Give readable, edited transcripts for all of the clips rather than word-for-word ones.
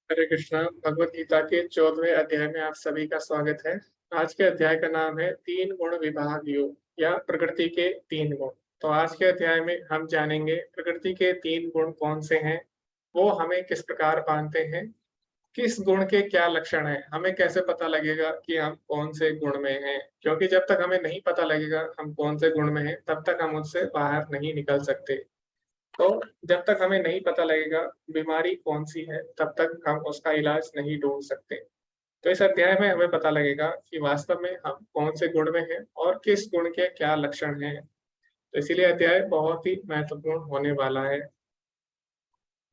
हरे कृष्णा। भगवत गीता के 14वें अध्याय में आप सभी का स्वागत है। आज के अध्याय का नाम है तीन गुण विभाग योग या प्रकृति के तीन गुण। तो आज के अध्याय में हम जानेंगे प्रकृति के तीन गुण कौन से हैं, वो हमें किस प्रकार बांधते हैं, किस गुण के क्या लक्षण है, हमें कैसे पता लगेगा कि हम कौन से गुण में हैं। क्योंकि जब तक हमें नहीं पता लगेगा हम कौन से गुण में हैं, तब तक हम उससे बाहर नहीं निकल सकते। तो जब तक हमें नहीं पता लगेगा बीमारी कौन सी है, तब तक हम उसका इलाज नहीं ढूंढ सकते। तो इस अध्याय में हमें पता लगेगा कि वास्तव में हम कौन से गुण में हैं और किस गुण के क्या लक्षण हैं। तो इसीलिए अध्याय बहुत ही महत्वपूर्ण होने वाला है।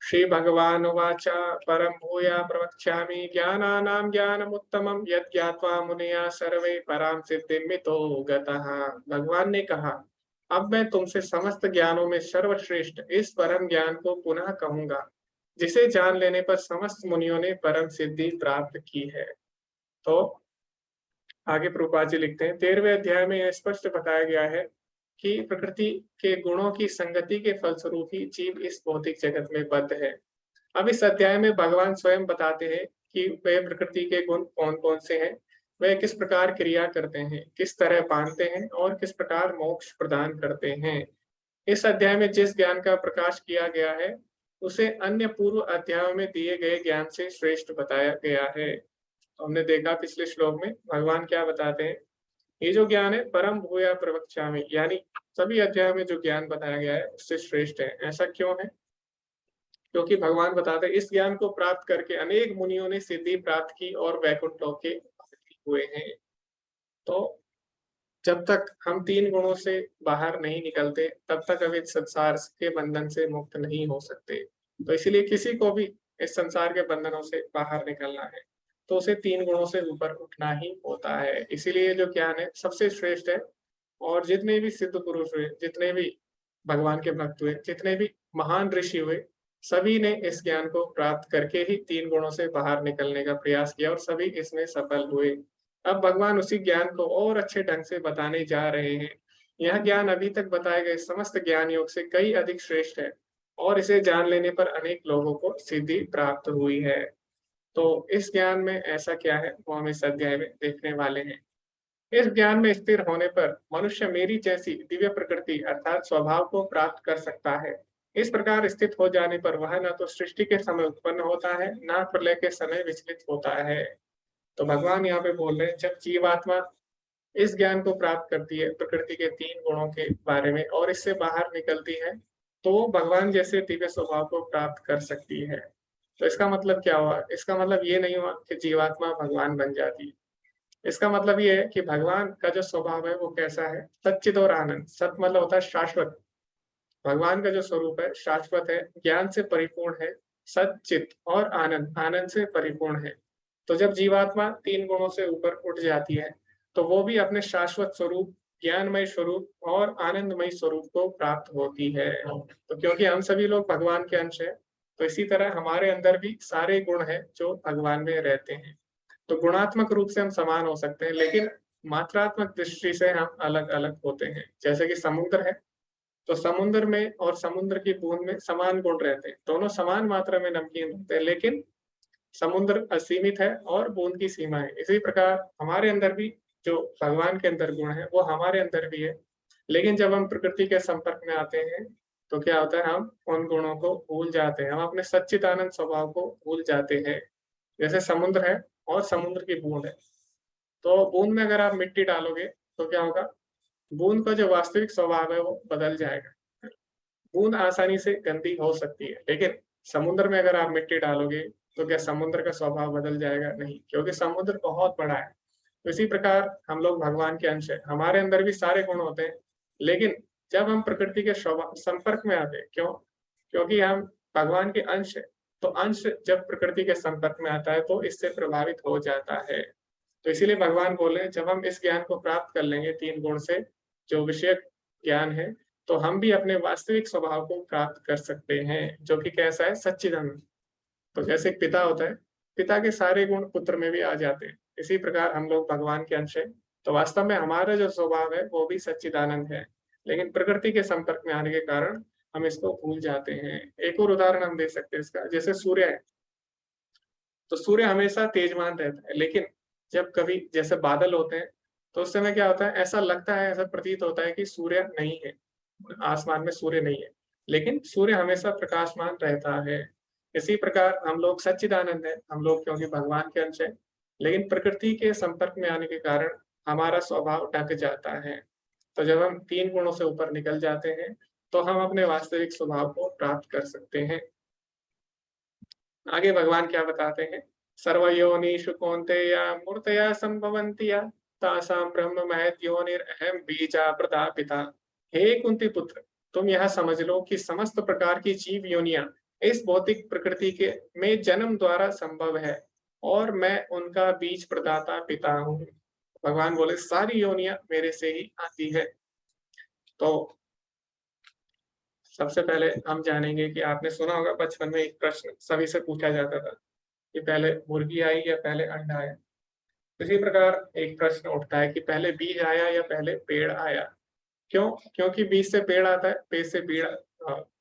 श्री भगवान उवाच परम भूया प्रवक्ष्यामि ज्ञानानां ज्ञानमुत्तमं यत् ज्ञात्वा मुनयः सर्वे परां सिद्धिमितो गतः। भगवान ने कहा, अब मैं तुमसे समस्त ज्ञानों में सर्वश्रेष्ठ इस परम ज्ञान को पुनः कहूंगा, जिसे जान लेने पर समस्त मुनियों ने परम सिद्धि प्राप्त की है। तो आगे प्रभुपाद जी लिखते हैं, 13वें अध्याय में यह स्पष्ट बताया गया है कि प्रकृति के गुणों की संगति के फलस्वरूप ही जीव इस भौतिक जगत में बद्ध है। अब इस अध्याय में भगवान स्वयं बताते हैं कि वे प्रकृति के गुण कौन कौन से हैं, वे किस प्रकार क्रिया करते हैं, किस तरह बांधते हैं और किस प्रकार मोक्ष प्रदान करते हैं। इस अध्याय में जिस ज्ञान का प्रकाश किया गया है, उसे अन्य पूर्व अध्यायों में दिए गए ज्ञान से श्रेष्ठ बताया गया है। तो हमने देखा पिछले श्लोक में भगवान क्या बताते हैं, ये जो ज्ञान है परम भूया प्रवक्ष्यामि, यानी सभी अध्यायों में जो ज्ञान बताया गया है उससे श्रेष्ठ है। ऐसा क्यों है? क्योंकि भगवान बताते हैं इस ज्ञान को प्राप्त करके अनेक मुनियों ने सिद्धि प्राप्त की और वैकुंठ लोक के अधिपति हुए हैं। तो जब तक हम तीन गुणों से बाहर नहीं निकलते, तब तक हम इस संसार के बंधन से मुक्त नहीं हो सकते। तो इसीलिए किसी को भी इस संसार के बंधनों से बाहर निकलना है, तो उसे तीन गुणों से ऊपर उठना ही होता है। इसीलिए जो ज्ञान है सबसे श्रेष्ठ है। और जितने भी सिद्ध पुरुष हुए, जितने भी भगवान के भक्त हुए, जितने भी महान ऋषि हुए, सभी ने इस ज्ञान को प्राप्त करके ही तीन गुणों से बाहर निकलने का प्रयास किया और सभी इसमें सफल हुए। अब भगवान उसी ज्ञान को और अच्छे ढंग से बताने जा रहे हैं। यह ज्ञान अभी तक बताए गए समस्त ज्ञान योग से कई अधिक श्रेष्ठ है और इसे जान लेने पर अनेक लोगों को सिद्धि प्राप्त हुई है। तो इस ज्ञान में ऐसा क्या है, वो हम इस अध्याय में देखने वाले हैं। इस ज्ञान में स्थिर होने पर मनुष्य मेरी जैसी दिव्य प्रकृति अर्थात स्वभाव को प्राप्त कर सकता है। इस प्रकार स्थित हो जाने पर वह न तो सृष्टि के समय उत्पन्न होता है, न प्रलय के समय विचलित होता है। तो भगवान यहाँ पे बोल रहे हैं, जब जीवात्मा इस ज्ञान को प्राप्त करती है प्रकृति के तीन गुणों के बारे में और इससे बाहर निकलती है, तो वो भगवान जैसे दिव्य स्वभाव को प्राप्त कर सकती है। तो इसका मतलब क्या हुआ? इसका मतलब ये नहीं हुआ कि जीवात्मा भगवान बन जाती है। इसका मतलब ये है कि भगवान का जो स्वभाव है वो कैसा है, सच्चित और आनंद। सत मतलब होता है शाश्वत। भगवान का जो स्वरूप है शाश्वत है, ज्ञान से परिपूर्ण है, सच्चित और आनंद, आनंद से परिपूर्ण है। तो जब जीवात्मा तीन गुणों से ऊपर उठ जाती है, तो वो भी अपने शाश्वत स्वरूप, ज्ञानमय स्वरूप और आनंदमय स्वरूप को प्राप्त होती है। तो क्योंकि हम सभी लोग भगवान के अंश हैं, तो इसी तरह हमारे अंदर भी सारे गुण हैं जो भगवान में रहते हैं। तो गुणात्मक रूप से हम समान हो सकते हैं, लेकिन मात्रात्मक दृष्टि से हम अलग अलग होते हैं। जैसे कि समुद्र है, तो समुद्र में और समुद्र की बूंद में समान गुण रहते हैं, दोनों समान मात्रा में नमकीन होते हैं, लेकिन समुद्र असीमित है और बूंद की सीमा है। इसी प्रकार हमारे अंदर भी जो भगवान के अंदर गुण है वो हमारे अंदर भी है। लेकिन जब हम प्रकृति के संपर्क में आते हैं, तो क्या होता है, हम उन गुणों को भूल जाते हैं, हम अपने सच्चिदानंद स्वभाव को भूल जाते हैं। जैसे समुद्र है और समुद्र की बूंद है, तो बूंद में अगर आप मिट्टी डालोगे तो क्या होगा, बूंद का जो वास्तविक स्वभाव है वो बदल जाएगा। बूंद आसानी से गंदी हो सकती है, लेकिन समुद्र में अगर आप मिट्टी डालोगे तो क्या समुद्र का स्वभाव बदल जाएगा? नहीं, क्योंकि समुद्र बहुत बड़ा है। तो इसी प्रकार हम लोग भगवान के अंश हैं, हमारे अंदर भी सारे गुण होते हैं, लेकिन जब हम प्रकृति के संपर्क में आते हैं, क्यों? क्योंकि हम भगवान के अंश है। तो अंश जब प्रकृति के संपर्क में आता है तो इससे प्रभावित हो जाता है। तो इसीलिए भगवान बोले, जब हम इस ज्ञान को प्राप्त कर लेंगे तीन गुण से, जो विषय ज्ञान है, तो हम भी अपने वास्तविक स्वभाव को प्राप्त कर सकते हैं, जो कि कैसा है, सच्चिदानंद। तो जैसे एक पिता होता है, पिता के सारे गुण पुत्र में भी आ जाते हैं, इसी प्रकार हम लोग भगवान के अंश हैं। तो वास्तव में हमारा जो स्वभाव है वो भी सच्चिदानंद है, लेकिन प्रकृति के संपर्क में आने के कारण हम इसको भूल जाते हैं। एक और उदाहरण हम दे सकते हैं इसका, जैसे सूर्य है। तो सूर्य हमेशा तेजमान रहता है, लेकिन जब कभी जैसे बादल होते हैं, तो उस समय क्या होता है, ऐसा लगता है, ऐसा प्रतीत होता है कि सूर्य नहीं है, आसमान में सूर्य नहीं है, लेकिन सूर्य हमेशा प्रकाशमान रहता है। इसी प्रकार हम लोग सच्चिदानंद हैं, हम लोग क्योंकि भगवान के अंश हैं, लेकिन प्रकृति के संपर्क में आने के कारण हमारा स्वभाव ढक जाता है। तो जब हम 3 गुणों से ऊपर निकल जाते हैं, तो हम अपने वास्तविक स्वभाव को प्राप्त कर सकते हैं। आगे भगवान क्या बताते हैं, सर्वयोनिषु कौन्तेय मूर्तया संभवन्ति या तासां ब्रह्म महत् योनिरहं बीजा प्रदापिता। हे कुंती पुत्र, तुम यह समझ लो कि समस्त प्रकार की जीव योनियां इस भौतिक प्रकृति के में जन्म द्वारा संभव है, और मैं उनका बीज प्रदाता पिता हूँ। भगवान बोले सारी योनियां मेरे से ही आती है। तो सबसे पहले हम जानेंगे कि आपने सुना होगा बचपन में एक प्रश्न सभी से पूछा जाता था कि पहले मुर्गी आई या पहले अंडा आया। इसी प्रकार एक प्रश्न उठता है कि पहले बीज आया या पहले पेड़ आया। क्यों? क्योंकि बीज से पेड़ आता है, पेड़ से पेड़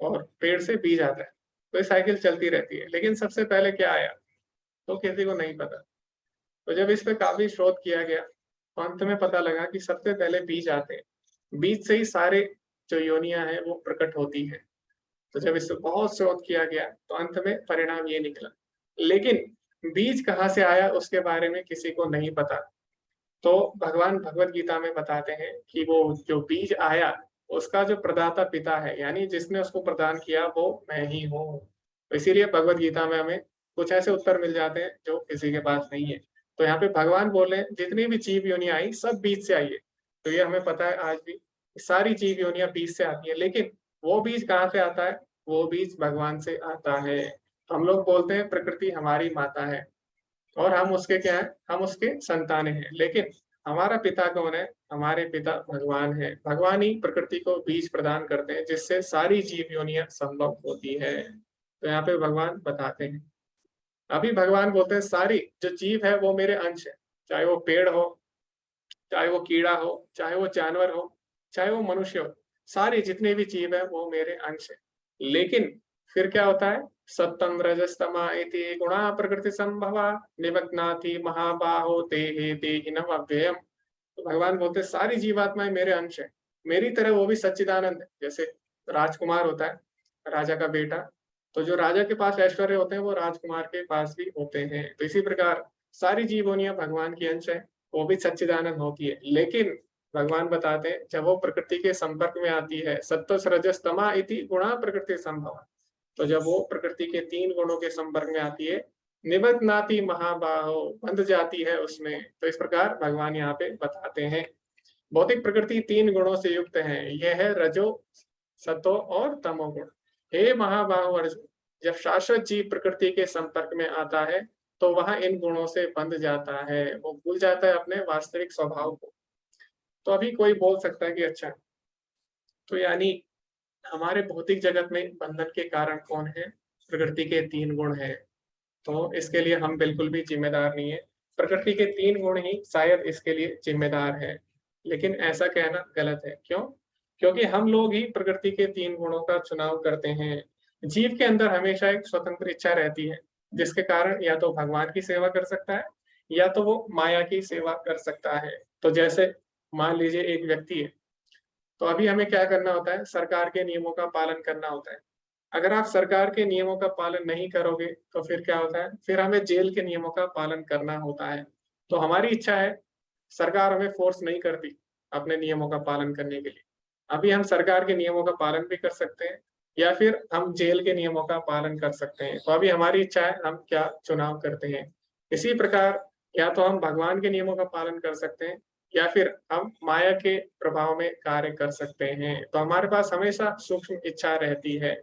और पेड़ से बीज आता है, तो ये साइकिल चलती रहती है। लेकिन सबसे पहले क्या आया तो किसी को नहीं पता। तो जब इस पे काफी शोध किया गया, तो अंत में पता लगा कि सबसे पहले बीज आते हैं, बीज से ही सारे जो योनियां हैं वो प्रकट होती है। तो जब इस पे बहुत शोध किया गया, तो अंत में परिणाम ये निकला। लेकिन बीज कहाँ से आया उसके बारे में किसी को नहीं पता। तो भगवान भगवत गीता में बताते हैं कि वो जो बीज आया, उसका जो प्रदाता पिता है, यानी जिसने उसको प्रदान किया वो मैं ही हूँ। तो इसीलिए भगवत गीता में हमें कुछ ऐसे उत्तर मिल जाते हैं जो किसी के पास नहीं है। तो यहाँ पे भगवान बोल रहे हैं जितनी भी जीव योनियां आई सब बीज से आई है। तो ये हमें पता है आज भी, सारी जीव योनियां बीज से आती है। लेकिन वो बीज कहाँ से आता है? वो बीज भगवान से आता है। तो हम लोग बोलते हैं प्रकृति हमारी माता है, और हम उसके क्या है, हम उसके संतानें हैं। लेकिन हमारा पिता कौन है? हमारे पिता भगवान है। भगवान ही प्रकृति को बीज प्रदान करते हैं जिससे सारी जीव योनियां संभव होती है। तो यहाँ पे भगवान बताते हैं, अभी भगवान बोलते हैं सारी जो जीव है वो मेरे अंश है। चाहे वो पेड़ हो, चाहे वो कीड़ा हो, चाहे वो जानवर हो, चाहे वो मनुष्य हो, सारे जितने भी जीव है वो मेरे अंश है। लेकिन फिर क्या होता है, सत्तम रजस्तमा इति गुणा प्रकृति संभवा निबध्नाति महाबाहो देहे देहिनम अव्ययम। तो भगवान बोलते हैं सारी जीवात्माएं मेरे अंश है, मेरी तरह वो भी सच्चिदानंद है। जैसे राजकुमार होता है, राजा का बेटा, तो जो राजा के पास ऐश्वर्य होते हैं वो राजकुमार के पास भी होते हैं। तो इसी प्रकार सारी जीवोनियां भगवान की अंश है, वो भी सच्चिदानंद होती है। लेकिन भगवान बताते हैं जब वो प्रकृति के संपर्क में आती है, सत्व रजस तमा इति गुणा प्रकृति संभव, तो जब वो प्रकृति के 3 गुणों के संपर्क में आती है, निबध्नाति महाबाहो, बंध जाती है उसमें। तो इस प्रकार भगवान यहाँ पे बताते हैं भौतिक प्रकृति 3 गुणों से युक्त है, यह है रजो, सतो और तमोगुण। हे महाबाहो अर्जुन, जब शाश्वत जीव प्रकृति के संपर्क में आता है, तो वह इन गुणों से बंध जाता है, वो भूल जाता है अपने वास्तविक स्वभाव को। तो अभी कोई बोल सकता है कि अच्छा, तो यानी हमारे भौतिक जगत में बंधन के कारण कौन है? प्रकृति के 3 गुण है। तो इसके लिए हम बिल्कुल भी जिम्मेदार नहीं है, प्रकृति के 3 गुण ही शायद इसके लिए जिम्मेदार है। लेकिन ऐसा कहना गलत है। क्यों? क्योंकि हम लोग ही प्रकृति के 3 गुणों का चुनाव करते हैं। जीव के अंदर हमेशा एक स्वतंत्र इच्छा रहती है, जिसके कारण या तो भगवान की सेवा कर सकता है, या तो वो माया की सेवा कर सकता है। तो जैसे मान लीजिए एक व्यक्ति है, तो अभी हमें क्या करना होता है, सरकार के नियमों का पालन करना होता है। अगर आप सरकार के नियमों का पालन नहीं करोगे, तो फिर क्या होता है, फिर हमें जेल के नियमों का पालन करना होता है। तो हमारी इच्छा है, सरकार हमें फोर्स नहीं करती अपने नियमों का पालन करने के लिए। अभी हम सरकार के नियमों का पालन भी कर सकते हैं, या फिर हम जेल के नियमों का पालन कर सकते हैं। तो अभी हमारी इच्छा है हम क्या चुनाव करते हैं। इसी प्रकार या तो हम भगवान के नियमों का पालन कर सकते हैं, या फिर हम माया के प्रभाव में कार्य कर सकते हैं। तो हमारे पास हमेशा सूक्ष्म इच्छा रहती है।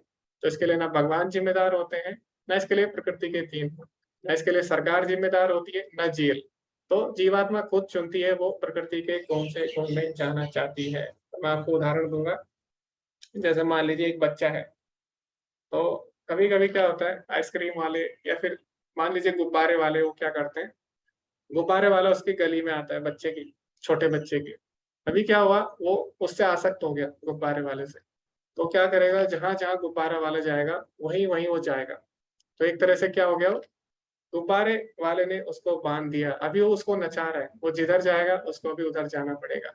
तो इसके लिए ना भगवान जिम्मेदार होते हैं, ना इसके लिए प्रकृति के 3 गुण, ना इसके लिए सरकार जिम्मेदार होती है, ना जेल। तो जीवात्मा खुद चुनती है वो प्रकृति के कौन से गुण में जाना चाहती है। तो मैं आपको उदाहरण दूंगा, जैसे मान लीजिए एक बच्चा है, तो कभी कभी क्या होता है, आइसक्रीम वाले या फिर मान लीजिए गुब्बारे वाले, वो क्या करते हैं, गुब्बारे वाला उसकी गली में आता है बच्चे की, छोटे बच्चे की। अभी क्या हुआ, वो उससे आसक्त हो गया गुब्बारे वाले से। तो क्या करेगा, जहां जहां गुब्बारा वाला जाएगा वहीं वहीं वो जाएगा। तो एक तरह से क्या हो गया, गुब्बारे वाले ने उसको बांध दिया, अभी वो उसको नचा रहा है, वो जिधर जाएगा उसको भी उधर जाना पड़ेगा।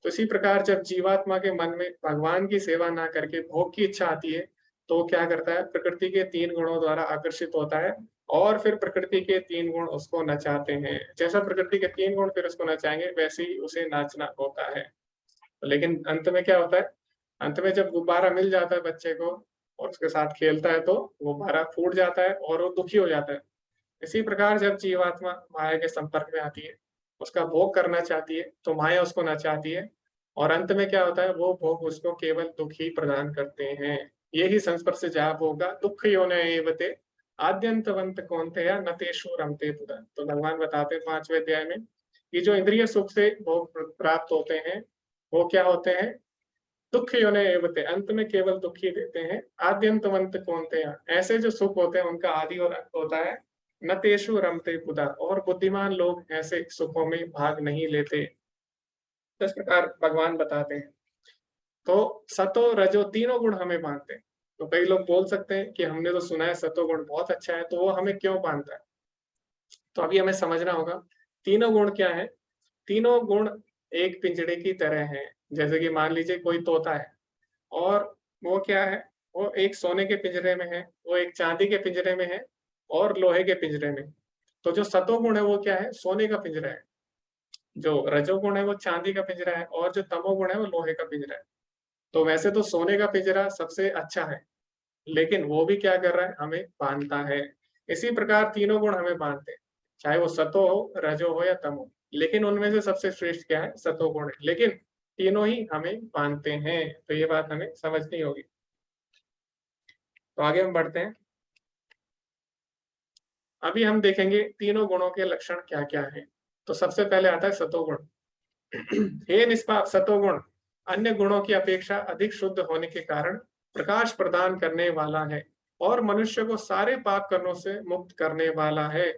तो इसी प्रकार जब जीवात्मा के मन में भगवान की सेवा ना करके भोग की इच्छा आती है, तो वो क्या करता है, प्रकृति के 3 गुणों द्वारा आकर्षित होता है और फिर प्रकृति के 3 गुण उसको नचाते हैं। जैसा प्रकृति के 3 गुण फिर उसको नचाएँगे, वैसे ही उसे नाचना होता है। लेकिन अंत में क्या होता है, अंत में जब गुब्बारा मिल जाता है बच्चे को और उसके साथ खेलता है, तो गुब्बारा फूट जाता है और वो दुखी हो जाता है। इसी प्रकार जब जीवात्मा माया के संपर्क में आती है, उसका भोग करना चाहती है, तो माया उसको नचाती है और अंत में क्या होता है, वो भोग उसको केवल दुःख ही प्रदान करते हैं। यही संस्पर्शजा भोगा दुःख योनय एव ते आद्यंतवन्त कौन्तेय न तेषु रमते बुधा। तो भगवान बताते हैं 5वें अध्याय में कि जो इंद्रिय सुख से भोग प्राप्त होते हैं, वो क्या होते हैं, दुःख योनय एव ते, अंत में केवल दुःख ही देते हैं। आद्यंतवन्त कौन्तेय, ऐसे जो सुख होते हैं उनका आदि और अंत होता है। न तेषु रमते बुधा, और बुद्धिमान लोग ऐसे सुखों में भाग नहीं लेते। तो इस प्रकार भगवान बताते हैं। तो सतो रजो तीनों गुण हमें बांधते हैं। तो कई लोग बोल सकते हैं कि हमने तो सुना है सतो गुण बहुत अच्छा है, तो वो हमें क्यों बांधता है? तो अभी हमें समझना होगा तीनों गुण क्या है। तीनों गुण एक पिंजड़े की तरह हैं। जैसे कि मान लीजिए कोई तोता है और वो क्या है, वो एक सोने के पिंजरे में है, वो एक चांदी के पिंजरे में है और लोहे के पिंजरे में। तो जो सतोगुण है वो क्या है, सोने का पिंजरा है। जो रजोगुण है वो चांदी का पिंजरा है और जो तमोगुण है वो लोहे का पिंजरा है। तो वैसे तो सोने का पिंजरा सबसे अच्छा है, लेकिन वो भी क्या कर रहा है, हमें बांधता है। इसी प्रकार तीनों गुण हमें बांधते हैं, चाहे वो सतो हो, रजो हो या तमो। लेकिन उनमें से सबसे श्रेष्ठ क्या है, सतो गुण है। लेकिन तीनों ही हमें बांधते हैं, तो ये बात हमें समझनी होगी। तो आगे हम बढ़ते हैं। अभी हम देखेंगे तीनों गुणों के लक्षण क्या क्या है। तो सबसे पहले आता है सतोगुण। हे निष्पाप, सतोगुण अन्य गुणों की अपेक्षा अधिक शुद्ध होने के कारण प्रकाश प्रदान करने वाला है और मनुष्य को सारे पाप कर्मों से मुक्त करने वाला है।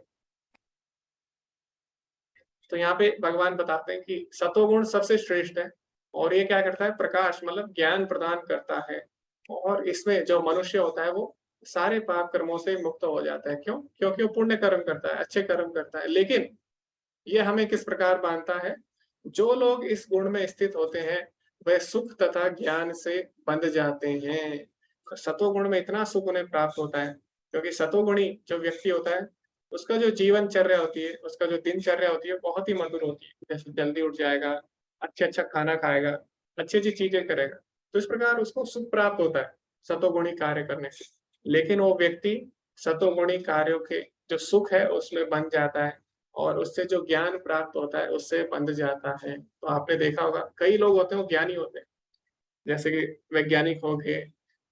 तो यहाँ पे भगवान बताते हैं कि सतोगुण सबसे श्रेष्ठ है और ये क्या करता है, प्रकाश मतलब ज्ञान प्रदान करता है। और इसमें जो मनुष्य होता है वो सारे पाप कर्मों से मुक्त हो जाता है। क्यों? क्योंकि वो पुण्य कर्म करता है, अच्छे कर्म करता है। लेकिन ये हमें किस प्रकार बांधता है, जो लोग इस गुण में स्थित होते हैं वह सुख तथा ज्ञान से बंध जाते हैं। सतोगुण में इतना सुख उन्हें प्राप्त होता है, क्योंकि सतोगुणी जो व्यक्ति होता है उसका जो जीवनचर्या होती है, उसका जो दिनचर्या होती है बहुत ही मधुर होती है। जैसे जल्दी उठ जाएगा, अच्छा खाना खाएगा, अच्छी चीजें करेगा, तो इस प्रकार उसको सुख प्राप्त होता है सतोगुणी कार्य करने से। लेकिन वो व्यक्ति सतोगुणी कार्यों के जो सुख है उसमें बंध जाता है और उससे जो ज्ञान प्राप्त होता है उससे बंध जाता है। तो आपने देखा होगा कई लोग होते हैं वो ज्ञानी होते हैं, जैसे कि वैज्ञानिक हो गए,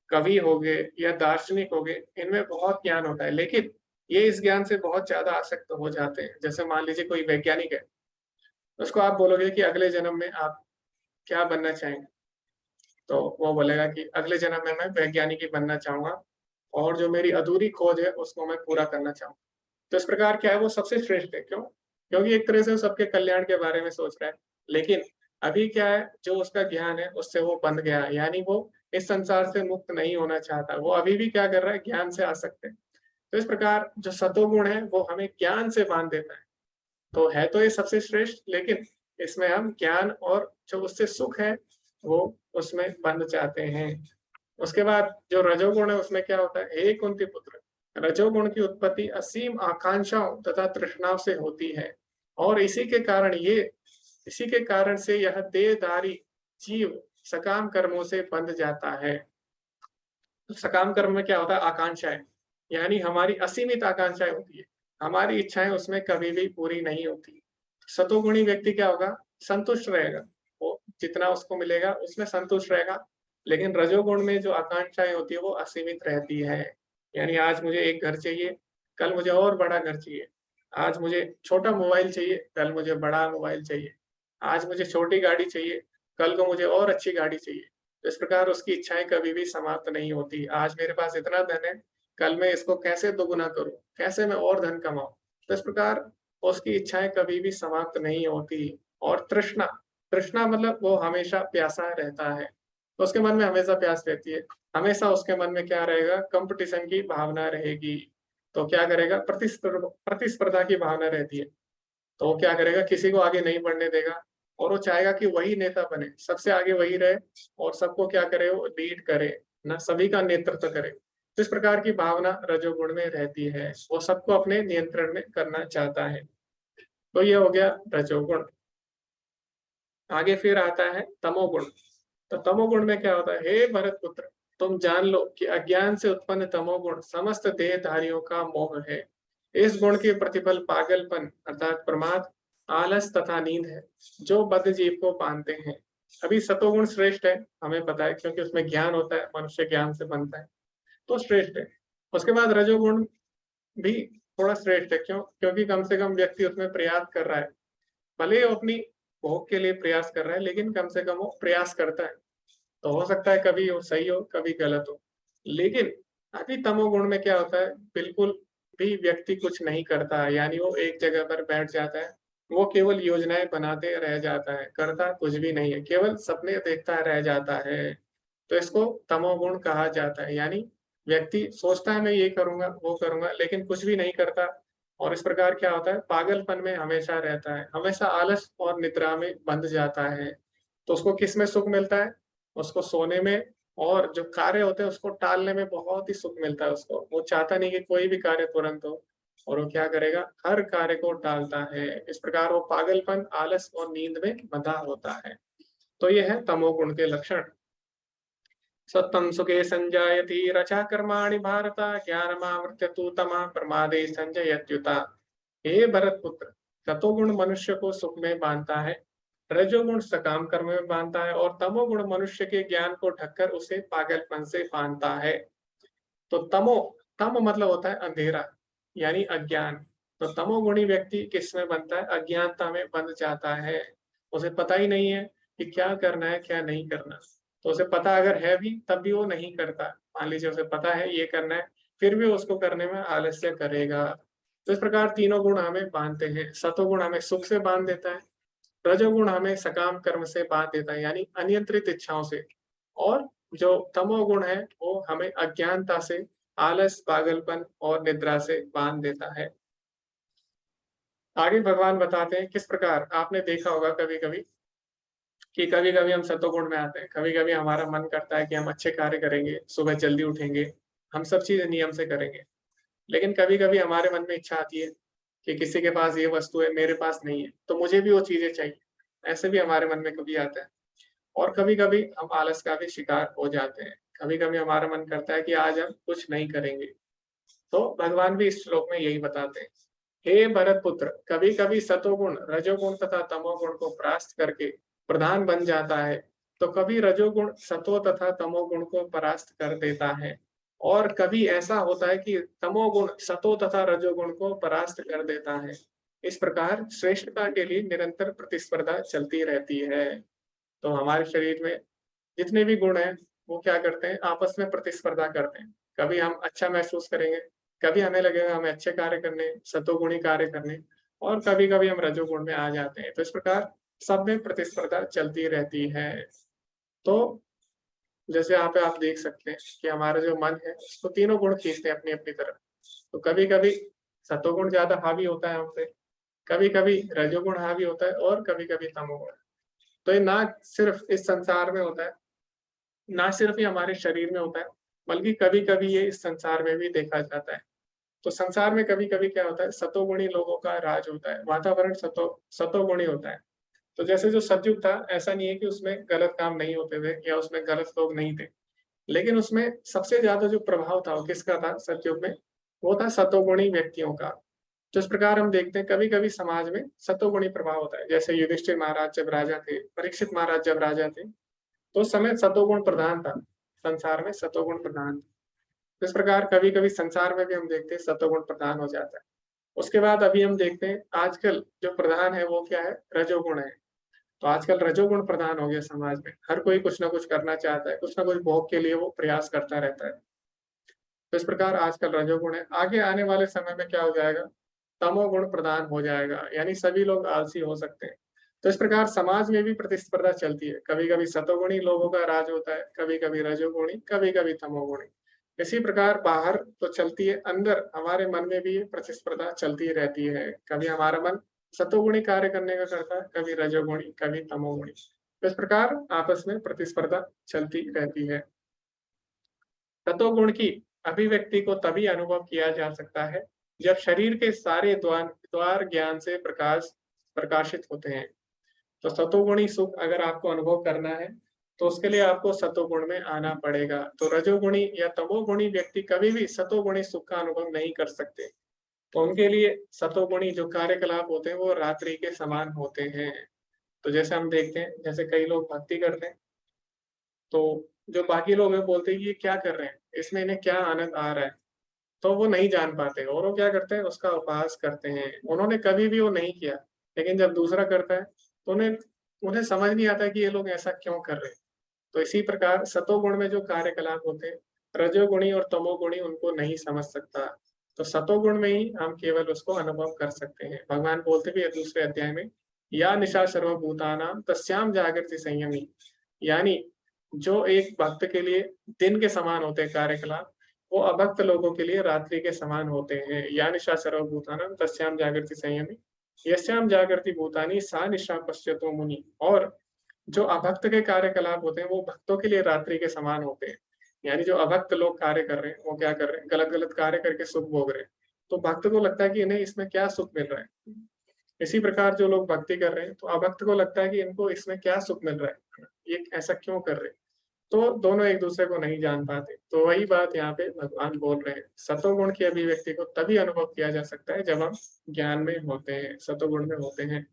कवि हो गए या दार्शनिक हो गए, इनमें बहुत ज्ञान होता है, लेकिन ये इस ज्ञान से बहुत ज्यादा आसक्त हो जाते हैं। जैसे मान लीजिए कोई वैज्ञानिक है, उसको आप बोलोगे कि अगले जन्म में आप क्या बनना चाहेंगे, तो वो बोलेगा कि अगले जन्म में मैं वैज्ञानिक ही बनना चाहूंगा और जो मेरी अधूरी खोज है उसको मैं पूरा करना चाहूंगा। तो इस प्रकार क्या है, वो सबसे श्रेष्ठ है। क्यों? क्योंकि एक तरह से वो सबके कल्याण के बारे में सोच रहा है। लेकिन अभी क्या है, जो उसका ज्ञान है उससे वो बंध गया, यानी वो इस संसार से मुक्त नहीं होना चाहता। वो अभी भी क्या कर रहा है, ज्ञान से आसक्त है। तो इस प्रकार जो सतोगुण है वो हमें ज्ञान से बांध देता है। तो है तो ये सबसे श्रेष्ठ, लेकिन इसमें हम ज्ञान और जो उससे सुख है वो उसमें बंध जाते हैं। उसके बाद जो रजोगुण है उसमें क्या होता है, हे कुंती पुत्र, रजोगुण की उत्पत्ति असीम आकांक्षाओं तथा तृष्णाओं से होती है और इसी के कारण से यह देहधारी जीव सकाम कर्मों से बंध जाता है। तो सकाम कर्म में क्या होता है, आकांक्षाएं, यानी हमारी असीमित आकांक्षाएं होती है, हमारी इच्छाएं उसमें कभी भी पूरी नहीं होती। सतोगुणी व्यक्ति क्या होगा, संतुष्ट रहेगा, वो जितना उसको मिलेगा उसमें संतुष्ट रहेगा। लेकिन रजोगुण में जो आकांक्षाएं होती है वो असीमित रहती है, यानी आज मुझे एक घर चाहिए, कल मुझे और बड़ा घर चाहिए। आज मुझे छोटा मोबाइल चाहिए, कल मुझे बड़ा मोबाइल चाहिए। आज मुझे छोटी गाड़ी चाहिए, कल को मुझे और अच्छी गाड़ी चाहिए। तो इस प्रकार उसकी इच्छाएं कभी भी समाप्त नहीं होती। आज मेरे पास इतना धन है, कल मैं इसको कैसे दोगुना करूं, कैसे मैं और धन कमाऊं। तो इस प्रकार उसकी इच्छाएं कभी भी समाप्त नहीं होती। और तृष्णा, तृष्णा मतलब वो हमेशा प्यासा रहता है, तो उसके मन में हमेशा प्यास रहती है। हमेशा उसके मन में क्या रहेगा, कंपटीशन की भावना रहेगी। तो क्या करेगा, प्रतिस्पर्धा की भावना रहती है। तो वो क्या करेगा, किसी को आगे नहीं बढ़ने देगा और वो चाहेगा कि वही नेता बने, सबसे आगे वही रहे और सबको क्या करे, वो लीड करे ना, सभी का नेतृत्व करे। तो इस प्रकार की भावना रजोगुण में रहती है, वो सबको अपने नियंत्रण में करना चाहता है। तो ये हो गया रजोगुण। आगे फिर आता है तमोगुण। तो तमोगुण में क्या होता है, हे भरत पुत्र, तुम जान लो कि अज्ञान से उत्पन्न तमोगुण समस्त देहधारियों का मोह है। इस गुण के प्रतिफल पागलपन अर्थात प्रमाद, आलस तथा नींद है, जो बद्ध जीव को बांधते हैं। अभी सतोगुण श्रेष्ठ है, हमें पता है, क्योंकि उसमें ज्ञान होता है, मनुष्य ज्ञान से बनता है, तो श्रेष्ठ है। उसके बाद रजोगुण भी थोड़ा श्रेष्ठ है, क्योंकि कम से कम व्यक्ति उसमें प्रयास कर रहा है। भले ही वो अपनी भोग के लिए प्रयास कर रहा है, लेकिन कम से कम वो प्रयास करता है। तो हो सकता है कभी वो सही हो, कभी गलत हो। लेकिन अति तमोगुण में क्या होता है, बिल्कुल भी व्यक्ति कुछ नहीं करता, यानी वो एक जगह पर बैठ जाता है। वो केवल योजनाएं बनाते रह जाता है, करता कुछ भी नहीं है, केवल सपने देखता रह जाता है। तो इसको तमोगुण कहा जाता है। यानी व्यक्ति सोचता है मैं ये करूंगा वो करूंगा, लेकिन कुछ भी नहीं करता। और इस प्रकार क्या होता है, पागलपन में हमेशा रहता है, हमेशा आलस और निद्रा में बंध जाता है। तो उसको किस में सुख मिलता है, उसको सोने में, और जो कार्य होते हैं उसको टालने में बहुत ही सुख मिलता है उसको। वो चाहता नहीं कि कोई भी कार्य तुरंत हो, और वो क्या करेगा, हर कार्य को टालता है। इस प्रकार वो पागलपन, आलस और नींद में बंधा होता है। तो ये है तमोगुण के लक्षण। सत्तम सुखे संजायति रचा कर्माणि भारत, ज्ञानमावृत्य तु तमः प्रमादे संजयत्युता। हे भरत पुत्र, सतोगुण मनुष्य को सुख में बांधता है, रजोगुण सकाम कर्म में बांधता है, और तमोगुण मनुष्य के ज्ञान को ढककर उसे पागलपन से बांधता है। तो तम मतलब होता है अंधेरा, यानी अज्ञान। तो तमोगुणी व्यक्ति किस में बनता है, अज्ञानता में बंध जाता है। उसे पता ही नहीं है कि क्या करना है क्या नहीं करना। तो उसे पता अगर है भी तब भी वो नहीं करता। मान लीजिए उसे पता है ये करना है, फिर भी उसको करने में आलस्य करेगा। तो इस प्रकार तीनों गुण हमें बांधते हैं। सतोगुण हमें सुख से बांध देता है, रजोगुण हमें सकाम कर्म से बांध देता है, यानी अनियंत्रित इच्छाओं से, और जो तमोगुण है वो हमें अज्ञानता से, आलस, पागलपन और निद्रा से बांध देता है। आगे भगवान बताते हैं किस प्रकार। आपने देखा होगा कभी कभी कि कभी कभी हम सतोगुण में आते हैं, कभी कभी हमारा मन करता है कि हम अच्छे कार्य करेंगे, सुबह जल्दी उठेंगे, हम सब चीजें नियम से करेंगे। लेकिन कभी कभी हमारे मन में इच्छा आती है कि किसी के पास ये वस्तु है, मेरे पास नहीं है, तो मुझे भी वो चीजें चाहिए। ऐसे भी हमारे मन में कभी आता है। और कभी कभी हम आलस का भी शिकार हो जाते हैं, कभी कभी हमारा मन करता है कि आज हम कुछ नहीं करेंगे। तो भगवान भी इस श्लोक में यही बताते हैं। हे भरत पुत्र, कभी कभी सतोगुण रजोगुण तथा तमोगुण को परास्त करके प्रधान बन जाता है, तो कभी रजोगुण सतो तथा तमोगुण को परास्त कर देता है, और कभी ऐसा होता है कि तमोगुण सतो तथा रजोगुण को परास्त कर देता है। इस प्रकार श्रेष्ठता के लिए निरंतर प्रतिस्पर्धा चलती रहती है। तो हमारे शरीर में जितने भी गुण हैं वो क्या करते हैं, आपस में प्रतिस्पर्धा करते हैं। कभी हम अच्छा महसूस करेंगे, कभी हमें लगेगा हमें अच्छे कार्य करने, सतोगुणी कार्य करने, और कभी कभी हम रजोगुण में आ जाते हैं। तो इस प्रकार सब में प्रतिस्पर्धा चलती रहती है। तो जैसे यहाँ पे आप देख सकते हैं कि हमारा जो मन है उसको तीनों गुण खींचते हैं अपनी अपनी तरफ। तो कभी कभी सतोगुण ज्यादा हावी होता है हम पे, कभी कभी रजोगुण हावी होता है, और कभी कभी तमोगुण। तो ये ना सिर्फ इस संसार में होता है, ना सिर्फ ये हमारे शरीर में होता है, बल्कि कभी कभी ये इस संसार में भी देखा जाता है। तो संसार में कभी कभी क्या होता है, सतोगुणी लोगों का राज होता है, वातावरण सतोगुणी होता है। तो जैसे जो सतयुग था, ऐसा नहीं है कि उसमें गलत काम नहीं होते थे या उसमें गलत लोग नहीं थे, लेकिन उसमें सबसे ज्यादा जो प्रभाव था वो किसका था सतयुग में, वो था सतोगुणी व्यक्तियों का। तो इस प्रकार हम देखते हैं कभी कभी समाज में सतोगुणी प्रभाव होता है। जैसे युधिष्ठिर महाराज जब राजा थे, परीक्षित महाराज जब राजा थे, तो उस समय सतोगुण प्रधान था, संसार में सतोगुण प्रधान। तो इस प्रकार कभी कभी संसार में भी हम देखते हैं सतोगुण प्रधान हो जाता है। उसके बाद अभी हम देखते हैं आजकल जो प्रधान है वो क्या है, रजोगुण है। तो आजकल रजोगुण प्रधान हो गया समाज में, हर कोई कुछ ना कुछ करना चाहता है, कुछ ना कुछ भोग के लिए वो प्रयास करता रहता है। तो इस प्रकार आजकल रजोगुण है। आगे आने वाले समय में क्या हो जाएगा, तमोगुण प्रधान हो जाएगा, यानी सभी लोग आलसी हो सकते हैं। तो इस प्रकार समाज में भी प्रतिस्पर्धा चलती है, कभी कभी सतोगुणी लोगों का राज होता है, कभी कभी रजोगुणी, कभी कभी तमोगुणी। इसी प्रकार बाहर तो चलती है, अंदर हमारे मन में भी ये प्रतिस्पर्धा चलती रहती है। कभी हमारा मन सतोगुणी कार्य करने का करता है, कभी रजोगुणी, कभी तमोगुणी। तो इस प्रकार आपस में प्रतिस्पर्धा चलती रहती है। सतोगुण की अभिव्यक्ति को तभी अनुभव किया जा सकता है जब शरीर के सारे द्वार ज्ञान से प्रकाशित होते हैं। तो सतोगुणी सुख अगर आपको अनुभव करना है तो उसके लिए आपको सतोगुण में आना पड़ेगा। तो रजोगुणी या तमोगुणी व्यक्ति कभी भी सतोगुणी सुख का अनुभव नहीं कर सकते। तो उनके लिए सतोगुणी जो कार्यकलाप होते हैं वो रात्रि के समान होते हैं। तो जैसे हम देखते हैं, जैसे कई लोग भक्ति करते हैं, तो जो बाकी लोग हैं बोलते हैं कि ये क्या कर रहे हैं, इसमें इन्हें क्या आनंद आ रहा है, तो वो नहीं जान पाते और वो क्या करते हैं, उसका उपहास करते हैं। उन्होंने कभी भी वो नहीं किया, लेकिन जब दूसरा करता है तो उन्हें उन्हें समझ नहीं आता कि ये लोग ऐसा क्यों कर रहे हैं। तो इसी प्रकार सतोगुण में जो कार्यकलाप होते हैं, रजोगुणी और तमोगुणी उनको नहीं समझ सकता। तो सतोगुण में ही हम केवल उसको अनुभव कर सकते हैं। भगवान बोलते भी है दूसरे अध्याय में, या निशा सर्वभूतानां तस्याम जागृति संयमी। यानी जो एक भक्त के लिए दिन के समान होते हैं कार्यकलाप, वो अभक्त लोगों के लिए रात्रि के समान होते हैं। या निशा सर्वभूतानां तस्याम जागृति संयमी यस्याम जागृति भूतानि सा निशा पश्यतो मुनि। और जो अभक्त के कार्यकलाप होते हैं वो भक्तों के लिए रात्रि के समान होते हैं। यानी जो अभक्त लोग कार्य कर रहे हैं वो क्या कर रहे हैं, गलत गलत कार्य करके सुख भोग रहे हैं। तो भक्त को लगता है कि इन्हें इसमें क्या सुख मिल रहा है। इसी प्रकार जो लोग भक्ति कर रहे हैं तो अभक्त को लगता है कि इनको इसमें क्या सुख मिल रहा है, ये ऐसा क्यों कर रहे हैं। तो दोनों एक दूसरे को नहीं जान पाते। तो वही बात यहाँ पे भगवान बोल रहे हैं, सतोगुण की अभिव्यक्ति को तभी अनुभव किया जा सकता है जब हम ज्ञान में होते हैं, सतोगुण में होते हैं।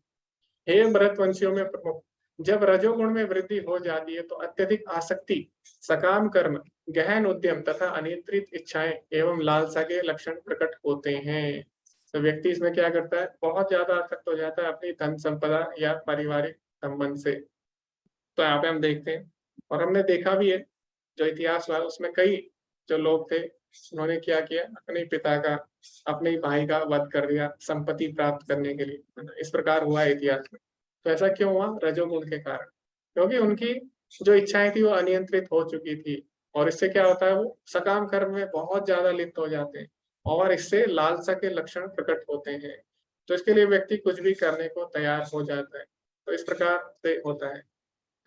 हे भरतवंशियों में प्रमुख, जब रजोगुण में वृद्धि हो जाती है तो अत्यधिक आसक्ति, सकाम कर्म, गहन उद्यम तथा अनियंत्रित इच्छाएं एवं लालसा के लक्षण प्रकट होते हैं। तो व्यक्ति इसमें क्या करता है, बहुत ज्यादा आसक्त हो जाता है अपनी धन संपदा या पारिवारिक संबंध से। तो यहाँ पे हम देखते हैं और हमने देखा भी है, जो इतिहास हुआ उसमें कई जो लोग थे उन्होंने क्या किया, अपने पिता का, अपने भाई का वध कर दिया संपत्ति प्राप्त करने के लिए, है ना? इस प्रकार हुआ है इतिहास में। तो ऐसा क्यों हुआ, रजोगुण के कारण, क्योंकि उनकी जो इच्छाएं थी वो अनियंत्रित हो चुकी थी। और इससे क्या होता है, वो सकाम कर्म में बहुत ज्यादा लिप्त हो जाते हैं और इससे लालसा के लक्षण प्रकट होते हैं। तो इसके लिए व्यक्ति कुछ भी करने को तैयार हो जाता है। तो इस प्रकार से होता है।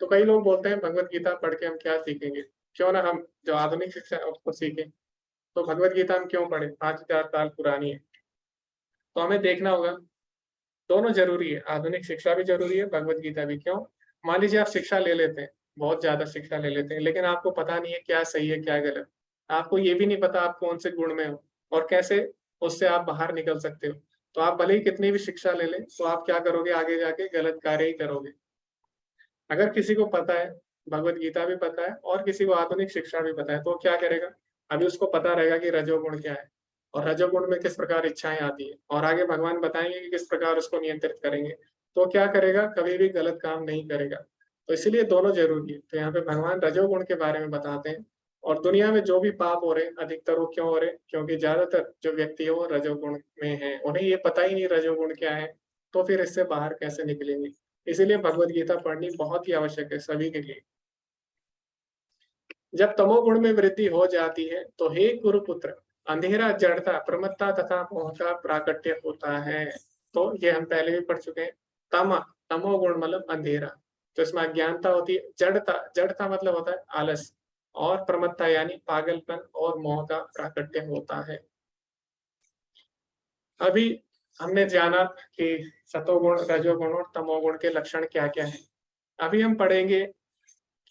तो कई लोग बोलते हैं भगवत गीता पढ़ के हम क्या सीखेंगे, क्यों ना हम जो आधुनिक शिक्षा है उसको सीखें। तो भगवत गीता हम क्यों पढ़े, 5000 साल पुरानी है। तो हमें देखना होगा, दोनों जरूरी है, आधुनिक शिक्षा भी जरूरी है, भगवत गीता भी। क्यों, मान लीजिए आप शिक्षा ले लेते हैं, बहुत ज्यादा शिक्षा ले लेते हैं, लेकिन आपको पता नहीं है क्या सही है क्या गलत। आपको ये भी नहीं पता आप कौन से गुण में हो और कैसे उससे आप बाहर निकल सकते हो। तो आप भले ही कितनी भी शिक्षा ले लें तो आप क्या करोगे, आगे जाके गलत कार्य ही करोगे। अगर किसी को पता है, भगवत गीता भी पता है और किसी को आधुनिक शिक्षा भी पता है, तो वो क्या करेगा, अभी उसको पता रहेगा कि रजोगुण क्या है और रजोगुण में किस प्रकार इच्छाएं आती है और आगे भगवान बताएंगे कि किस प्रकार उसको नियंत्रित करेंगे। तो क्या करेगा, कभी भी गलत काम नहीं करेगा। तो इसीलिए दोनों जरूरी है। तो यहाँ पे भगवान रजोगुण के बारे में बताते हैं। और दुनिया में जो भी पाप हो रहे हैं अधिकतर वो क्यों हो रहे हैं, क्योंकि ज्यादातर जो व्यक्ति है वो रजोगुण में है, उन्हें ये पता ही नहीं रजोगुण क्या है। तो फिर इससे बाहर कैसे निकलेंगे। इसीलिए भगवत गीता पढ़नी बहुत ही आवश्यक है सभी के लिए। जब तमोगुण में वृद्धि हो जाती है तो हे गुरुपुत्र, अंधेरा, जड़ता, प्रमत्ता तथा मोह का प्राकट्य होता है। तो ये हम पहले भी पढ़ चुके हैं। तम, तमोगुण मतलब अंधेरा, तो इसमें अज्ञानता होती है। जड़ता, जड़ता मतलब होता है आलस। और प्रमत्ता यानी पागलपन और मोह का प्राकट्य होता है। अभी हमने जाना कि सतोगुण, रजोगुण और तमोगुण के लक्षण क्या क्या हैं। अभी हम पढ़ेंगे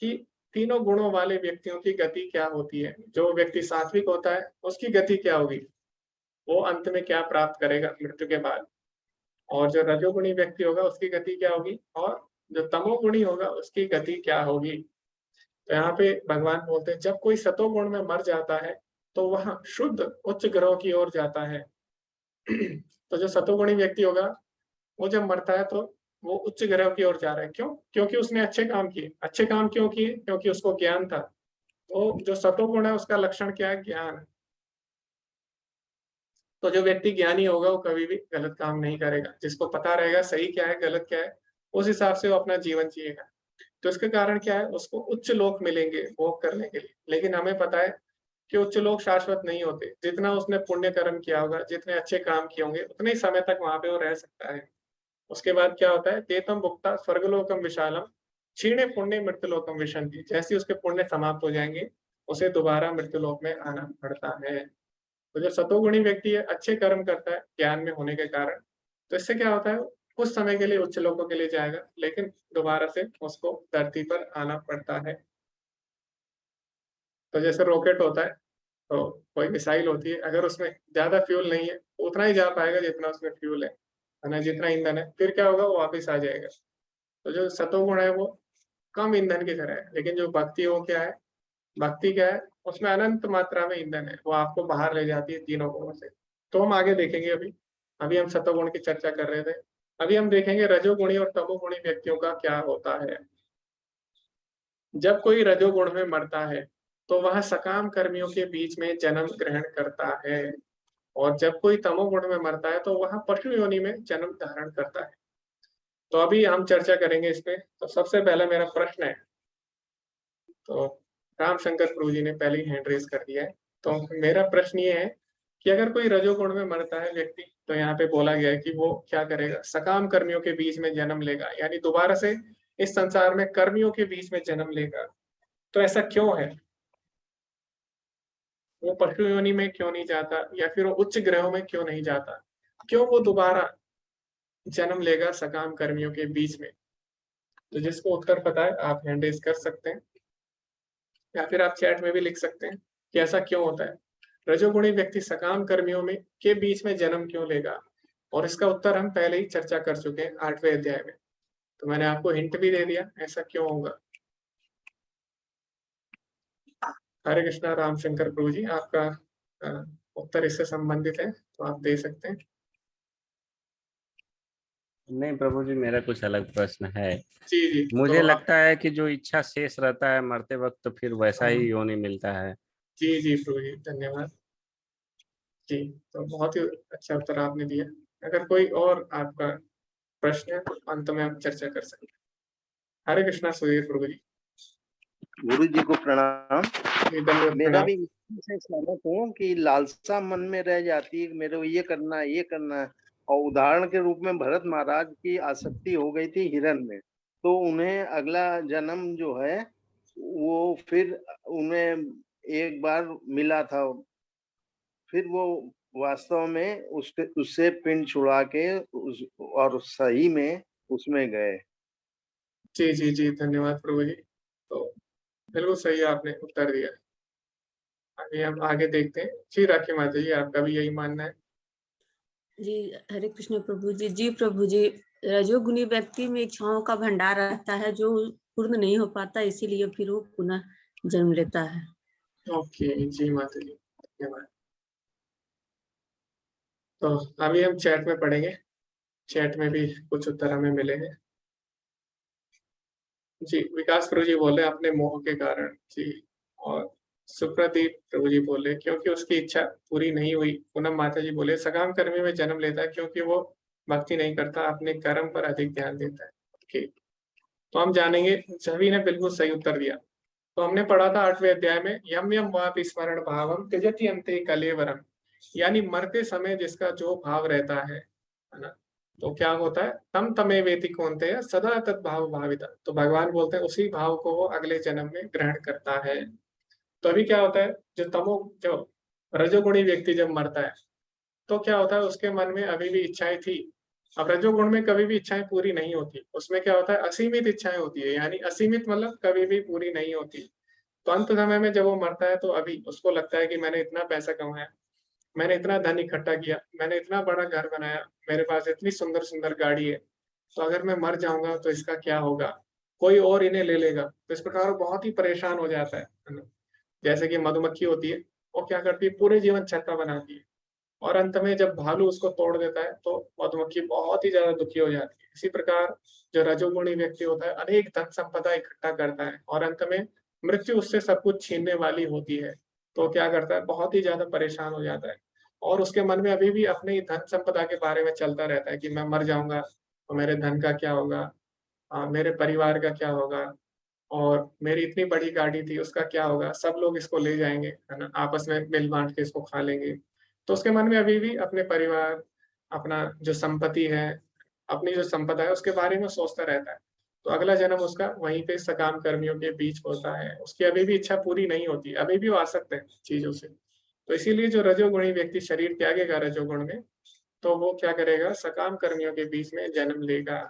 कि तीनों गुणों वाले व्यक्तियों की गति क्या होती है। जो व्यक्ति सात्विक होता है उसकी गति क्या होगी, वो अंत में क्या प्राप्त करेगा मृत्यु के बाद। और जो रजोगुणी व्यक्ति होगा उसकी गति क्या होगी, और जो तमोगुणी होगा उसकी गति क्या होगी। तो यहाँ पे भगवान बोलते हैं जब कोई सतोगुण में मर जाता है तो वह शुद्ध उच्च ग्रह की ओर जाता है। तो जो सतोगुणी व्यक्ति होगा वो जब मरता है तो वो उच्च ग्रह की ओर जा रहा है। क्यों, क्योंकि उसने अच्छे काम किए। अच्छे काम क्यों किए, क्योंकि उसको ज्ञान था। तो जो सतोगुण है उसका लक्षण क्या है, ज्ञान है। तो जो व्यक्ति ज्ञानी होगा वो कभी भी गलत काम नहीं करेगा, जिसको पता रहेगा सही क्या है गलत क्या है, उस हिसाब से वो अपना जीवन जिएगा। तो इसके कारण क्या है, उसको उच्च लोक मिलेंगे भोग करने के लिए। लेकिन हमें पता है कि उच्च लोग शाश्वत नहीं होते। जितना उसने पुण्य कर्म किया होगा, जितने अच्छे काम किए होंगे, उतने ही समय तक वहां पे वो रह सकता है। उसके बाद क्या होता है, तेतम भुक्ता स्वर्गलोकम विशालम क्षीणे पुण्य मृत्युलोकम विशंति। जैसे ही उसके पुण्य समाप्त हो जाएंगे, उसे दोबारा मृत्युलोक में आना पड़ता है। तो जो सतोगुणी व्यक्ति है, अच्छे कर्म करता है ज्ञान में होने के कारण, तो इससे क्या होता है, कुछ समय के लिए उच्च लोकों के लिए जाएगा, लेकिन दोबारा से उसको धरती पर आना पड़ता है। तो जैसे रॉकेट होता है, तो कोई मिसाइल होती है, अगर उसमें ज्यादा फ्यूल नहीं है, उतना ही जा पाएगा जितना उसमें फ्यूल है ना, जितना ईंधन है, फिर क्या होगा, वो वापस आ जाएगा। तो जो सतोगुण है वो कम ईंधन की तरह है, लेकिन जो भक्ति है वो क्या है, भक्ति क्या है, उसमें अनंत मात्रा में ईंधन है, वो आपको बाहर ले जाती है तीनों गुणों से। तो हम आगे देखेंगे। अभी अभी हम सतोगुण की चर्चा कर रहे थे, अभी हम देखेंगे रजोगुणी और तमोगुणी व्यक्तियों का क्या होता है। जब कोई रजोगुण में मरता है, तो वह सकाम कर्मियों के बीच में जन्म ग्रहण करता है, और जब कोई तमोगुण में मरता है, तो वह पशु योनि में जन्म धारण करता है। तो अभी हम चर्चा करेंगे इस पे। तो सबसे पहला मेरा प्रश्न है, तो राम शंकर प्रभु जी ने पहले ही हैंड रेज कर दिया है। तो मेरा प्रश्न ये है कि अगर कोई रजोगुण में मरता है व्यक्ति, तो यहाँ पे बोला गया है कि वो क्या करेगा, सकाम कर्मियों के बीच में जन्म लेगा, यानी दोबारा से इस संसार में कर्मियों के बीच में जन्म लेगा। तो ऐसा क्यों है, वो पशु योनि में क्यों नहीं जाता, या फिर वो उच्च ग्रहों में क्यों नहीं जाता, क्यों वो दोबारा जन्म लेगा सकाम कर्मियों के बीच में। तो जिसको उत्तर पता है आप हैंड रेज कर सकते हैं, या फिर आप चैट में भी लिख सकते हैं कि ऐसा क्यों होता है, रजोगुणी व्यक्ति सकाम कर्मियों में के बीच में जन्म क्यों लेगा। और इसका उत्तर हम पहले ही चर्चा कर चुके हैं 8वें अध्याय में। तो मैंने आपको हिंट भी दे दिया ऐसा क्यों होगा। हरे कृष्णा राम शंकर प्रभु जी, आपका अ, उत्तर इससे संबंधित है, तो आप दे सकते हैं। नहीं प्रभु जी, मेरा कुछ अलग प्रश्न है। जी जी, तो मुझे आप, लगता है कि जो इच्छा शेष रहता है मरते वक्त, तो फिर वैसा हाँ, ही योनि मिलता है। जी जी प्रभु जी, धन्यवाद। जी, तो बहुत ही अच्छा उत्तर आपने दिया। अगर कोई और आपका प्रश्न है तो अंत में आप चर्चा कर सकते हैं। हरे कृष्णा सुधीर प्रभु जी। गुरु जी को प्रणाम। जी, दंडवत मेरा प्रणाम। भी से सहमत हूँ कि लालसा मन में रह जाती है कि मेरे को ये करना है, ये करना है। और उदाहरण के रूप में भरत महाराज की आसक्ति हो गई थी हिरण में, तो उन्हें अगला जन्म जो है वो फिर उन्हें एक बार मिला था। फिर वो वास्तव में उससे पिंड छुड़ा के और सही में उसमें गए। जी जी जी, धन्यवाद प्रभु जी। तो बिल्कुल सही आपने उत्तर दिया। आगे हम आगे देखते हैं। जी राखी माता जी, आपका भी यही मानना है। जी हरे कृष्ण प्रभु जी। जी प्रभु जी, रजोगुणी व्यक्ति में इच्छाओं का भंडार रहता है जो पूर्ण नहीं हो पाता, इसीलिए फिर वो पुनः जन्म लेता है। ओके, जी माता जी, धन्यवाद। तो अभी हम चैट में पढ़ेंगे, चैट में भी कुछ उत्तर हमें मिले हैं। जी, विकास प्रभु जी बोले अपने मोह के कारण। जी, और सुप्रदीप प्रभु जी बोले क्योंकि उसकी इच्छा पूरी नहीं हुई। पूनम माता जी बोले सकाम कर्मी में जन्म लेता है क्योंकि वो भक्ति नहीं करता, अपने कर्म पर अधिक ध्यान देता है। ओके, तो हम जानेंगे। सभी ने बिल्कुल सही उत्तर दिया। तो हमने पढ़ा था 8वें अध्याय में, यम यम वापि स्मरण भावम त्यजति अन्ते कलेवरम, यानी मरते समय जिसका जो भाव रहता है ना, तो क्या होता है, तम तमे वेति कौनते सदा तद्भाव भाविता। तो भगवान बोलते हैं उसी भाव को वो अगले जन्म में ग्रहण करता है। तो अभी क्या होता है, जो रजोगुणी व्यक्ति जब मरता है, तो क्या होता है, उसके मन में अभी भी इच्छाएं थी। अब रजोगुण में कभी भी इच्छाएं पूरी नहीं होती, उसमें क्या होता है, असीमित इच्छाएं होती है, यानी असीमित मतलब कभी भी पूरी नहीं होती। तो अंत समय में जब वो मरता है, तो अभी उसको लगता है कि मैंने इतना पैसा कमाया, मैंने इतना धन इकट्ठा किया, मैंने इतना बड़ा घर बनाया, मेरे पास इतनी सुंदर सुंदर गाड़ी है, तो अगर मैं मर जाऊंगा तो इसका क्या होगा, कोई और इन्हें ले लेगा। तो इस प्रकार वो बहुत ही परेशान हो जाता है ना। जैसे कि मधुमक्खी होती है, वो क्या करती है, पूरे जीवन छत्ता बनाती है, और अंत में जब भालू उसको तोड़ देता है, तो मधुमक्खी बहुत ही ज्यादा दुखी हो जाती है। इसी प्रकार जो रजोगुणी व्यक्ति होता है, अनेक धन संपदा इकट्ठा करता है, और अंत में मृत्यु उससे सब कुछ छीनने वाली होती है, तो क्या करता है, बहुत ही ज्यादा परेशान हो जाता है। और उसके मन में अभी भी अपनी धन संपदा के बारे में चलता रहता है कि मैं मर जाऊंगा तो मेरे धन का क्या होगा, मेरे परिवार का क्या होगा, और मेरी इतनी बड़ी गाड़ी थी, उसका क्या होगा, सब लोग इसको ले जाएंगे, है ना, आपस में मिल बांट के इसको खा लेंगे। तो उसके मन में अभी भी अपने परिवार, अपना जो संपत्ति है, अपनी जो संपदा है, उसके बारे में सोचता रहता है। तो अगला जन्म उसका वहीं पे सकाम कर्मियों के बीच होता है। उसकी अभी भी इच्छा पूरी नहीं होती, अभी भी वो आसक्त है चीजों से। तो इसीलिए जो रजोगुणी व्यक्ति शरीर त्यागेगा रजोगुण में, तो वो क्या करेगा, सकाम कर्मियों के बीच में जन्म लेगा।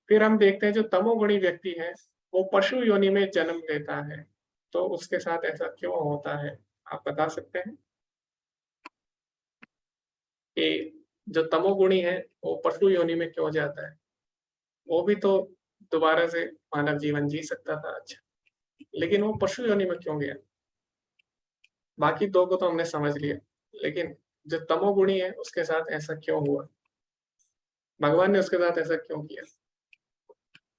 फिर हम देखते हैं जो तमोगुणी व्यक्ति है, वो पशु योनि में जन्म लेता है। तो उसके साथ ऐसा क्यों होता है, आप बता सकते हैं कि जो तमोगुणी है वो पशु योनि में क्यों जाता है? वो भी तो दोबारा से मानव जीवन जी सकता था अच्छा, लेकिन वो पशु योनि में क्यों गया? बाकी दो को तो हमने समझ लिया, लेकिन जो तमोगुणी है उसके साथ ऐसा क्यों हुआ? भगवान ने उसके साथ ऐसा क्यों किया?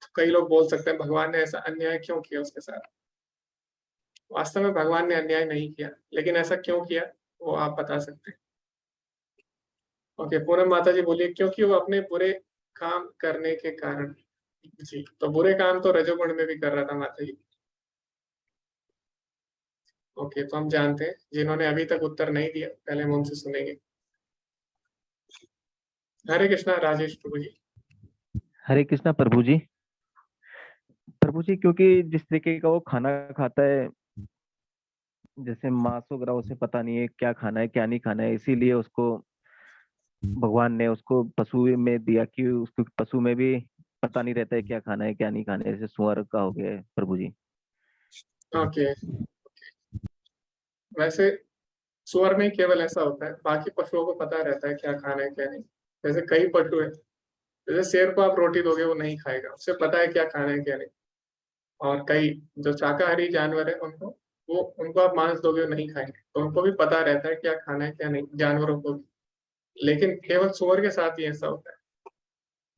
तो कई लोग बोल सकते हैं भगवान ने ऐसा अन्याय क्यों किया उसके साथ? वास्तव में भगवान ने अन्याय नहीं किया, लेकिन ऐसा क्यों किया वो आप बता सकते हैं। ओके, पूनम माता जी बोलिए, क्योंकि वो अपने बुरे काम करने के कारण। जी, तो बुरे काम तो रजोगुण में भी कर रहा था माता जी। ओके, तो हम जानते हैं, जिन्होंने अभी तक उत्तर नहीं दिया पहले हम उनसे सुनेंगे। हरे कृष्णा राजेश प्रभु जी। हरे कृष्णा प्रभु जी। प्रभु जी, क्योंकि जिस तरीके का वो खाना खाता है, जैसे मांस वगैरह, उसे पता नहीं है क्या खाना है क्या नहीं खाना है, इसीलिए उसको भगवान ने उसको पशु में दिया कि उसको पशु में भी पता नहीं रहता है क्या खाना है क्या नहीं खाना है, जैसे सुअर का हो गया है प्रभु जी। ओके, वैसे सुअर में केवल ऐसा होता है, बाकी पशुओं को पता रहता है क्या खाना है क्या नहीं। जैसे कई पशु है, जैसे शेर को आप रोटी दोगे वो नहीं खाएगा, उसे पता है क्या खाना है क्या नहीं। और कई जो शाकाहारी जानवर है, उनको आप मांस दोगे वो नहीं खाएंगे, तो उनको भी पता रहता है क्या खाना है क्या नहीं, जानवरों को भी। लेकिन केवल सुअर के साथ ही ऐसा होता है।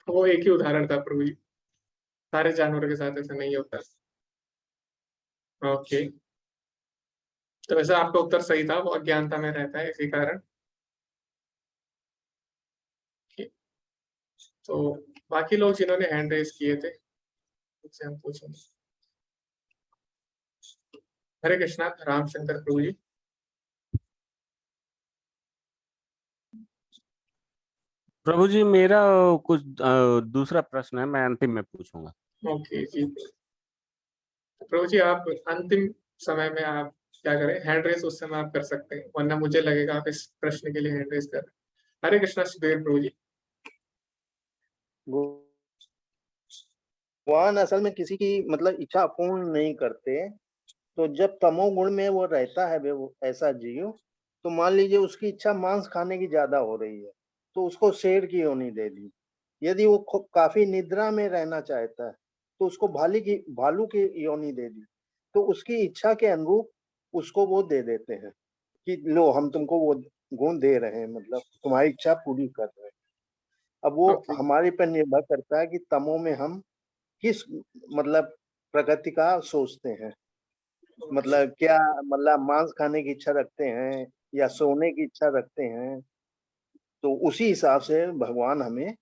तो वो एक ही उदाहरण था प्रभु जी, सारे जानवरों के साथ ऐसा नहीं होता। ओके, तो वैसे आपका उत्तर सही था, वो अज्ञानता में रहता है इसी कारण। तो बाकी लोग जिन्होंने हैंड रेस किए थे उनसे हम पूछेंगे। हरे कृष्णा रामशंकर प्रभु जी। प्रभु जी, मेरा कुछ दूसरा प्रश्न है, मैं अंतिम में पूछूंगा। ओके जी, तो प्रभु जी आप अंतिम समय में आप क्या करें, हैंड रेस उस समय आप कर सकते हैं, वरना मुझे लगेगा आप इस प्रश्न के लिए हैंड रेस कर रहे हैं। हरे कृष्णा सुधीर प्रभु जी। भगवान असल में किसी की मतलब इच्छा पूर्ण नहीं करते। तो जब तमोगुण में वो रहता है वो ऐसा जीव, तो मान लीजिए उसकी इच्छा मांस खाने की ज्यादा हो रही है, तो उसको शेर की योनि दे दी। यदि वो काफी निद्रा में रहना चाहता है, तो उसको भालू की योनि दे दी। तो उसकी इच्छा के अनुरूप उसको वो दे देते हैं कि लो हम तुमको वो गुण दे रहे हैं, मतलब तुम्हारी इच्छा पूरी कर रहे हैं। अब वो ओके, हमारे पर निर्भर करता है कि तमो में हम किस मतलब प्रगति का सोचते हैं। मतलब क्या, मतलब मांस खाने की इच्छा रखते हैं या सोने की इच्छा रखते हैं, तो उसी हिसाब से भगवान हमें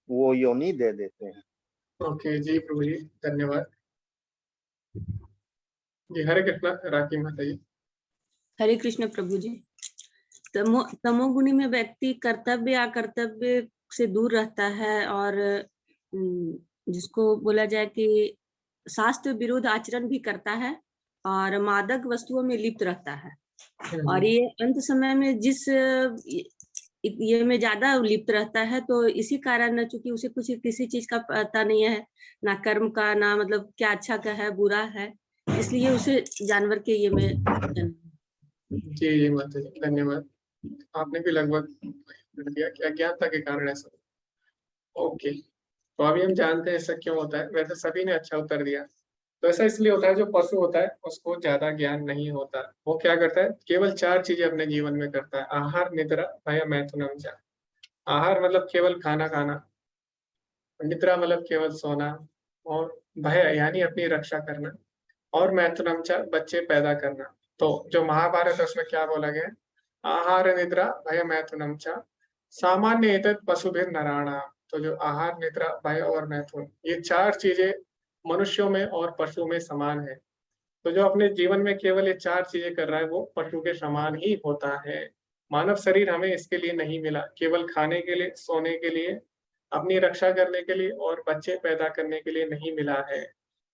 वो योनि दे देते हैं। ओके जी प्रभु जी, धन्यवाद जी। हरे कृष्णा राखी माता जी। हरे कृष्ण प्रभु जी। तमोगुणी में व्यक्ति कर्तव्य या कर्तव्य से दूर रहता है, और जिसको बोला जाए कि शास्त्र विरोध आचरण भी करता है और मादक वस्तुओं में लिप्त रहता है। और ये अंत समय में जिस ये में ज्यादा लिप्त रहता है, तो इसी कारण चूंकि उसे कुछ किसी चीज का पता नहीं है, ना कर्म का, ना मतलब क्या अच्छा का है बुरा है, इसलिए उसे जानवर के ये में जी जी माता जी, धन्यवाद। आपने भी लगभग उत्तर दिया कि अज्ञानता के कारण ऐसा हुआ। ओके, तो अभी हम जानते हैं ऐसा क्यों होता है। वैसे सभी ने अच्छा उत्तर दिया। तो ऐसा इसलिए होता है, जो पशु होता है उसको ज्यादा ज्ञान नहीं होता। वो क्या करता है, केवल 4 चीजें अपने जीवन में करता है: आहार, निद्रा, भय, मैथुनम च। आहार मतलब केवल खाना खाना, निद्रा मतलब केवल सोना, और भय यानी अपनी रक्षा करना, और मैथुनम च बच्चे पैदा करना। तो जो महाभारत है उसमें क्या बोला गया है, आहार निद्रा भय मैथुनम च सामान्य एतत् पशुभिर नराणाम। तो जो आहार, निद्रा, भय और मैथुन, ये 4 चीजें मनुष्यों में और पशु में समान है। तो जो अपने जीवन में केवल ये 4 चीजें कर रहा है वो पशु के समान ही होता है। मानव शरीर हमें इसके लिए नहीं मिला, केवल खाने के लिए, सोने के लिए, अपनी रक्षा करने के लिए और बच्चे पैदा करने के लिए नहीं मिला है।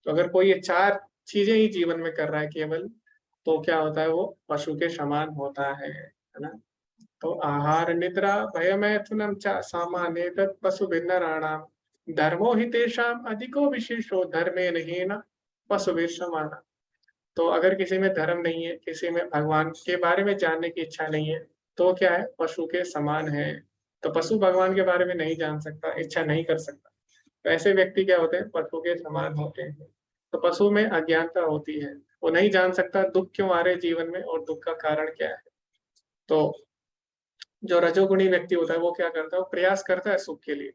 तो अगर कोई ये 4 चीजें ही जीवन में कर रहा है केवल, तो क्या होता है वो पशु के समान होता है ना? तो आहार निद्रा भयमैथुनं च सामान्येतत् पशुभिर्नराणां धर्मो हि तेषाम् अधिको विशेषो धर्मेण हीन पशुभिः समानः। तो अगर किसी में धर्म नहीं है, किसी में भगवान के बारे में जानने की इच्छा नहीं है, तो क्या है पशु के समान है। तो पशु भगवान के बारे में नहीं जान सकता, इच्छा नहीं कर सकता। तो ऐसे व्यक्ति क्या होते हैं? पशु के समान होते हैं। तो पशु में अज्ञानता होती है, वो नहीं जान सकता दुःख क्यों आ रहे हैं जीवन में और दुःख का कारण क्या है। तो जो रजोगुणी व्यक्ति होता है वो क्या करता है? वो प्रयास करता है सुख के लिए,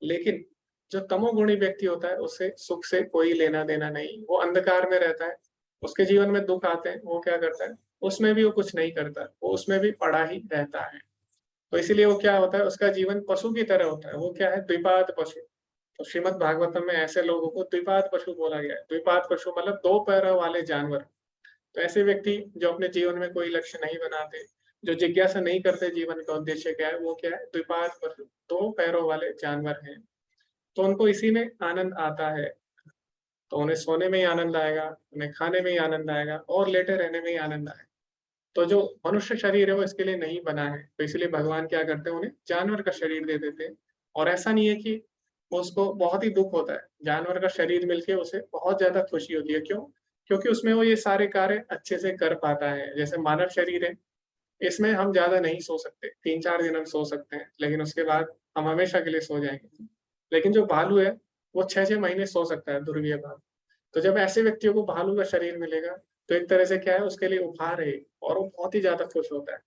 लेकिन जो तमोगुणी व्यक्ति होता है उससे सुख से कोई लेना-देना नहीं, वो अंधकार में रहता है, उसके जीवन में दुःख आते हैं, वो क्या करता है? उसमें भी वो कुछ नहीं करता, वो उसमें भी पड़ा ही रहता है। तो इसीलिए वो क्या होता है? उसका जीवन पशु की तरह होता है, वो क्या है? द्विपाद पशु। तो श्रीमद् भागवतम में ऐसे लोगों को द्विपाद पशु बोला गया है। द्विपाद पशु मतलब 2 पैरों वाले जानवर। तो ऐसे व्यक्ति जो अपने जीवन में कोई लक्ष्य नहीं बनाते, जो जिज्ञासा नहीं करते जीवन का उद्देश्य क्या है, वो क्या है? द्विपाद पशु, 2 पैरों वाले जानवर हैं। तो उनको इसी में आनंद आता है। तो उन्हें सोने में ही आनंद आएगा, उन्हें खाने में ही आनंद आएगा और लेटे रहने में ही आनंद आएगा। तो जो मनुष्य शरीर है वो इसके लिए नहीं बना है, तो इसलिए भगवान क्या करते हैं? उन्हें जानवर का शरीर दे देते हैं। और ऐसा नहीं है कि उसको बहुत ही दुःख होता है, जानवर का शरीर मिलके उसे बहुत ज़्यादा खुशी होती है। क्यों? क्योंकि उसमें वो ये सारे कार्य अच्छे से कर पाता है। जैसे मानव शरीर है, इसमें हम ज़्यादा नहीं सो सकते, 3-4 दिन हम सो सकते हैं, लेकिन उसके बाद हम हमेशा के लिए सो जाएँगे। लेकिन जो भालू है, वो 6-6 महीने सो सकता है, ध्रुवीय भालू। तो जब ऐसे व्यक्तियों को भालू का शरीर मिलेगा, तो एक तरह से क्या है उसके लिए उपहार है और वो बहुत ही ज़्यादा खुश होता है।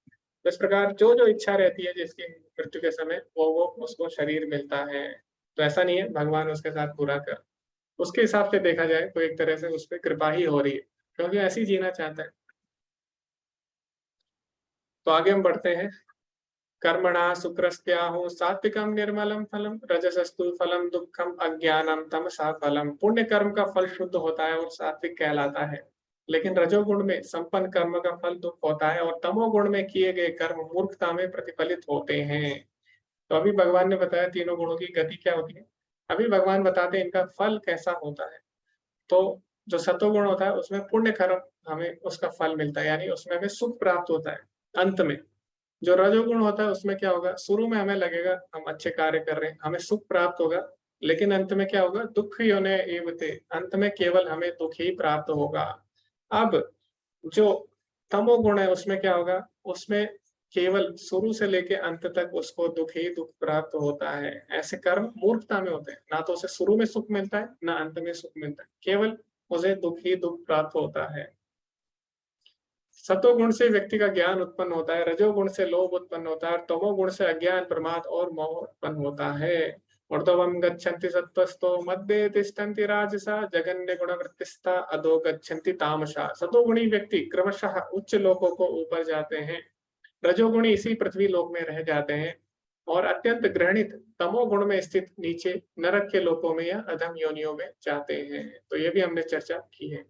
तो इस प्रकार जो-जो इच्छा रहती है जिसकी मृत्यु के समय, वो उसको शरीर मिलता है। तो ऐसा नहीं है भगवान उसके साथ बुरा कर उसके हिसाब से देखा जाए तो एक तरह से उस पे कृपा ही हो रही है, क्योंकि ऐसे ही जीना चाहता है। तो आगे हम बढ़ते हैं। कर्मणा सुकृत्याहुः सात्विकं निर्मलं फलं रजसस्तु फलं दुःखम अज्ञानम तमसा फलम। पुण्य कर्म का फल शुद्ध होता है और सात्विक कहलाता है, लेकिन रजोगुण में संपन्न कर्म का फल दुःख होता है और तमोगुण में किए गए कर्म मूर्खता में प्रतिफलित होते हैं। तो अभी भगवान ने बताया तीनों गुणों की गति क्या होती है। अभी भगवान बताते हैं इनका फल कैसा होता है। तो जो सतोगुण होता है उसमें पुण्य कर्म हमें उसका फल मिलता है, यानी उसमें हमें सुख प्राप्त होता है अंत में। जो रजोगुण होता है उसमें क्या होगा? शुरू में हमें लगेगा हम अच्छे कार्य कर रहे हैं, हमें सुख प्राप्त होगा, लेकिन अंत में क्या होगा? दुःख योने एवते, अंत में केवल हमें दुःख ही प्राप्त होगा। अब जो तमोगुण है उसमें क्या होगा? उसमें केवल शुरू से लेके अंत तक उसको दुःख ही दुःख प्राप्त होता है। ऐसे कर्म मूर्खता में होते हैं, ना तो उसे शुरू में सुख मिलता है, ना अंत में सुख मिलता है, केवल उसे दुःख ही दुःख प्राप्त होता है। सतोगुण से व्यक्ति का ज्ञान उत्पन्न होता है, रजोगुण से लोभ उत्पन्न होता है और तमोगुण से अज्ञान, प्रमाद और मोह उत्पन्न होता है। ऊर्ध्वं गच्छन्ति सत्त्वस्तो मध्ये तिष्ठन्ति राजसा जघन्य गुणवृत्तिस्था अधो गच्छन्ति तामसा। सतोगुणी व्यक्ति क्रमशः उच्च लोकों को ऊपर जाते हैं, रजोगुणी इसी पृथ्वी लोक में रह जाते हैं और अत्यंत घृणित तमोगुण में स्थित नीचे नरक के लोकों में या अधम योनियों में जाते हैं। तो ये भी हमने चर्चा की है।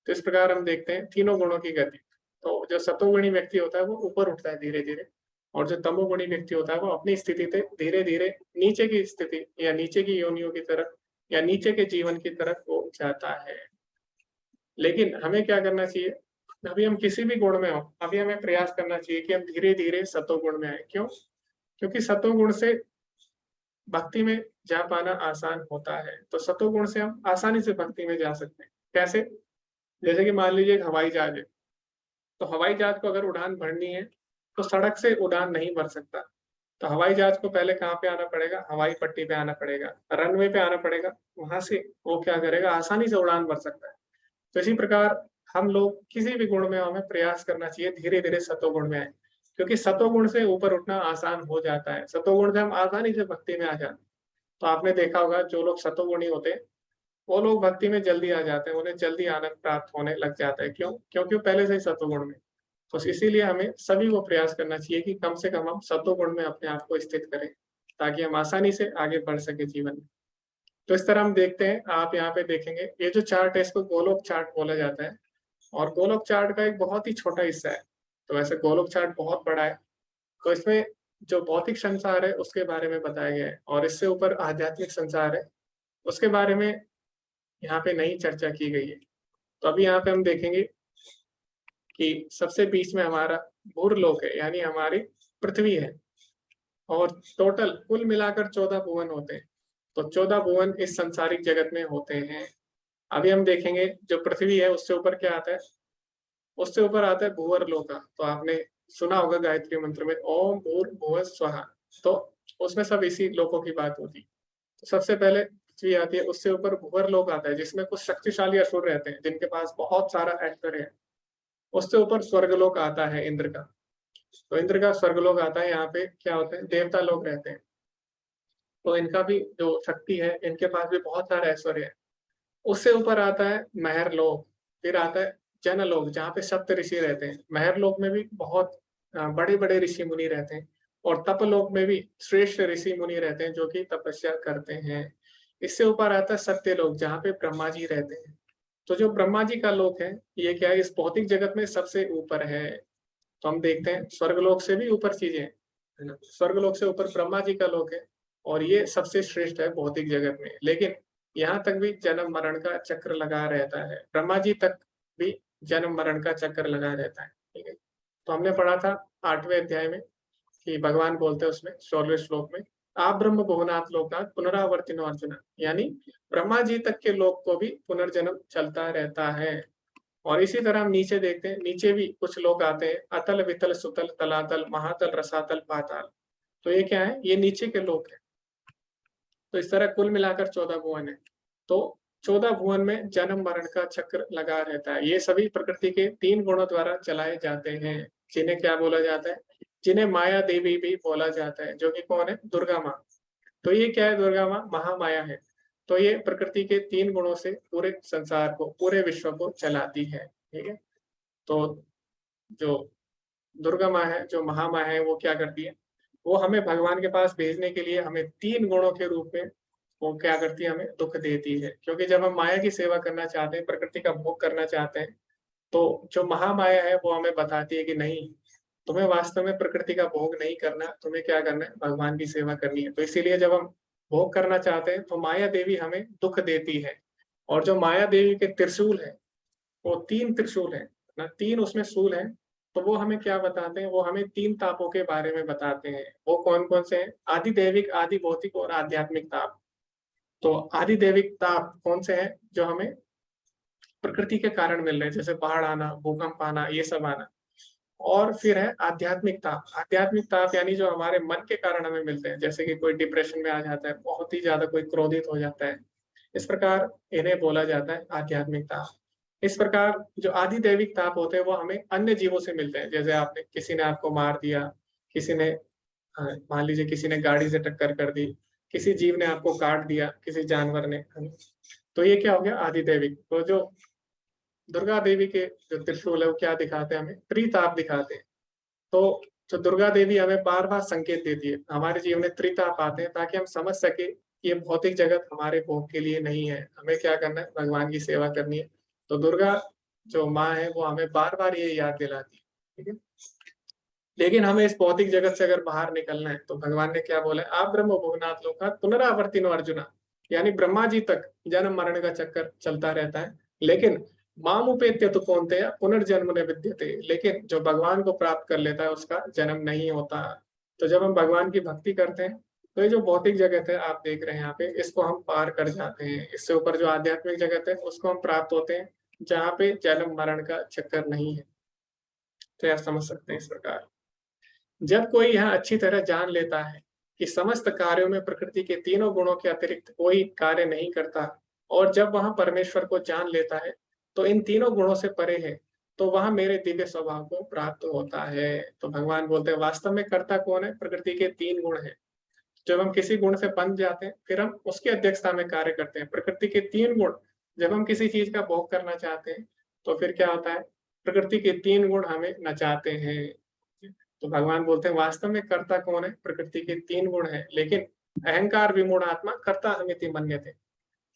तो इस प्रकार हम देखते हैं तीनों गुणों की गति। तो जो सतोगुणी व्यक्ति होता है वो ऊपर उठता है धीरे-धीरे और जो तमोगुणी व्यक्ति होता है वो अपनी स्थिति से धीरे-धीरे नीचे की स्थिति या नीचे की योनियों की तरफ या नीचे के जीवन की तरफ वो जाता है। लेकिन हमें क्या करना चाहिए? अभी हम किसी भी गुण में हों, अभी हमें प्रयास करना चाहिए कि हम धीरे-धीरे सतोगुण में आएँ। क्यों? क्योंकि सतोगुण से भक्ति में जा पाना आसान होता है। तो सतोगुण से हम आसानी से भक्ति में जा सकते हैं। कैसे? जैसे कि मान लीजिए एक हवाई जहाज है, तो हवाई जहाज को अगर उड़ान भरनी है, तो सड़क से उड़ान नहीं भर सकता। तो हवाई जहाज को पहले कहाँ पे आना पड़ेगा? हवाई पट्टी पे आना पड़ेगा, रनवे पे आना पड़ेगा, वहाँ से वो क्या करेगा? आसानी से उड़ान भर सकता है। तो इसी प्रकार हम लोग किसी भी गुण में हमें प्रयास करना चाहिए धीरे-धीरे सतोगुण में आएँ, क्योंकि सतोगुण से ऊपर उठना आसान हो जाता है। सतोगुण से हम आसानी से भक्ति में आ जाते हैं। तो आपने देखा होगा जो लोग सतोगुणी होते हैं, वो लोग भक्ति में जल्दी आ जाते हैं, उन्हें जल्दी आनंद प्राप्त होने लग जाता है। क्यों? क्योंकि वो पहले से ही सतोगुण में। तो इसीलिए हमें सभी को प्रयास करना चाहिए कि कम से कम हम सतोगुण में अपने आप को स्थित करें, ताकि हम आसानी से आगे बढ़ सकें जीवन में। तो इस तरह हम देखते हैं, आप यहाँ पे देखेंगे ये जो चार्ट है इसको गोलोक चार्ट बोला जाता है, और गोलोक चार्ट का एक बहुत ही छोटा हिस्सा है। तो वैसे गोलोक चार्ट बहुत बड़ा है, तो इसमें जो भौतिक संसार है उसके बारे में बताया गया है, और इससे ऊपर आध्यात्मिक संसार है उसके बारे में यहाँ पे नहीं चर्चा की गई है। तो अभी यहाँ पे हम देखेंगे कि सबसे बीच में हमारा भूरलोक है, यानी हमारी पृथ्वी है, और टोटल कुल मिलाकर 14 भुवन होते हैं। तो 14 भुवन इस संसारिक जगत में होते हैं। अभी हम देखेंगे जो पृथ्वी है उससे ऊपर क्या आता है, उससे ऊपर आता है भूवर लोका। तो आपने सुना होगा गायत्री मंत्र में ओम भूर्भुवः स्वः, तो उसमें सब इसी लोकों की बात होती है। तो सबसे पहले पृथ्वी आती है, उससे ऊपर भूवर लोक आता है जिसमें कुछ शक्तिशाली असुर रहते हैं जिनके पास बहुत सारा ऐश्वर्य है। उससे ऊपर स्वर्गलोक आता है इंद्र का, तो इंद्र का स्वर्गलोक आता है, यहाँ पे क्या होते हैं देवता लोग रहते हैं, तो इनका भी जो शक्ति है इनके पास भी बहुत सारा ऐश्वर्य है। उससे ऊपर आता है महर लोक, फिर आता है जनलोक जहाँ पे सप्त ऋषि रहते हैं। महर लोक में भी बहुत बड़े बड़े ऋषि मुनि रहते हैं, और तपलोक में भी श्रेष्ठ ऋषि मुनि रहते हैं जो कि तपस्या करते हैं। इससे ऊपर आता है सत्यलोक जहाँ पे ब्रह्मा जी रहते हैं। तो जो ब्रह्मा जी का लोक है ये क्या है, इस भौतिक जगत में सबसे ऊपर है। तो हम देखते हैं स्वर्गलोक से भी ऊपर चीजें हैं, है ना। स्वर्गलोक से ऊपर ब्रह्मा जी का लोक है, और ये सबसे श्रेष्ठ है भौतिक जगत में। लेकिन यहाँ तक भी जन्म मरण का चक्र लगा रहता है, ब्रह्मा जी तक भी जन्म मरण का चक्र लगा रहता है, ठीक है। तो हमने पढ़ा था 8वें अध्याय में कि भगवान बोलते हैं उसमें 16वें श्लोक में, आप ब्रह्म भुवनात् लोकात् पुनरावर्तिनो अर्जुन, यानी ब्रह्मा जी तक के लोक को भी पुनर्जन्म चलता रहता है। और इसी तरह हम नीचे देखते हैं, नीचे भी कुछ लोग आते हैं, अतल वितल सुतल तलातल महातल रसातल पाताल। तो ये क्या है, ये नीचे के लोग हैं। तो इस तरह कुल मिलाकर 14 भुवन है। तो 14 भुवन में जन्म मरण का चक्र लगा रहता है। ये सभी प्रकृति के 3 गुणों द्वारा चलाए जाते हैं, जिन्हें क्या बोला जाता है, जिन्हें माया देवी भी बोला जाता है, जो कि कौन है, दुर्गा माँ। तो ये क्या है, दुर्गा माँ महामाया है। तो ये प्रकृति के 3 गुणों से पूरे संसार को, पूरे विश्व को चलाती है, ठीक है। तो जो दुर्गा माँ है, जो महामाया है, वो क्या करती है, वो हमें भगवान के पास भेजने के लिए हमें 3 गुणों के रूप में वो क्या करती है, हमें दुख देती है। क्योंकि जब हम माया की सेवा करना चाहते हैं, प्रकृति का भोग करना चाहते हैं, तो जो महामाया है वो हमें बताती है कि नहीं, तुम्हें वास्तव में प्रकृति का भोग नहीं करना, तुम्हें क्या करना है, भगवान की सेवा करनी है। तो इसीलिए जब हम भोग करना चाहते हैं तो माया देवी हमें दुख देती है। और जो माया देवी के त्रिशूल है, वो 3 त्रिशूल है ना, 3 उसमें शूल है। तो वो हमें क्या बताते हैं, वो हमें 3 तापों के बारे में बताते हैं। वो कौन कौन से हैं, आदि दैविक, आदि भौतिक और आध्यात्मिक ताप। तो आदि दैविक ताप कौन से हैं, जो हमें प्रकृति के कारण मिल रहे हैं, जैसे बाढ़ आना, भूकंप आना, ये सब आना। और फिर है आध्यात्मिक ताप। आध्यात्मिक ताप यानी जो हमारे मन के कारण हमें मिलते हैं, जैसे कि कोई डिप्रेशन में आ जाता है, बहुत ही ज्यादा कोई क्रोधित हो जाता है, इस प्रकार इन्हें बोला जाता है आध्यात्मिक ताप। इस प्रकार जो आदि दैविक ताप होते हैं वो हमें अन्य जीवों से मिलते हैं। जैसे आपने, किसी ने आपको मार दिया, किसी ने मान लीजिए किसी ने गाड़ी से टक्कर कर दी, किसी जीव ने आपको काट दिया, किसी जानवर ने, तो ये क्या हो गया, आदि दैविक। तो जो दुर्गा देवी के जो त्रिशूल है वो क्या दिखाते हैं, हमें त्रिताप दिखाते हैं। तो जो दुर्गा देवी हमें बार बार संकेत देती है, हमारे जीवन में त्रिताप आते हैं ताकि हम समझ सके कि ये भौतिक जगत हमारे भोग के लिए नहीं है, हमें क्या करना है, भगवान की सेवा करनी है। तो दुर्गा जो माँ है वो हमें बार बार ये याद दिलाती है, ठीक है। लेकिन हमें इस भौतिक जगत से अगर बाहर निकलना है तो भगवान ने क्या बोला है, आप ब्रह्म भुवनात् लोकात् पुनरावर्तिनो अर्जुना, यानी ब्रह्मा जी तक जन्म मरण का चक्कर चलता रहता है। लेकिन मामुपेत्य तो कौन्तेय पुनर्जन्म न विद्यते, लेकिन जो भगवान को प्राप्त कर लेता है उसका जन्म नहीं होता। तो जब हम भगवान की भक्ति करते हैं तो ये जो भौतिक जगत है आप देख रहे हैं यहाँ पे, इसको हम पार कर जाते हैं। इससे ऊपर जो आध्यात्मिक जगत है उसको हम प्राप्त होते हैं, जहाँ पे जन्म मरण का चक्कर नहीं है। तो आप समझ सकते हैं इस प्रकार। जब कोई यह अच्छी तरह जान लेता है कि समस्त कार्यों में प्रकृति के 3 गुणों के अतिरिक्त कोई कार्य नहीं करता, और जब वह परमेश्वर को जान लेता है तो इन 3 गुणों से परे है, तो वह मेरे दिव्य स्वभाव को प्राप्त होता है। तो भगवान बोलते हैं वास्तव में कर्ता कौन है, प्रकृति के 3 गुण है। जब हम किसी गुण से बंध जाते हैं फिर हम उसकी अध्यक्षता में कार्य करते हैं। प्रकृति के 3 गुण, जब हम किसी चीज का भोग करना चाहते हैं तो फिर क्या होता है, प्रकृति के 3 गुण हमें नचाते हैं। तो भगवान बोलते हैं वास्तव में कर्ता कौन है, प्रकृति के 3 गुण है, लेकिन अहंकार विमूढ़ आत्मा कर्ता हमिति मन्यते,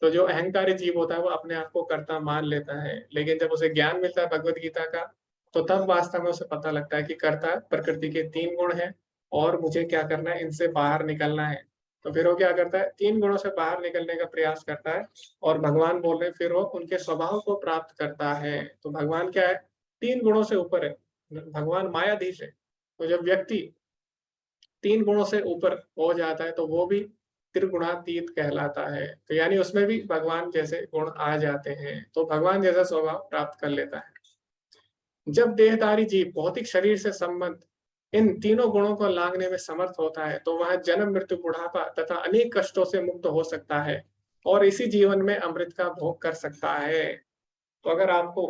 तो जो अहंकारी जीव होता है वो अपने आप को कर्ता मान लेता है, लेकिन जब उसे ज्ञान मिलता है भगवत गीता का, तो तब वास्तव में उसे पता लगता है कि कर्ता प्रकृति के 3 गुण हैं और मुझे क्या करना है, इनसे बाहर निकलना है। तो फिर वो क्या करता है, 3 गुणों से बाहर निकलने का प्रयास करता है और भगवान बोल रहे हैं फिर वो उनके स्वभाव को प्राप्त करता है। तो भगवान क्या है, 3 गुणों से ऊपर है, भगवान मायाधीश है। तो जब व्यक्ति 3 गुणों से ऊपर हो जाता है तो वो भी त्रिगुणातीत कहलाता है। तो यानी उसमें भी भगवान जैसे गुण आ जाते हैं, तो भगवान जैसा स्वभाव प्राप्त कर लेता है। जब देहधारी जीव भौतिक शरीर से संबंध इन तीनों गुणों को लांघने में समर्थ होता है, तो वह जन्म मृत्यु बुढ़ापा तथा अनेक कष्टों से मुक्त हो सकता है और इसी जीवन में अमृत का भोग कर सकता है। तो अगर आपको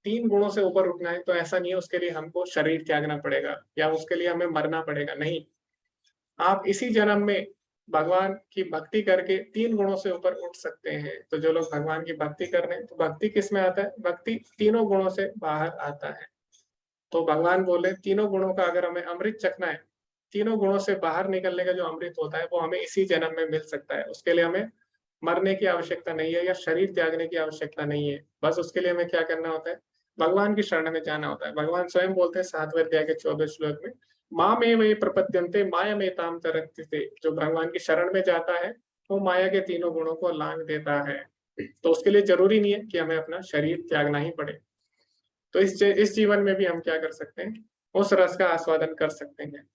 3 गुणों से ऊपर उठना है तो ऐसा नहीं है उसके लिए हमको शरीर त्यागना पड़ेगा या उसके लिए हमें मरना पड़ेगा, नहीं। आप इसी जन्म में भगवान की भक्ति करके 3 गुणों से ऊपर उठ सकते हैं। तो जो लोग भगवान की भक्ति कर रहे हैं, तो भक्ति किस में आता है, भक्ति तीनों गुणों से बाहर आता है। तो भगवान बोले तीनों गुणों का अगर हमें अमृत चखना है, तीनों गुणों से बाहर निकलने का जो अमृत होता है वो हमें इसी जन्म में मिल सकता है। उसके लिए हमें मरने की आवश्यकता नहीं है या शरीर त्यागने की आवश्यकता नहीं है। बस उसके लिए हमें क्या करना होता है, भगवान की शरण में जाना होता है। भगवान स्वयं बोलते हैं 7वें अध्याय के 14वें श्लोक में, मामेव ये प्रपद्यन्ते मायामेतां तरन्ति। जो भगवान की शरण में जाता है वो माया के तीनों गुणों को लांघ देता है। तो उसके लिए जरूरी नहीं है कि हमें अपना शरीर त्यागना ही पड़े। तो इस जीवन में भी हम क्या कर सकते हैं, उस रस का आस्वादन कर सकते हैं।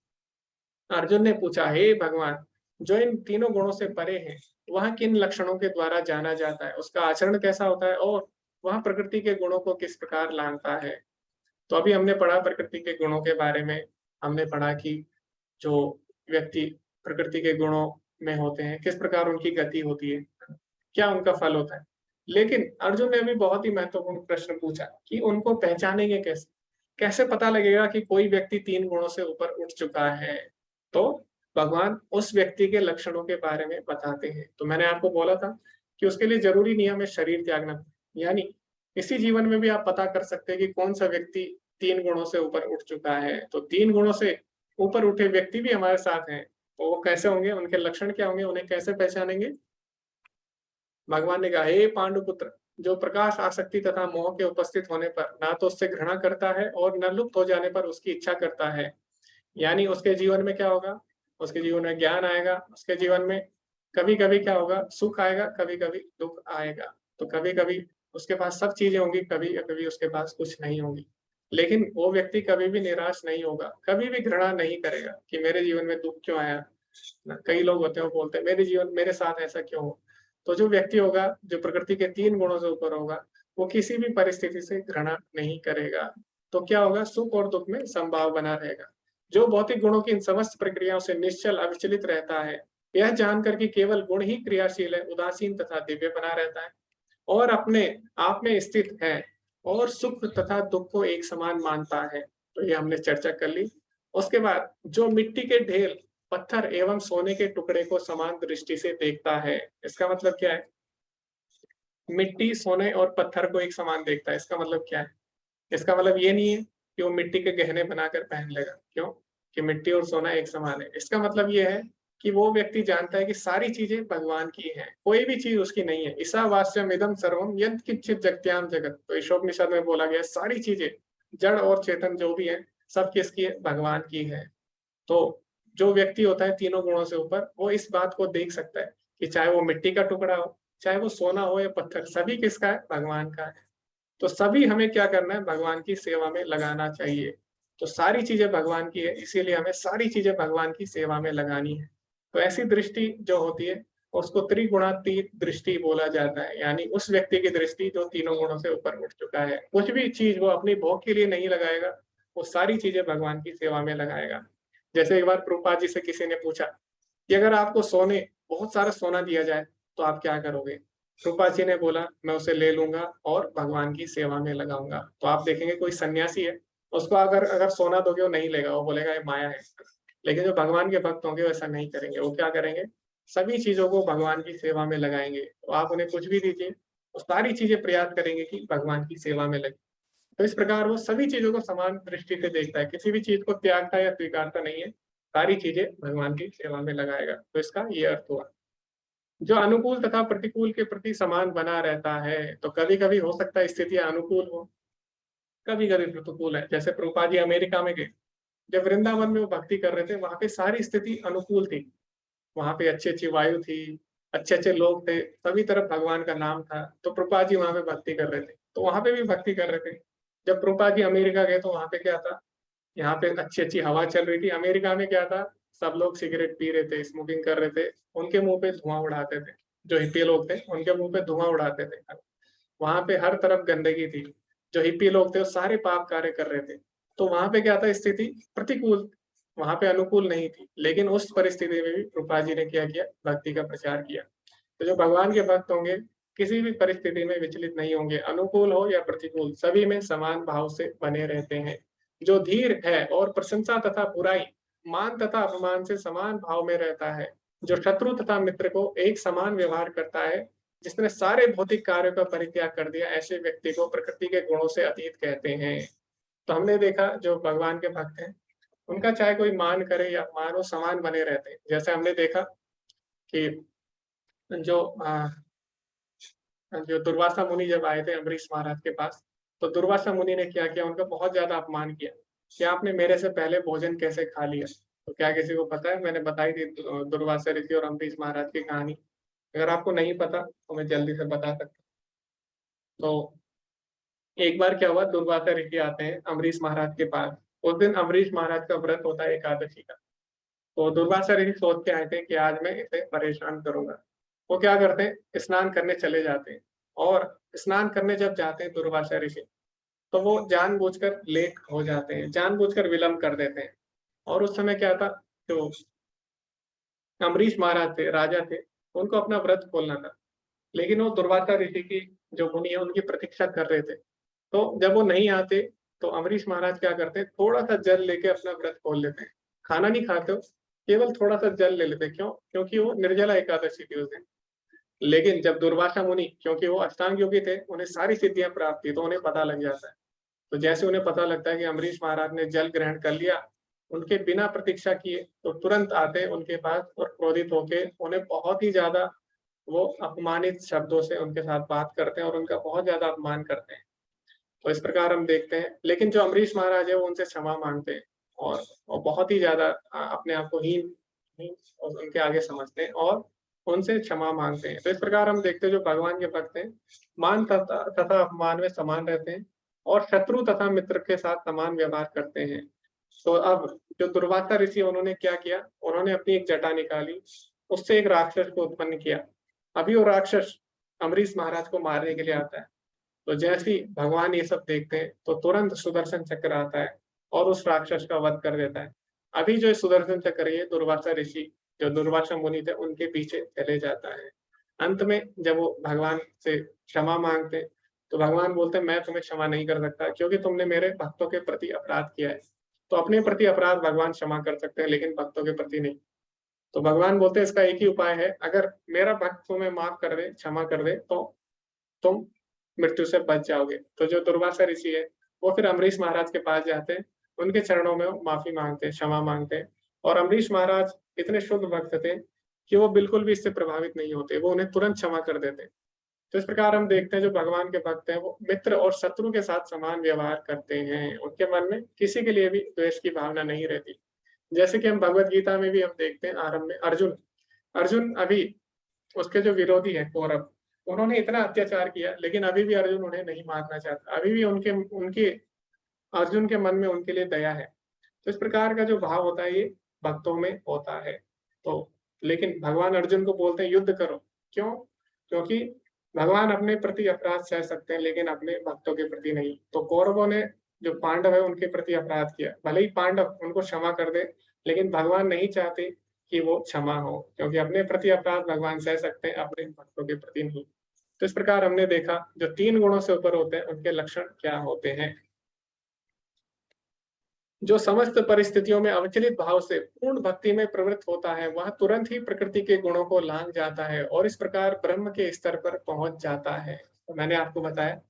अर्जुन ने पूछा, हे भगवान, जो इन तीनों गुणों से परे है वह किन लक्षणों के द्वारा जाना जाता है, उसका आचरण कैसा होता है और वह प्रकृति के गुणों को किस प्रकार लांघता है। तो अभी हमने पढ़ा प्रकृति के गुणों के बारे में। हमने पढ़ा कि जो व्यक्ति प्रकृति के गुणों में होते हैं किस प्रकार उनकी गति होती है, क्या उनका फल होता है। लेकिन अर्जुन ने अभी बहुत ही महत्वपूर्ण प्रश्न पूछा कि उनको पहचानेंगे कैसे, कैसे पता लगेगा कि कोई व्यक्ति 3 गुणों से ऊपर उठ चुका है। तो भगवान उस व्यक्ति के लक्षणों के बारे में बताते हैं। तो मैंने आपको बोला था कि उसके लिए जरूरी नहीं है हमें शरीर त्यागना, यानी इसी जीवन में भी आप पता कर सकते हैं कि कौन सा व्यक्ति 3 गुणों से ऊपर उठ चुका है। तो 3 गुणों से ऊपर उठे व्यक्ति भी हमारे साथ हैं, तो वो कैसे होंगे, उनके लक्षण क्या होंगे, उन्हें कैसे पहचानेंगे। भगवान ने कहा, हे पांडुपुत्र, जो प्रकाश आसक्ति तथा मोह के उपस्थित होने पर ना तो उससे घृणा करता है और न लुप्त हो जाने पर उसकी इच्छा करता है। यानी उसके जीवन में क्या होगा, उसके जीवन में ज्ञान आएगा, उसके जीवन में कभी कभी क्या होगा, सुख आएगा, कभी कभी दुख आएगा। तो कभी कभी उसके पास सब चीजें होंगी, कभी कभी उसके पास कुछ नहीं होंगी। लेकिन वो व्यक्ति कभी भी निराश नहीं होगा, कभी भी घृणा नहीं करेगा कि मेरे जीवन में दुख क्यों आया। कई लोग होते हैं वो बोलते हैं मेरे जीवन मेरे साथ ऐसा क्यों हो। तो जो व्यक्ति होगा जो प्रकृति के 3 गुणों से ऊपर होगा वो किसी भी परिस्थिति से घृणा नहीं करेगा। तो क्या होगा, सुख और दुख में समभाव बना रहेगा। जो भौतिक गुणों की इन समस्त प्रक्रियाओं से निश्चल अविचलित रहता है, यह जानकर कि केवल गुण ही क्रियाशील है, उदासीन तथा दिव्य बना रहता है और अपने आप में स्थित है और सुख तथा दुख को एक समान मानता है। तो ये हमने चर्चा कर ली। उसके बाद जो मिट्टी के ढेर, पत्थर एवं सोने के टुकड़े को समान दृष्टि से देखता है। इसका मतलब क्या है, मिट्टी सोने और पत्थर को एक समान देखता है। इसका मतलब क्या है, इसका मतलब ये नहीं है कि वो मिट्टी के गहने बनाकर पहन लेगा, क्यों कि मिट्टी और सोना एक समान है। इसका मतलब ये है कि वो व्यक्ति जानता है कि सारी चीजें भगवान की हैं, कोई भी चीज उसकी नहीं है। ईशावास्यम इदम सर्वम यत् किंचित जगत्याम जगत। तो ईशोपनिषद में बोला गया सारी चीजें जड़ और चेतन जो भी है सब किसकी है, भगवान की है। तो जो व्यक्ति होता है 3 गुणों से ऊपर, वो इस बात को देख सकता है कि चाहे वो मिट्टी का टुकड़ा हो, चाहे वो सोना हो या पत्थर, सभी किसका है, भगवान का है। तो सभी हमें क्या करना है, भगवान की सेवा में लगाना चाहिए। तो सारी चीजें भगवान की है, इसीलिए हमें सारी चीजें भगवान की सेवा में लगानी है। तो ऐसी दृष्टि जो होती है उसको त्रिगुणातीत दृष्टि बोला जाता है, यानी उस व्यक्ति की दृष्टि जो 3 गुणों से ऊपर उठ चुका है। कुछ भी चीज वो अपनी भोग के लिए नहीं लगाएगा, वो सारी चीजें भगवान की सेवा में लगाएगा। जैसे एक बार प्रभुपाद जी से किसी ने पूछा कि अगर आपको बहुत सारा सोना दिया जाए तो आप क्या करोगे। प्रभुपाद जी ने बोला, मैं उसे ले लूंगा और भगवान की सेवा में लगाऊंगा। तो आप देखेंगे कोई सन्यासी है, उसको अगर सोना दोगे वो नहीं लेगा, वो बोलेगा ये माया है। लेकिन जो भगवान के भक्त होंगे वैसा नहीं करेंगे, वो क्या करेंगे, सभी चीजों को भगवान की सेवा में लगाएंगे। तो आप उन्हें कुछ भी दीजिए, वो सारी चीजें प्रयास करेंगे कि भगवान की सेवा में लगे। तो इस प्रकार वो सभी चीजों को समान दृष्टि से देखता है, किसी भी चीज को त्यागता या स्वीकारता नहीं है, सारी चीजें भगवान की सेवा में लगाएगा। तो इसका ये अर्थ हुआ। जो अनुकूल तथा प्रतिकूल के प्रति समान बना रहता है। तो कभी कभी हो सकता है स्थितियां अनुकूल हो, कभी कभी प्रतिकूल है। जैसे प्रभुपाद जी अमेरिका में गए, जब वृंदावन में वो भक्ति कर रहे थे, वहां पे सारी स्थिति अनुकूल थी। वहां पे अच्छी अच्छी वायु थी, अच्छे अच्छे लोग थे, सभी तरफ भगवान का नाम था। तो प्रभुपाद जी वहां पे भक्ति कर रहे थे, तो वहां पे भी भक्ति कर रहे थे। जब प्रभुपाद जी अमेरिका गए तो वहां पे क्या था, यहाँ पे अच्छी अच्छी हवा चल रही थी। अमेरिका में क्या था, सब लोग सिगरेट पी रहे थे, स्मोकिंग कर रहे थे, उनके मुंह पे धुआं उड़ाते थे। जो हिप्पी लोग थे उनके मुंह पे धुआं उड़ाते थे। वहां पे हर तरफ गंदगी थी। जो हिप्पी लोग थे वो सारे पाप कार्य कर रहे थे। तो वहां पे क्या था, स्थिति प्रतिकूल, वहां पे अनुकूल नहीं थी। लेकिन उस परिस्थिति में भी प्रभुपाद जी ने क्या किया, भक्ति का प्रचार किया। तो जो भगवान के भक्त होंगे, किसी भी परिस्थिति में विचलित नहीं होंगे, अनुकूल हो या प्रतिकूल, सभी में समान भाव से बने रहते हैं। जो धीर है और प्रशंसा तथा बुराई, मान तथा अपमान से समान भाव में रहता है। जो शत्रु तथा मित्र को एक समान व्यवहार करता है, जिसने सारे भौतिक कार्यों का परित्याग कर दिया, ऐसे व्यक्ति को प्रकृति के गुणों से अतीत कहते हैं। तो हमने देखा जो भगवान के भक्त हैं, उनका चाहे कोई मान करे या मानो, समान बने रहते हैं। जैसे हमने देखा कि जो जो दुर्वासा मुनि जब आए थे अम्बरीश महाराज के पास, तो दुर्वासा मुनि ने क्या किया, उनका बहुत ज्यादा अपमान किया कि आपने मेरे से पहले भोजन कैसे खा लिया। तो क्या किसी को पता है? मैंने बताई थी दुर्वासा ऋषि और अम्बरीश महाराज की कहानी। अगर आपको नहीं पता तो मैं जल्दी से बता सकता हूँ। तो एक बार क्या हुआ, दुर्वासा ऋषि आते हैं अम्बरीश महाराज के पास। उस दिन अम्बरीश महाराज का व्रत होता है एकादशी का। तो दुर्वासा ऋषि सोच के आए थे कि आज मैं इसे परेशान करूंगा। वो क्या करते हैं, स्नान करने चले जाते हैं। और स्नान करने जब जाते हैं दुर्वासा ऋषि, तो वो जानबूझकर लेट हो जाते हैं, जानबूझकर विलंब कर देते हैं। और उस समय क्या था, जो अम्बरीश महाराज थे, राजा थे, उनको अपना व्रत खोलना था। लेकिन वो दुर्वासा ऋषि की जो मुनि है उनकी प्रतीक्षा कर रहे थे। तो जब वो नहीं आते, तो अम्बरीश महाराज क्या करते हैं, थोड़ा सा जल लेके अपना व्रत खोल लेते हैं। खाना नहीं खाते हो, केवल थोड़ा सा जल ले लेते हैं। क्यों? क्योंकि वो निर्जला एकादशी थी उस दिन। लेकिन जब दुर्वासा मुनि, क्योंकि वो अष्टांग योगी थे, उन्हें सारी सिद्धियां प्राप्त थी, तो उन्हें पता लग जाता है। तो जैसे उन्हें पता लगता है कि अम्बरीश महाराज ने जल ग्रहण कर लिया, उनके बिना प्रतीक्षा किए तो तुरंत आते हैं उनके पास और क्रोधित होके उन्हें बहुत ही ज्यादा वो अपमानित शब्दों से उनके साथ बात करते हैं और उनका बहुत ज्यादा अपमान करते हैं। तो इस प्रकार हम देखते हैं। लेकिन जो अम्बरीश महाराज है वो उनसे क्षमा मांगते हैं, और बहुत ही ज्यादा अपने आप को हीन हीन और उनके आगे समझते हैं और उनसे क्षमा मांगते हैं। तो इस प्रकार हम देखते हैं जो भगवान के भक्त हैं, मान तथा अपमान में समान रहते हैं और शत्रु तथा मित्र के साथ समान व्यवहार करते हैं। तो अब जो दुर्वासा ऋषि, उन्होंने क्या किया, उन्होंने अपनी एक जटा निकाली, उससे एक राक्षस को उत्पन्न किया। अभी वो राक्षस अम्बरीश महाराज को मारने के लिए आता है। तो जैसे ही भगवान ये सब देखते हैं, तो तुरंत सुदर्शन चक्र आता है और उस राक्षस का वध कर देता है। अभी जो सुदर्शन चक्र है, दुर्वासा ऋषि, जो दुर्वासा मुनि थे, उनके पीछे चले जाता है। अंत में जब वो भगवान से क्षमा मांगते, तो भगवान बोलते हैं मैं तुम्हें क्षमा नहीं कर सकता, क्योंकि तुमने मेरे भक्तों के प्रति अपराध किया है। तो अपने प्रति अपराध भगवान क्षमा कर सकते हैं, लेकिन भक्तों के प्रति नहीं। तो भगवान बोलते हैं इसका एक ही उपाय है, अगर मेरा भक्त तुम्हें माफ कर दे, क्षमा कर दे, तो तुम मृत्यु से बच जाओगे। तो जो दुर्वासा ऋषि है, वो फिर अम्बरीश महाराज के पास जाते हैं, उनके चरणों में वो माफी मांगते हैं, क्षमा मांगते हैं। और अम्बरीश महाराज इतने शुद्ध भक्त थे कि वो बिल्कुल भी इससे प्रभावित नहीं होते, वो उन्हें तुरंत क्षमा कर देते। तो इस प्रकार हम देखते हैं जो भगवान के भक्त हैं, वो मित्र और शत्रु के साथ समान व्यवहार करते हैं। उनके मन में किसी के लिए भी द्वेष की भावना नहीं रहती। जैसे कि हम भगवत गीता में भी हम देखते हैं, आरंभ में अर्जुन अर्जुन अभी उसके जो विरोधी है कौरव, उन्होंने इतना अत्याचार किया, लेकिन अभी भी अर्जुन उन्हें नहीं मारना चाहता। अभी भी उनके उनके अर्जुन के मन में उनके लिए दया है। तो इस प्रकार का जो भाव होता है, ये भक्तों में होता है। तो लेकिन भगवान अर्जुन को बोलते हैं युद्ध करो। क्यों? क्योंकि भगवान अपने प्रति अपराध सह सकते हैं, लेकिन अपने भक्तों के प्रति नहीं। तो कौरवों ने जो पांडव है उनके प्रति अपराध किया, भले ही पांडव उनको क्षमा कर दे, लेकिन भगवान नहीं चाहते कि वो क्षमा हो, क्योंकि अपने प्रति अपराध भगवान सह सकते हैं, अपने भक्तों के प्रति नहीं। तो इस प्रकार हमने देखा जो 3 गुणों से ऊपर होते हैं उनके लक्षण क्या होते हैं। जो समस्त परिस्थितियों में अविचलित भाव से पूर्ण भक्ति में प्रवृत्त होता है, वह तुरंत ही प्रकृति के गुणों को लांघ जाता है और इस प्रकार ब्रह्म के स्तर पर पहुंच जाता है। तो मैंने आपको बताया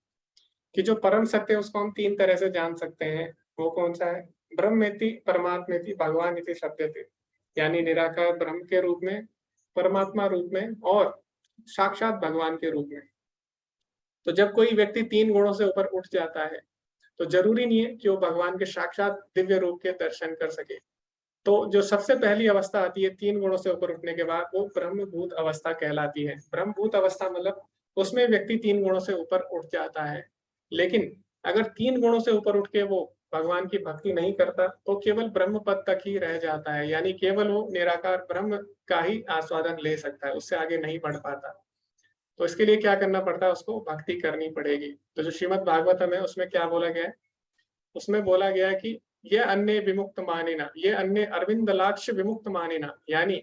कि जो परम सत्य है उसको हम 3 तरह से जान सकते हैं। वो कौन सा है? ब्रह्मेति परमात्मेति भगवान इति सत्यते, यानी निराकार ब्रह्म के रूप में परमात्मा रूप में और साक्षात भगवान के रूप में। तो जब कोई व्यक्ति 3 गुणों से ऊपर उठ जाता है, तो ज़रूरी नहीं है कि वो भगवान के साक्षात दिव्य रूप के दर्शन कर सके। तो जो सबसे पहली अवस्था आती है 3 गुणों से ऊपर उठने के बाद, वो ब्रह्मभूत अवस्था कहलाती है। ब्रह्मभूत अवस्था मतलब उसमें व्यक्ति 3 गुणों से ऊपर उठ जाता है। लेकिन अगर 3 गुणों से ऊपर उठ के वो भगवान की भक्ति नहीं करता, तो केवल ब्रह्म पद तक ही रह जाता है, यानी केवल वो निराकार ब्रह्म का ही आस्वादन ले सकता है, उससे आगे नहीं बढ़ पाता। तो इसके लिए क्या करना पड़ता है, उसको भक्ति करनी पड़ेगी। तो जो श्रीमद् भागवतम है उसमें क्या बोला गया है, उसमें बोला गया है कि ये अन्य विमुक्त मानिना, ये अन्य अरविंद लाक्ष विमुक्त मानिना, यानी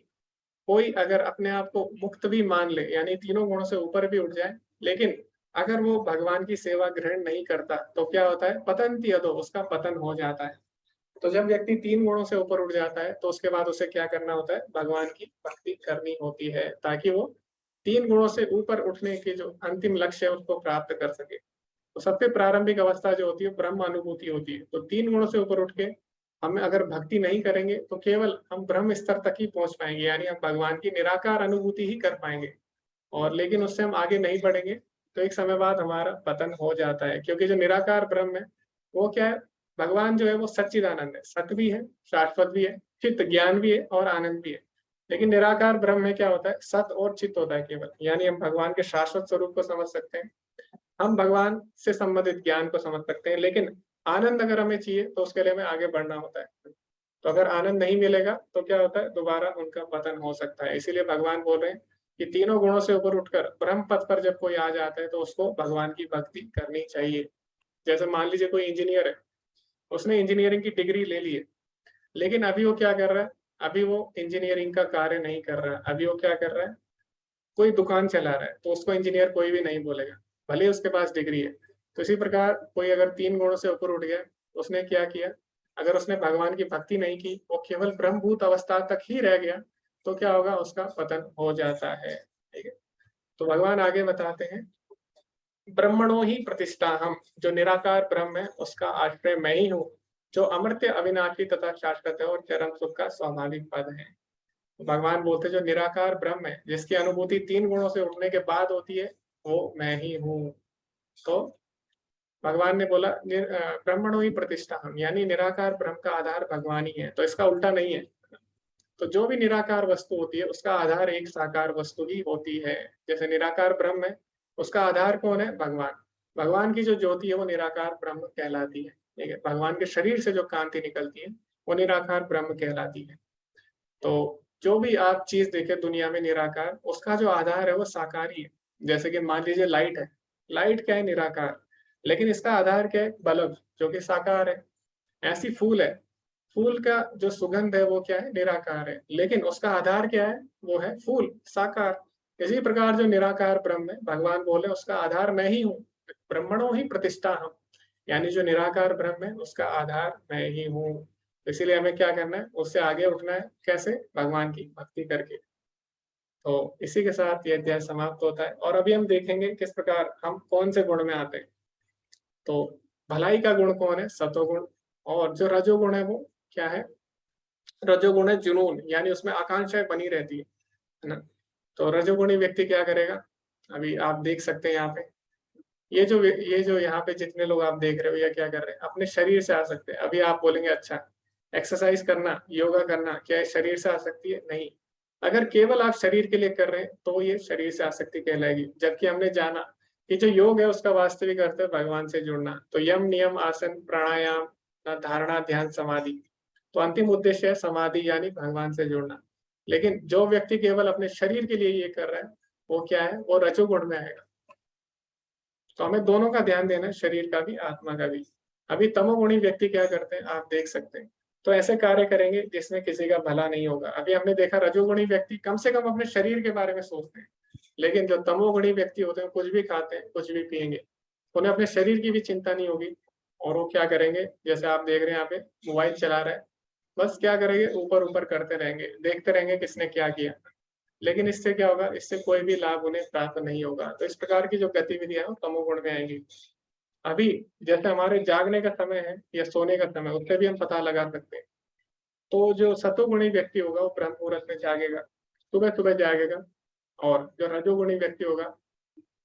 कोई अगर अपने आप को मुक्त भी मान ले, यानी तीनों गुणों से ऊपर भी उठ जाए, लेकिन अगर वो भगवान की सेवा ग्रहण नहीं करता, तो क्या होता है, पतंति अधो, उसका पतन हो जाता है। तो जब व्यक्ति 3 गुणों से ऊपर उठ जाता है, तो उसके बाद उसे क्या करना होता है, भगवान की भक्ति करनी होती है, ताकि वो 3 गुणों से ऊपर उठने के जो अंतिम लक्ष्य है उसको प्राप्त कर सके। तो सबसे प्रारंभिक अवस्था जो होती है ब्रह्म अनुभूति होती है। तो 3 गुणों से ऊपर उठ के हम अगर भक्ति नहीं करेंगे, तो केवल हम ब्रह्म स्तर तक ही पहुंच पाएंगे, यानी हम भगवान की निराकार अनुभूति ही कर पाएंगे। और लेकिन उससे हम आगे नहीं बढ़ेंगे, तो एक समय बाद हमारा पतन हो जाता है, क्योंकि जो निराकार ब्रह्म है वो क्या है, भगवान जो है वो सच्चिदानंद है, सत भी है, शाश्वत भी है, चित्त ज्ञान भी है और आनंद भी है। लेकिन निराकार ब्रह्म में क्या होता है, सत और चित्त होता है केवल, यानी हम भगवान के शाश्वत स्वरूप को समझ सकते हैं, हम भगवान से संबंधित ज्ञान को समझ सकते हैं, लेकिन आनंद अगर हमें चाहिए तो उसके लिए हमें आगे बढ़ना होता है। तो अगर आनंद नहीं मिलेगा तो क्या होता है, दोबारा उनका पतन हो सकता है। इसीलिए भगवान बोल रहे हैं कि तीनों गुणों से ऊपर उठकर ब्रह्म पद पर जब कोई आ जाता है, तो उसको भगवान की भक्ति करनी चाहिए। जैसे मान लीजिए कोई इंजीनियर है, उसने इंजीनियरिंग की डिग्री ले ली है, लेकिन अभी वो क्या कर रहा है, अभी वो इंजीनियरिंग का कार्य नहीं कर रहा है, अभी वो क्या कर रहा है, कोई दुकान चला रहा है, तो उसको इंजीनियर कोई भी नहीं बोलेगा, भले उसके पास डिग्री है। तो इसी प्रकार कोई अगर 3 गुणों से ऊपर उठ गया, उसने क्या किया, अगर उसने भगवान की भक्ति नहीं की, वो केवल ब्रह्मभूत अवस्था तक ही रह गया, तो क्या होगा, उसका पतन हो जाता है। ठीक है, तो भगवान आगे बताते हैं, ब्रह्मणो ही प्रतिष्ठा हम, जो निराकार ब्रह्म है उसका आश्रय मैं ही हूँ, जो अमर्त्य अविनाशी तथा शाश्वत है और चरम सुख का स्वाभाविक पद है। भगवान बोलते जो निराकार ब्रह्म है, जिसकी अनुभूति 3 गुणों से उठने के बाद होती है, वो मैं ही हूँ। तो भगवान ने बोला ब्रह्मणो ही प्रतिष्ठा हम, यानी निराकार ब्रह्म का आधार भगवान ही है। तो इसका उल्टा नहीं है। तो जो भी निराकार वस्तु होती है उसका आधार एक साकार वस्तु ही होती है। जैसे निराकार ब्रह्म है, उसका आधार कौन है, भगवान। भगवान की जो ज्योति है वो निराकार ब्रह्म कहलाती है। ठीक है, भगवान के शरीर से जो कांति निकलती है वो निराकार ब्रह्म कहलाती है। तो जो भी आप चीज देखे दुनिया में निराकार, उसका जो आधार है वो साकार ही है। जैसे कि मान लीजिए लाइट है, लाइट क्या है, निराकार, लेकिन इसका आधार क्या है, बल्ब, जो कि साकार है। ऐसी फूल है, फूल का जो सुगंध है वो क्या है, निराकार है, लेकिन उसका आधार क्या है, वो है फूल, साकार। इसी प्रकार जो निराकार ब्रह्म है, भगवान बोले उसका आधार मैं ही हूँ, ब्रह्मणों ही प्रतिष्ठा हम, यानी जो निराकार ब्रह्म है उसका आधार मैं ही हूँ। इसीलिए हमें क्या करना है, उससे आगे उठना है, कैसे, भगवान की भक्ति करके। तो इसी के साथ ये अध्याय समाप्त होता है, और अभी हम देखेंगे किस प्रकार हम कौन से गुण में आते हैं। तो भलाई का गुण कौन है, सतोगुण, और जो रजोगुण है वो क्या है, रजोगुण है जुनून, यानी उसमें आकांक्षाएं बनी रहती है ना। तो रजोगुणी व्यक्ति क्या करेगा, अभी आप देख सकते हैं यहाँ पे, ये जो यहाँ पे जितने लोग आप देख रहे हो, या क्या कर रहे हैं, अपने शरीर से आ सकते हैं। अभी आप बोलेंगे अच्छा, एक्सरसाइज करना, योगा करना, क्या ये शरीर से आ सकती है, नहीं। अगर केवल आप शरीर के लिए कर रहे हैं तो ये शरीर से आसक्ति कहलाएगी। जबकि हमने जाना कि जो योग है उसका वास्तविक अर्थ है भगवान से जुड़ना। तो यम, नियम, आसन, प्राणायाम, धारणा, ध्यान, समाधि, तो अंतिम उद्देश्य है समाधि, यानी भगवान से जुड़ना। लेकिन जो व्यक्ति केवल अपने शरीर के लिए ये कर रहा है, वो क्या है, वो रजोगुण में आएगा। तो हमें दोनों का ध्यान देना है, शरीर का भी, आत्मा का भी। अभी तमोगुणी व्यक्ति क्या करते हैं, आप देख सकते हैं, तो ऐसे कार्य करेंगे जिसमें किसी का भला नहीं होगा। अभी हमने देखा रजोगुणी व्यक्ति कम से कम अपने शरीर के बारे में सोचते हैं, लेकिन जो तमोगुणी व्यक्ति होते हैं कुछ भी खाते हैं, कुछ भी पिएंगे, उन्हें अपने शरीर की भी चिंता नहीं होगी। और वो क्या करेंगे, जैसे आप देख रहे हैं यहाँ पे मोबाइल चला रहा है, बस क्या करेंगे, ऊपर ऊपर करते रहेंगे, देखते रहेंगे किसने क्या किया। लेकिन इससे क्या होगा, इससे कोई भी लाभ उन्हें प्राप्त नहीं होगा। तो इस प्रकार की जो गतिविधियां हैं तमोगुण में आएंगी। अभी जैसे हमारे जागने का समय है या सोने का समय, उससे भी हम पता लगा सकते हैं। तो जो सतोगुणी व्यक्ति होगा वो ब्रह्म मुहूर्त में जागेगा, सुबह सुबह जागेगा। और जो रजोगुणी व्यक्ति होगा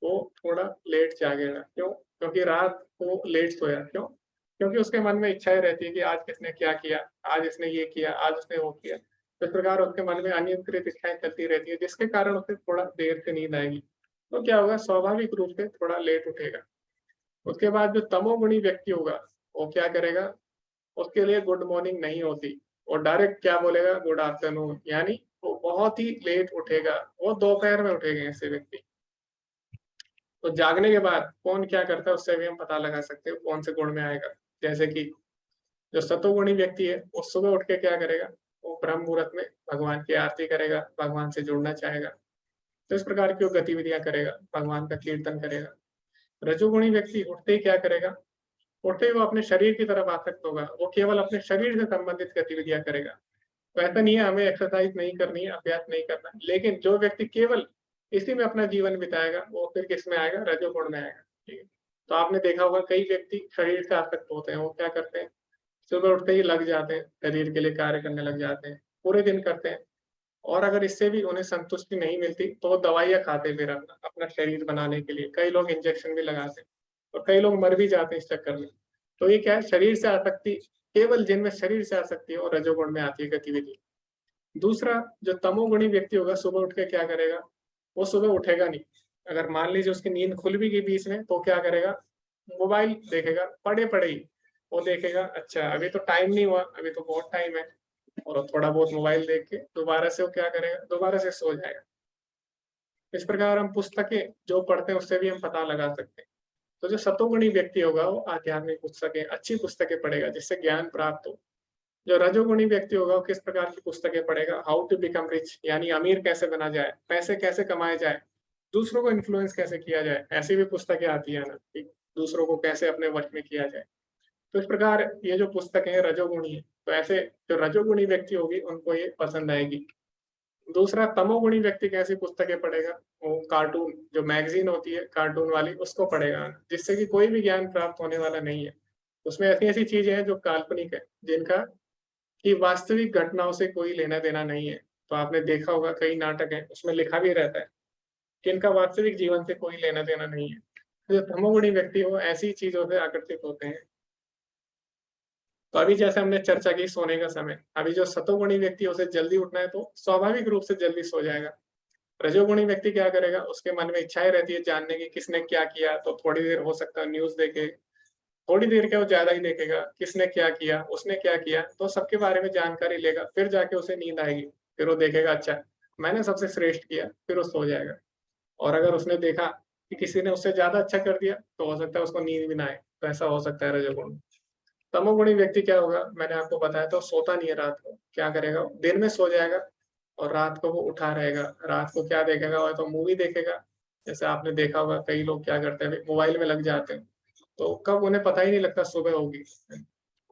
वो थोड़ा लेट जागेगा। क्यों? क्योंकि रात को लेट सोया। क्यों? क्योंकि उसके मन में इच्छाएं रहती है कि आज किसने क्या किया, आज इसने ये किया, आज उसने वो किया। तो इस प्रकार उसके मन में अनियंत्रित इच्छाएं चलती रहती है, जिसके कारण उसे थोड़ा देर से नींद आएगी। तो क्या होगा, स्वाभाविक रूप से थोड़ा लेट उठेगा। उसके बाद जो तमोगुणी व्यक्ति होगा वो क्या करेगा, उसके लिए गुड मॉर्निंग नहीं होती, और डायरेक्ट क्या बोलेगा, गुड आफ्टरनून। यानी वो बहुत ही लेट उठेगा, वो दोपहर में उठेंगे ऐसे व्यक्ति। तो जागने के बाद कौन क्या करता है उससे भी हम पता लगा सकते हैं कौन से गुण में आएगा। जैसे कि जो सतोगुणी व्यक्ति है वो सुबह उठ के क्या करेगा, वो ब्रह्म मुहूर्त में भगवान की आरती करेगा, भगवान से जुड़ना चाहेगा। तो इस प्रकार की वो गतिविधियां करेगा, भगवान का कीर्तन करेगा। रजोगुणी व्यक्ति उठते ही क्या करेगा, उठते ही वो अपने शरीर की तरफ आसक्त होगा, वो केवल अपने शरीर से संबंधित गतिविधियां करेगा। तो ऐसा नहीं है हमें एक्सरसाइज नहीं करनी है, अभ्यास नहीं करना है, लेकिन जो व्यक्ति केवल इसी में अपना जीवन बिताएगा वो फिर किस में आएगा, रजोगुण में आएगा। ठीक है। तो आपने देखा होगा कई व्यक्ति शरीर से आसक्त होते हैं, वो क्या करते हैं, सुबह उठते ही लग जाते हैं, शरीर के लिए कार्य करने लग जाते हैं, पूरे दिन करते हैं। और अगर इससे भी उन्हें संतुष्टि नहीं मिलती तो वो दवाइयाँ खाते हैं फिर अपना अपना शरीर बनाने के लिए। कई लोग इंजेक्शन भी लगाते हैं और कई लोग मर भी जाते हैं इस चक्कर में। तो ये क्या है, शरीर से आसक्ति, केवल जिनमें शरीर से आसक्ति है और रजोगुण में आती है गतिविधि। दूसरा, जो तमोगुणी व्यक्ति होगा सुबह उठ के क्या करेगा, वो सुबह उठेगा नहीं। अगर मान लीजिए उसकी नींद खुल भी गई बीच में तो क्या करेगा, मोबाइल देखेगा, पड़े पड़े ही वो देखेगा, अच्छा अभी तो टाइम नहीं हुआ, अभी तो बहुत टाइम है, और थोड़ा बहुत मोबाइल देख के दोबारा से वो क्या करेगा, दोबारा से सो जाएगा। इस प्रकार हम पुस्तकें जो पढ़ते हैं उससे भी हम पता लगा सकते हैं। तो जो सतोगुणी व्यक्ति होगा वो आध्यात्मिक पुस्तकें, अच्छी पुस्तकें पढ़ेगा जिससे ज्ञान प्राप्त हो। जो रजोगुणी व्यक्ति होगा वो किस प्रकार की पुस्तकें पढ़ेगा, हाउ टू बिकम रिच, यानी अमीर कैसे बना जाए, पैसे कैसे कमाए जाए, दूसरों को इन्फ्लुएंस कैसे किया जाए, ऐसी भी पुस्तकें आती है ना कि दूसरों को कैसे अपने वश में किया जाए। तो इस प्रकार ये जो पुस्तकें हैं रजोगुणी है, तो ऐसे जो रजोगुणी व्यक्ति होगी उनको ये पसंद आएगी। दूसरा, तमोगुणी व्यक्ति कैसी पुस्तकें पढ़ेगा, वो कार्टून, जो मैगजीन होती है कार्टून वाली, उसको पढ़ेगा, जिससे कि कोई भी ज्ञान प्राप्त होने वाला नहीं है। उसमें ऐसी ऐसी चीजें हैं जो काल्पनिक है, जिनका कि वास्तविक घटनाओं से कोई लेना देना नहीं है। तो आपने देखा होगा कई नाटक हैं उसमें लिखा भी रहता है कि इनका वास्तविक जीवन से कोई लेना देना नहीं है। तो जो तमोगुणी व्यक्ति हो ऐसी चीजों से आकर्षित होते हैं। तो अभी जैसे हमने चर्चा की सोने का समय, अभी जो सतोगुणी व्यक्ति है उसे जल्दी उठना है तो स्वाभाविक रूप से जल्दी सो जाएगा। रजोगुणी व्यक्ति क्या करेगा, उसके मन में इच्छाएं रहती है जानने की किसने क्या किया, तो थोड़ी देर हो सकता है न्यूज देखे, थोड़ी देर क्या वो ज्यादा ही देखेगा, किसने क्या किया, उसने क्या किया, तो सबके बारे में जानकारी लेगा, फिर जाके उसे नींद आएगी। फिर वो देखेगा अच्छा मैंने सबसे श्रेष्ठ किया, फिर वो सो जाएगा। और अगर उसने देखा कि किसी ने उससे ज्यादा अच्छा कर दिया तो हो सकता है उसको नींद भी ना आए। तो ऐसा हो सकता है रजोगुण। तमोगुणी व्यक्ति क्या होगा, मैंने आपको बताया तो सोता नहीं है रात को, क्या करेगा, दिन में सो जाएगा और रात को वो उठा रहेगा। रात को क्या देखेगा, वो तो मूवी देखेगा। जैसे आपने देखा होगा कई लोग क्या करते हैं, मोबाइल में लग जाते हैं, तो कब उन्हें पता ही नहीं लगता सुबह होगी।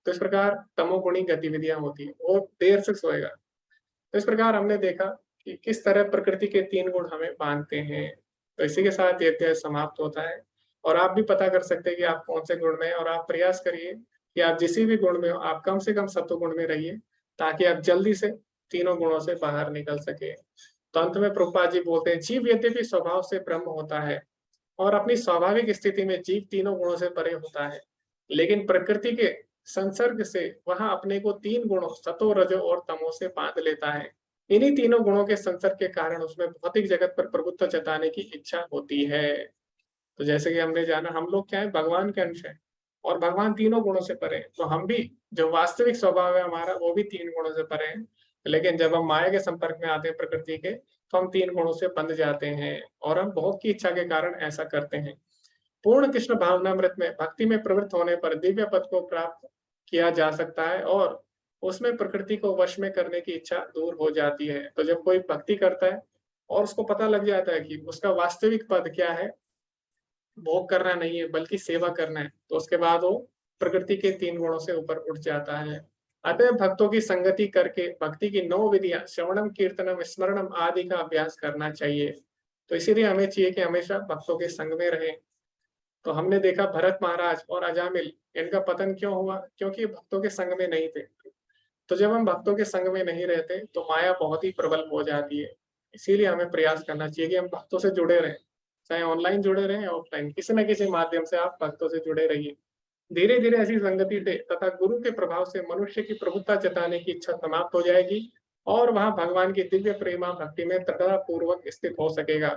तो इस प्रकार तमोगुणी गतिविधियां होती है, वो देर से सोएगा। तो इस प्रकार हमने देखा कि किस तरह प्रकृति के 3 गुण हमें बांधते हैं। तो इसी के साथ ये अध्याय समाप्त होता है। और आप भी पता कर सकते हैं कि आप कौन से गुण में हैं, और आप प्रयास करिए कि आप जिस भी गुण में हो आप कम से कम सत्वगुण में रहिए, ताकि आप जल्दी से तीनों गुणों से बाहर निकल सके। तो अंत में प्रभुपाद जी बोलते हैं, जीव यद्यपि स्वभाव से ब्रह्म होता है और अपनी स्वाभाविक स्थिति में जीव तीनों गुणों से परे होता है, लेकिन प्रकृति के संसर्ग से वह अपने को 3 गुणों सतो, रजो और तमो से बांध लेता है। इन्हीं तीनों गुणों के संसर्ग के कारण उसमें भौतिक जगत पर प्रभुत्व जताने की इच्छा होती है। तो जैसे कि हमने जाना, हम लोग क्या है, भगवान के अंश हैं और भगवान तीनों गुणों से परे हैं। तो हम भी जो वास्तविक स्वभाव है हमारा वो भी 3 गुणों से परे हैं। लेकिन जब हम माया के संपर्क में आते हैं प्रकृति के, तो हम 3 गुणों से बंध जाते हैं और हम बहुत की इच्छा के कारण ऐसा करते हैं। पूर्ण कृष्ण भावनामृत में भक्ति में प्रवृत्त होने पर दिव्य पद को प्राप्त किया जा सकता है और उसमें प्रकृति को वश में करने की इच्छा दूर हो जाती है। तो जब कोई भक्ति करता है और उसको पता लग जाता है कि उसका वास्तविक पद क्या है, भोग करना नहीं है बल्कि सेवा करना है, तो उसके बाद वो प्रकृति के 3 गुणों से ऊपर उठ जाता है। अतः भक्तों की संगति करके भक्ति की 9 विधियां श्रवणम, कीर्तनम, स्मरणम आदि का अभ्यास करना चाहिए। तो इसीलिए हमें चाहिए कि हमेशा भक्तों के संग में रहें। तो हमने देखा भरत महाराज और अजामिल, इनका पतन क्यों हुआ, क्योंकि भक्तों के संग में नहीं थे। तो जब हम भक्तों के संग में नहीं रहते तो माया बहुत ही प्रबल हो जाती है। इसीलिए हमें प्रयास करना चाहिए कि हम भक्तों से जुड़े रहें, चाहे ऑनलाइन जुड़े रहें या ऑफलाइन, किसी न किसी माध्यम से आप भक्तों से जुड़े रहिए। धीरे धीरे ऐसी संगति से तथा गुरु के प्रभाव से मनुष्य की प्रभुता जताने की इच्छा समाप्त हो जाएगी और वह भगवान की दिव्य प्रेमा भक्ति में दृढ़ता पूर्वक स्थित हो सकेगा।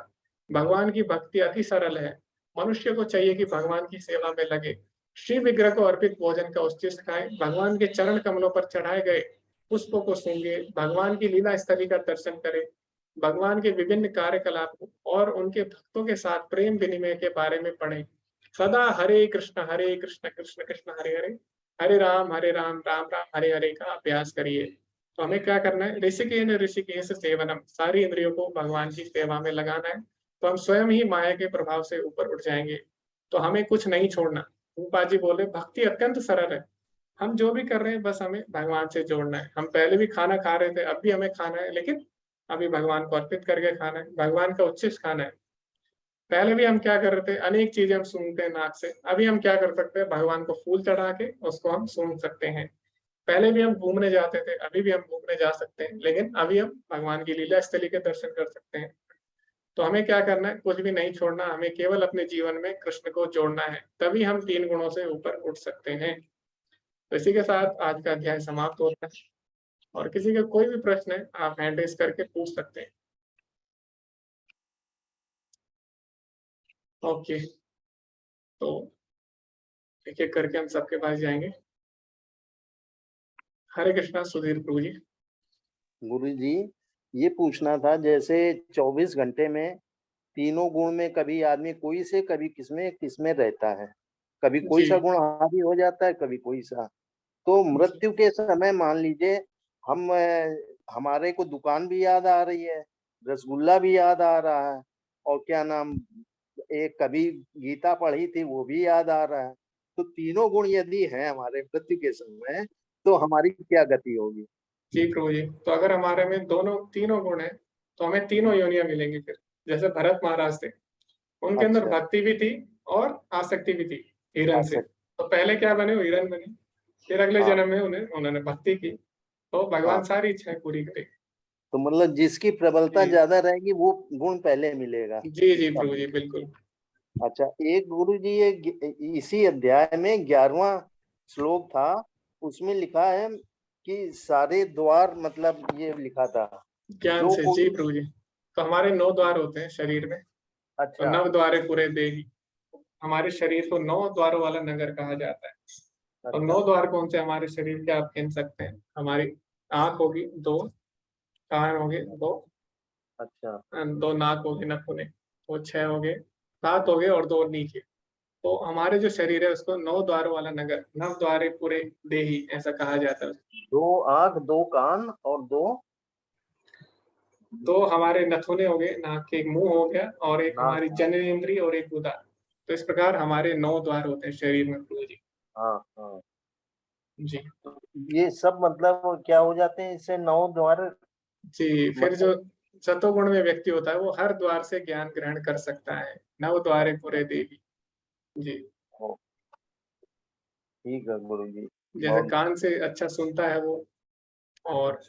भगवान की भक्ति अति सरल है। मनुष्य को चाहिए कि भगवान की सेवा में लगे, श्री विग्रह को अर्पित भोजन का उचित खाए, भगवान के चरण कमलों पर चढ़ाए गए पुष्पों को सूंघे, भगवान की लीला स्थली का दर्शन करे, भगवान के विभिन्न कार्यकलाप और उनके भक्तों के साथ प्रेम विनिमय के बारे में पढ़े। सदा हरे कृष्ण कृष्ण कृष्ण हरे हरे, हरे राम राम राम हरे हरे का अभ्यास करिए। तो हमें क्या करना है, ऋषिकेश सेवनम, सारी इंद्रियों को भगवान की सेवा में लगाना है, तो हम स्वयं ही माया के प्रभाव से ऊपर उठ जाएंगे। तो हमें कुछ नहीं छोड़ना। रूपा जी बोले भक्ति अत्यंत सरल है, हम जो भी कर रहे हैं बस हमें भगवान से जोड़ना है। हम पहले भी खाना खा रहे थे, अब भी हमें खाना है, लेकिन अभी भगवान को अर्पित करके खाना है, भगवान का उच्छिष्ट खाना है। पहले भी हम क्या कर रहे थे, अनेक चीजें हम सूंघते हैं नाक से, अभी हम क्या कर सकते हैं, भगवान को फूल चढ़ा के उसको हम सूंघ सकते हैं। पहले भी हम घूमने जाते थे, अभी भी हम घूमने जा सकते हैं, लेकिन अभी हम भगवान की लीला स्थली के दर्शन कर सकते हैं। तो हमें क्या करना है, कुछ भी नहीं छोड़ना, हमें केवल अपने जीवन में कृष्ण को जोड़ना है, तभी हम 3 गुणों से ऊपर उठ सकते हैं। तो इसी के साथ आज का अध्याय समाप्त होता है, और किसी का कोई भी प्रश्न है आप हैंड रेज करके पूछ सकते हैं। ओके, तो एक एक करके हम सबके पास जाएंगे। हरे कृष्णा सुधीर प्रभु जी। गुरु जी, ये पूछना था, जैसे 24 घंटे में तीनों गुण में कभी आदमी कोई से कभी किसमें रहता है, कभी कोई जी। सा गुण हावी हो जाता है, कभी कोई सा। तो मृत्यु के समय मान लीजिए हम हमारे को दुकान भी याद आ रही है, रसगुल्ला भी याद आ रहा है, और क्या नाम, एक कभी गीता पढ़ी थी वो भी याद आ रहा है। तो तीनों गुण यदि हैं हमारे मृत्यु के समय, तो हमारी क्या गति होगी? जी प्रभु जी, तो अगर हमारे में दोनों तीनों गुण है तो हमें तीनों योनियां मिलेंगी। फिर जैसे भरत महाराज थे, उनके अंदर अच्छा, भक्ति भी थी और आसक्ति भी थी हिरण से। आसक्ति। तो पहले क्या बने, वो हिरण बने, फिर अगले हाँ, जन्म में उन्होंने भक्ति की, तो भगवान हाँ। सारी इच्छाएं पूरी करेंगे। तो मतलब जिसकी प्रबलता जी ज्यादा रहेगी वो गुण पहले मिलेगा, जी जी इसका प्रभु जी, मतलब। बिल्कुल। अच्छा, एक गुरु जी, ये इसी अध्याय में 11वां श्लोक था, उसमें लिखा है कि सारे द्वार, मतलब ये लिखा था ज्ञान जो से, जी कोई। प्रभु जी। तो हमारे 9 द्वार होते हैं शरीर में, तो अच्छा, 9 द्वारे पूरे देही। हमारे शरीर को 9 द्वारों वाला नगर कहा जाता है। और 9 अच्छा, द्वार कौन से हमारे शरीर के आप गिन सकते हैं। हमारी आंख होगी 2, कान हो गए 2, अच्छा। 2 नाक हो गए नखुने, वो 6 हो गए, 7 हो गए और 2 नीचे। तो हमारे जो शरीर है उसको 9 द्वारों वाला नगर, 9 द्वारे पूरे देही ऐसा कहा जाता है। 2 आंख, 2 कान और 2 तो हमारे नथुने हो गए, नाक के, एक मुंह हो गया, और एक नाक। हमारी जननेंद्रिय और एक गुदा। तो इस प्रकार हमारे 9 द्वार होते हैं शरीर में प्रभु जी। हाँ, हाँ। जी ये सब मतलब क्या हो जाते हैं इससे 9 द्वार? जी। फिर जो मतलब सतोगुण में व्यक्ति होता है वो हर द्वार से ज्ञान ग्रहण कर सकता है, 9 द्वारे पूरे देवी। जी, ओ, ठीक है गुरु जी। जैसे बहुत। कान से अच्छा सुनता है वो, और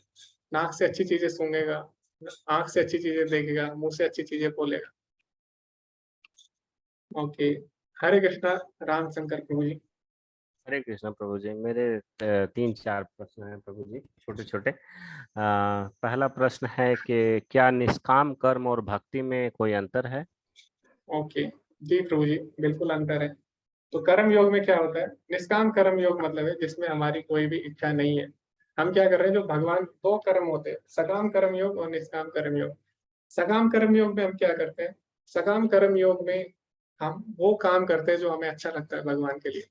नाक से अच्छी चीजें सूंघेगा, आंख से अच्छी चीजें देखेगा, मुंह से अच्छी चीजें बोलेगा। ओके, हरे कृष्णा राम शंकर प्रभु जी। हरे कृष्ण प्रभु जी, मेरे 3-4 प्रश्न हैं प्रभु जी, छोटे छोटे। पहला प्रश्न है कि क्या निष्काम कर्म और भक्ति में कोई अंतर है? ओके, जी प्रभु जी, बिल्कुल अंतर है। तो कर्म योग में क्या होता है, निष्काम कर्म योग मतलब है जिसमें हमारी कोई भी इच्छा नहीं है। हम क्या कर रहे हैं, जो भगवान 2 कर्म होते हैं, सकाम कर्म योग और निष्काम कर्म योग। सकाम कर्म योग में हम क्या करते हैं, सकाम कर्म योग में हम वो काम करते हैं जो हमें अच्छा लगता है भगवान के लिए,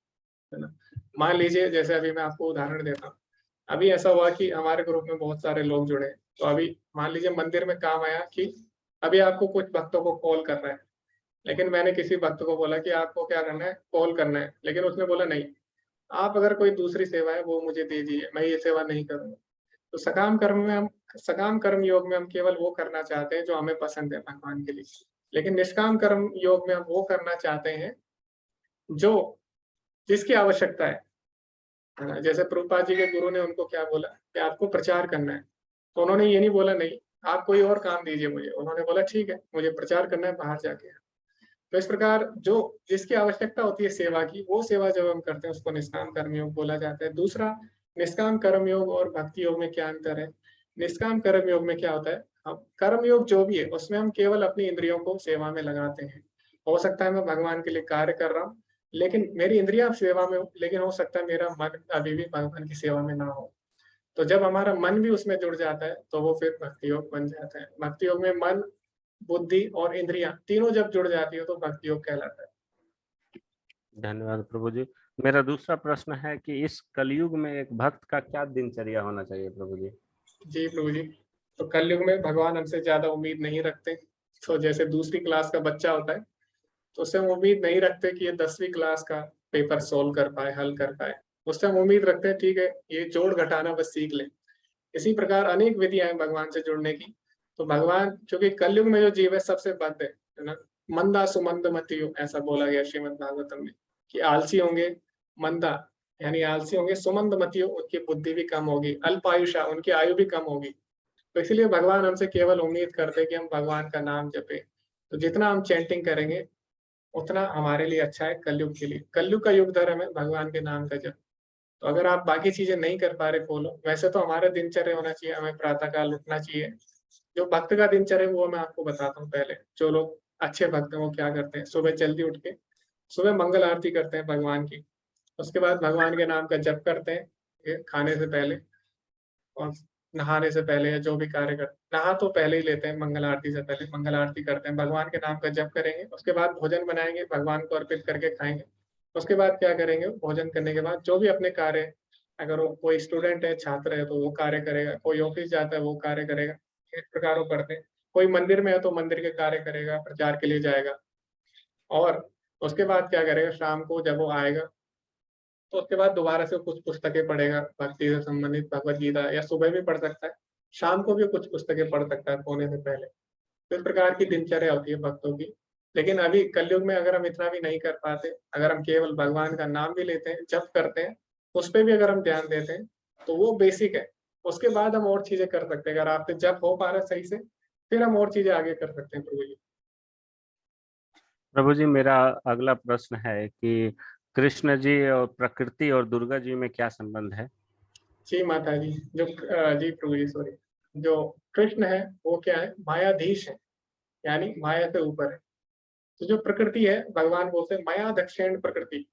है ना। मान लीजिए, जैसे अभी मैं आपको उदाहरण देता हूँ। अभी ऐसा हुआ कि हमारे ग्रुप में बहुत सारे लोग जुड़े हैं, तो अभी मान लीजिए मंदिर में काम आया कि अभी आपको कुछ भक्तों को कॉल करना है, लेकिन मैंने किसी भक्त को बोला कि आपको क्या करना है, कॉल करना है, लेकिन उसने बोला नहीं, आप अगर कोई दूसरी सेवा है वो मुझे दीजिए, मैं ये सेवा नहीं करूंगा। तो सकाम कर्म योग में हम केवल वो करना चाहते हैं जो हमें पसंद है भगवान के लिए। लेकिन निष्काम कर्म योग में हम वो करना चाहते हैं जो जिसकी आवश्यकता है ना। जैसे प्रभुपाद जी के गुरु ने उनको क्या बोला कि आपको प्रचार करना है, तो उन्होंने ये नहीं बोला नहीं, आप कोई और काम दीजिए मुझे। उन्होंने बोला ठीक है, मुझे प्रचार करना है बाहर जाके। तो इस प्रकार जो जिसकी आवश्यकता होती है सेवा की, वो सेवा जब हम करते हैं उसको निष्काम कर्मयोग बोला जाता है। दूसरा, निष्काम कर्मयोग और भक्ति योग में क्या अंतर है? निष्काम कर्मयोग में क्या होता है, हम कर्मयोग जो भी है उसमें हम केवल अपनी इंद्रियों को सेवा में लगाते हैं। हो सकता है मैं भगवान के लिए कार्य कर रहा हूँ, लेकिन मेरी इंद्रियां सेवा में हो, लेकिन हो सकता है मेरा मन अभी भी भगवान की सेवा में ना हो। तो जब हमारा मन भी उसमें जुड़ जाता है तो वो फिर भक्ति योग बन जाता है। भक्ति योग में मन, बुद्धि और इंद्रियां तीनों जब जुड़ जाती है तो भक्ति योग कहलाता है। धन्यवाद प्रभु जी। मेरा दूसरा प्रश्न है कि इस कलयुग में एक भक्त का क्या दिनचर्या होना चाहिए प्रभु जी? जी प्रभु जी, तो कलयुग में भगवान हमसे ज्यादा उम्मीद नहीं रखते। तो जैसे दूसरी क्लास का बच्चा होता है तो उससे हम उम्मीद नहीं रखते कि ये 10वीं क्लास का पेपर सोल्व कर पाए, हल कर पाए। उससे हम उम्मीद रखते हैं ठीक है ये जोड़ घटाना बस सीख ले। इसी प्रकार अनेक विधियां हैं भगवान से जुड़ने की। तो भगवान, क्योंकि कलयुग में जो जीव है सबसे बद्ध है ना, मंदा सुमंद मतियो, ऐसा बोला गया श्रीमद् भागवतम में कि आलसी होंगे, मंदा यानी आलसी होंगे, सुमंद मतियो उनकी बुद्धि भी कम होगी, अल्पायुषा उनकी आयु भी कम होगी। तो इसलिए भगवान हमसे केवल उम्मीद करते हैं कि हम भगवान का नाम जपे। तो जितना हम चैंटिंग करेंगे उतना हमारे लिए अच्छा है कलयुग के लिए। कलयुग का युग धर्म है भगवान के नाम का जप। तो अगर आप बाकी चीजें नहीं कर पा रहे फॉलो, वैसे तो हमारा दिनचर्या होना चाहिए, हमें प्रातः काल उठना चाहिए। जो भक्त का दिनचर्या वो मैं आपको बताता हूँ। पहले जो लोग अच्छे भक्त हैं वो क्या करते हैं, सुबह जल्दी उठ के सुबह मंगल आरती करते हैं भगवान की। उसके बाद भगवान के नाम का जप करते हैं ये खाने से पहले और नहाने से पहले, या जो भी कार्य करते, नहा तो पहले ही लेते हैं, मंगल आरती से पहले मंगल आरती करते हैं, भगवान के नाम का जप करेंगे। उसके बाद भोजन बनाएंगे, भगवान को अर्पित करके खाएंगे। उसके बाद क्या करेंगे, भोजन करने के बाद जो भी अपने कार्य, अगर वो कोई स्टूडेंट है, छात्र है तो वो कार्य करेगा, कोई ऑफिस जाता है वो कार्य करेगा। इस प्रकार वो करते हैं। कोई मंदिर में है तो मंदिर के कार्य करेगा, प्रचार के लिए जाएगा। और उसके बाद क्या करेगा, शाम को जब वो आएगा तो उसके बाद दोबारा से कुछ पुस्तकें पढ़ेगा भक्ति से संबंधित, भगवत गीता, या सुबह भी पढ़ सकता है, शाम को भी कुछ पुस्तकें पढ़ सकता है सोने से पहले। तो इस प्रकार की दिनचर्या होती है भक्तों की। लेकिन अभी कलयुग में अगर हम इतना भी नहीं कर पाते, अगर हम केवल भगवान का नाम भी लेते हैं, जप करते हैं, उस पर भी अगर हम ध्यान देते हैं तो वो बेसिक है। उसके बाद हम और चीजें कर सकते हैं। अगर आपसे जप हो पा रहा है सही से, फिर हम और चीजें आगे कर सकते हैं प्रभु जी। प्रभु जी मेरा अगला प्रश्न है कि कृष्ण जी और प्रकृति और दुर्गा जी में क्या संबंध है? जी माता जी, जी प्रभु जी सॉरी, जो कृष्ण है वो क्या है, मायाधीश है, यानी माया से ऊपर है। तो जो प्रकृति है, भगवान बोलते हैं माया दक्षिण प्रकृति।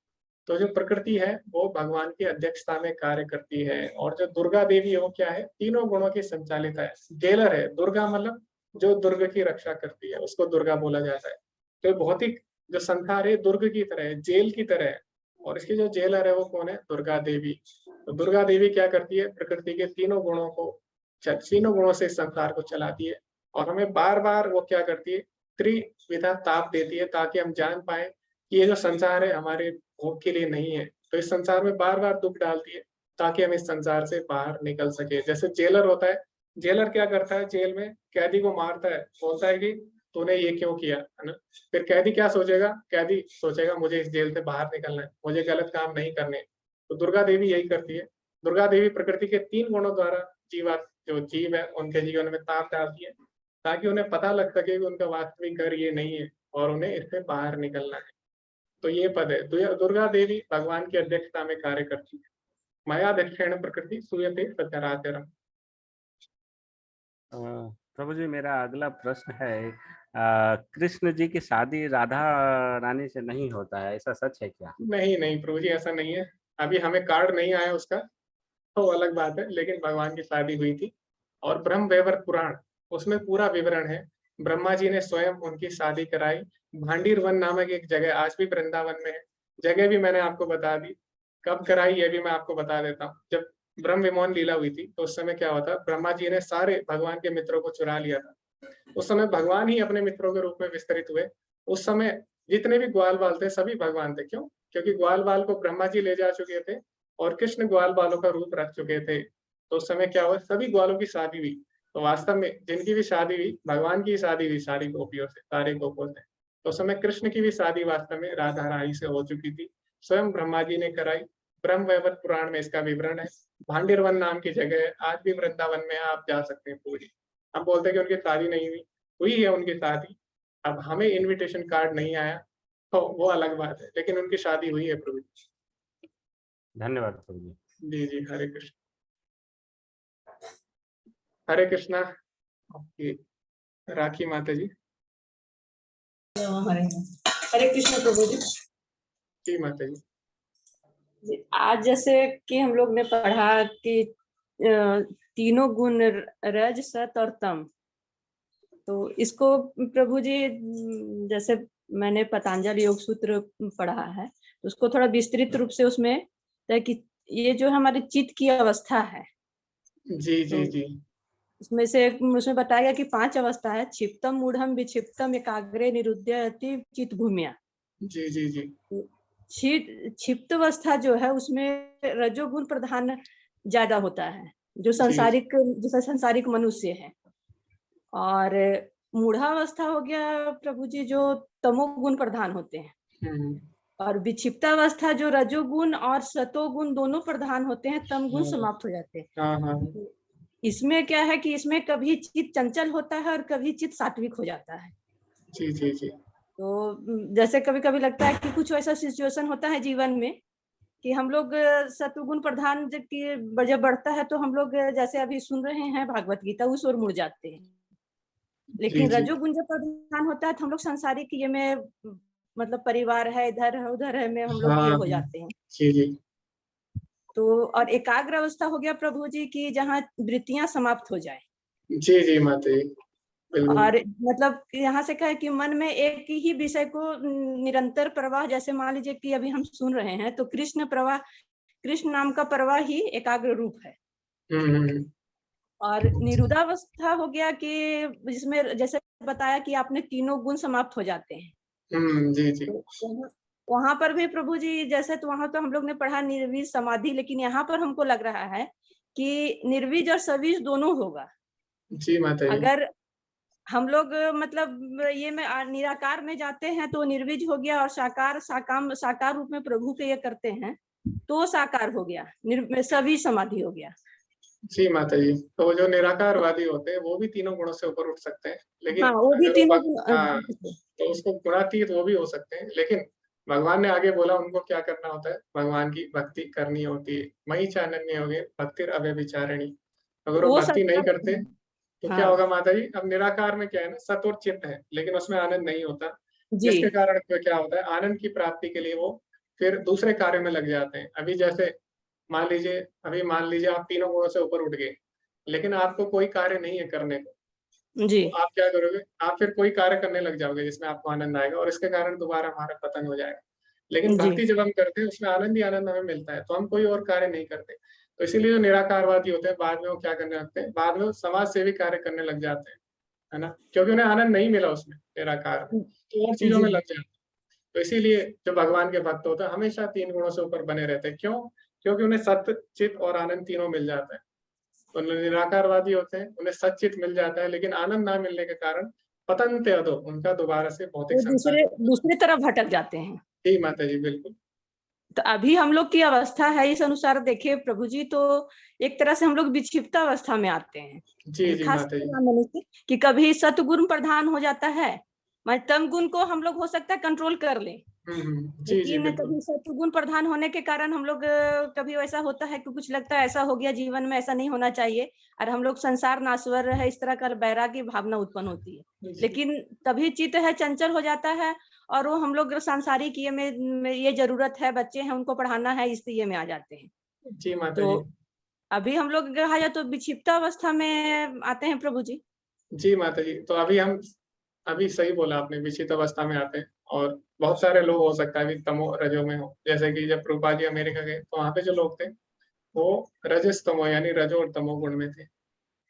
तो जो प्रकृति है वो भगवान की अध्यक्षता में कार्य करती है। और जो दुर्गा देवी है वो क्या है, तीनों गुणों की संचालित है, जेलर है। दुर्गा मतलब जो दुर्ग की रक्षा करती है उसको दुर्गा बोला जाता है। तो भौतिक जो संसार है दुर्ग की तरह है, जेल की तरह है। और इसकी जो जेलर है वो कौन है, दुर्गा देवी। तो दुर्गा देवी क्या करती है, प्रकृति के तीनों गुणों को, तीनों गुणों से इस संसार को चलाती है। और हमें बार बार वो क्या करती है, त्रिविधा ताप देती है, ताकि हम जान पाए कि ये जो संसार है हमारे भोग के लिए नहीं है। तो इस संसार में बार बार दुख डालती है ताकि हम इस संसार से बाहर निकल सके। जैसे जेलर होता है, जेलर क्या करता है, जेल में कैदी को मारता है, बोलता है कि तूने ये क्यों किया, है ना। फिर कैदी क्या सोचेगा, कैदी सोचेगा मुझे इस जेल से बाहर निकलना है, मुझे गलत काम नहीं करने। तो दुर्गा देवी यही करती है। दुर्गा देवी प्रकृति के तीन गुणों द्वारा जीवा जो जीव है उनके जीवन में ताप डालती है, ताकि उन्हें पता लग सके कि उनका वास्तविक घर ये नहीं है और उन्हें इससे बाहर निकलना है। तो ये पद है, दुर्गा देवी भगवान की अध्यक्षता में कार्य करती है। माया दक्षिण प्रकृति सूयते सचराचरम। प्रभु जी मेरा अगला प्रश्न है कृष्ण जी की शादी राधा रानी से नहीं होता है, ऐसा सच है क्या? नहीं नहीं प्रभु जी, ऐसा नहीं है। अभी हमें कार्ड नहीं आया उसका, तो अलग बात है, लेकिन भगवान की शादी हुई थी। और ब्रह्म वैवर्त पुराण, उसमें पूरा विवरण है। ब्रह्मा जी ने स्वयं उनकी शादी कराई। भांडीर वन नामक एक जगह आज भी वृंदावन में है। जगह भी मैंने आपको बता दी, कब कराई ये भी मैं आपको बता देता हूँ। जब ब्रह्म विमोहन लीला हुई थी तो उस समय क्या हुआ था, ब्रह्मा जी ने सारे भगवान के मित्रों को चुरा लिया था। उस समय भगवान ही अपने मित्रों के रूप में विस्तरित हुए। उस समय जितने भी ग्वाल बाल थे सभी भगवान थे। क्यों? क्योंकि ग्वाल बाल को ब्रह्मा जी ले जा चुके थे और कृष्ण ग्वाल बालों का रूप रख चुके थे। तो उस समय क्या हुआ, सभी ग्वालों की शादी हुई। तो वास्तव में जिनकी भी शादी हुई, भगवान की शादी हुई सारी गोपियों से, सारे गोपों से। तो उस समय कृष्ण की भी शादी वास्तव में राधा रानी से हो चुकी थी, स्वयं ब्रह्मा जी ने कराई। ब्रह्म वैवर्त पुराण में इसका विवरण है। भांडिरवन नाम की जगह है, आज भी वृंदावन में आप जा सकते हैं पूरी। हम बोलते हैं कि उनकी शादी नहीं हुई, हुई है उनकी शादी, अब हमें इनविटेशन कार्ड नहीं आया तो वो अलग बात है, लेकिन उनकी शादी हुई है प्रभु जी। धन्यवाद प्रभु जी। जी जी, हरे कृष्ण। हरे कृष्णा। आपकी राखी माता जी। हरे कृष्ण प्रभु जी। जी माता जी। आज जैसे कि हम लोग ने पढ़ा कि तीनों गुण रज सत और तम, तो इसको प्रभु जी जैसे मैंने पतंजलि योग सूत्र पढ़ा है, तो उसको थोड़ा विस्तृत रूप से उसमें है कि ये जो हमारी चित्त की अवस्था है, जी जी तो जी उसमें से उसमें बताया गया कि 5 अवस्था है, क्षिप्तम मूढ़म विक्षिप्तम एकाग्रे निरुद्यति चित्त भूम्या। जी जी जी क्षिप्त अवस्था जो है उसमें रजोगुण प्रधान ज्यादा होता है, जो संसारिक मनुष्य है, और मूढ़ावस्था हो गया प्रभु जी जो तमोगुण प्रधान होते हैं, हम्म, और विक्षिप्तावस्था जो रजोगुण और सतोगुण दोनों प्रधान होते हैं, तम गुण हाँ समाप्त हो जाते हैं। हाँ हाँ इसमें क्या है कि इसमें कभी चित्त चंचल होता है और कभी चित्त सात्विक हो जाता है। जी जी जी तो जैसे कभी कभी लगता है कि कुछ ऐसा सिचुएशन होता है जीवन में कि हम लोग सतुगुण प्रधान जब बढ़ता है तो हम लोग जैसे अभी सुन रहे हैं भागवत गीता, उस ओर मुड़ जाते हैं। जी लेकिन जी रजोगुण जब प्रधान होता है तो हम लोग सांसारिक ये में मतलब परिवार है, इधर है उधर है में हम लोग ये हाँ हो जाते हैं। जी जी तो और एकाग्र अवस्था हो गया प्रभु जी की जहाँ वृत्तियां समाप्त हो जाए, जी जी माता जी, बिल्कुल। और मतलब यहाँ से कहे कि मन में एक ही विषय को निरंतर प्रवाह, जैसे मान लीजिए कि अभी हम सुन रहे हैं तो कृष्ण प्रवाह, कृष्ण नाम का प्रवाह ही एकाग्र रूप है। हम्म, और निरुदावस्था हो गया कि जिसमें जैसे बताया कि आपने तीनों गुण समाप्त हो जाते हैं, जी जी तो वहां पर भी प्रभु जी जैसे, तो वहां तो हम लोग ने पढ़ा निर्वीज समाधि, लेकिन यहाँ पर हमको लग रहा है कि निर्वीज और सवीज दोनों होगा। जी माता जी, अगर हम लोग मतलब ये में निराकार में जाते हैं तो निर्वीज हो गया, और साकार रूप में प्रभु के ये करते हैं तो साकार हो गया, सभी समाधि हो गया। जी माता जी। तो जो निराकारवादी होते हैं वो भी तीनों गुणों से ऊपर उठ सकते हैं, लेकिन हाँ, वो भी अगर वो तीनों हाँ, तो उसको गुणातीत वो भी हो सकते हैं, लेकिन भगवान ने आगे बोला उनको क्या करना होता है, भगवान की भक्ति करनी होती है। मई चानन्य हो गए भक्तिर अव्यभिचारिणी। अगर वो वो भक्ति नहीं संसार। करते तो क्या हाँ होगा माता जी। अब निराकार में क्या है ना, सत और चित्त है, लेकिन उसमें आनंद नहीं होता, जी जिसके कारण क्या होता है, आनंद की प्राप्ति के लिए वो फिर दूसरे कार्य में लग जाते हैं। अभी जैसे मान लीजिए आप तीनों गुणों से ऊपर उठ गए, लेकिन आपको कोई कार्य नहीं है करने को, जी तो आप क्या करोगे, आप फिर कोई कार्य करने लग जाओगे जिसमें आपको आनंद आएगा, और इसके कारण दोबारा हमारा पतन हो जाएगा। लेकिन जी भक्ति जब हम करते हैं उसमें आनंद ही आनंद हमें मिलता है, तो हम कोई और कार्य नहीं करते। तो इसीलिए जो निराकारवादी होते हैं बाद में वो क्या करने लगते हैं, बाद में वो समाज सेवी कार्य करने लग जाते हैं, है ना, क्योंकि उन्हें आनंद नहीं मिला उसमें निराकार में, तो और चीजों जी में लग जाते हैं। तो इसीलिए जो भगवान के भक्त होते हैं हमेशा तीन गुणों से ऊपर बने रहते हैं। क्यों? क्योंकि उन्हें सत्य चित्त और आनंद तीनों मिल जाता है। तो निराकारवादी होते हैं उन्हें सच्चित मिल जाता है, लेकिन आनंद ना मिलने के कारण पतंते अधो, उनका दोबारा से भौतिक वो संसार। दूसरे तरफ भटक जाते हैं। जी माता जी, बिल्कुल। तो अभी हम लोग की अवस्था है इस अनुसार देखे प्रभु जी, तो एक तरह से हम लोग विक्षिप्त अवस्था में आते जी हैं, जी खास माता जी। कि कभी सतगुण प्रधान हो जाता है, मतलब तम गुण को हम लोग हो सकता है कंट्रोल कर ले, जी जी लेकिन बिल्कुल। कभी सतगुण प्रधान होने के कारण हम लोग कभी ऐसा होता है कि कुछ लगता है ऐसा हो गया जीवन में, ऐसा नहीं होना चाहिए, और हम लोग संसार नाश्वर है इस तरह का वैराग्य भावना उत्पन्न होती है। जी लेकिन तभी चित्त है चंचल हो जाता है, और वो हम लोग सांसारिक ये में ये जरूरत है, बच्चे हैं उनको पढ़ाना है, इस ये में आ जाते हैं। जी माता तो जी। अभी हम लोग कहा जाए तो विक्षिप्त अवस्था में आते हैं प्रभु जी। जी माता जी, तो अभी सही बोला आपने, विचित अवस्था में आते हैं। और बहुत सारे लोग हो सकता है अभी तमो रजो में हो, जैसे कि जब प्रभुपा जी अमेरिका गए तो वहां पे जो लोग थे वो रजस तमो यानी रजो और तमो गुण में थे।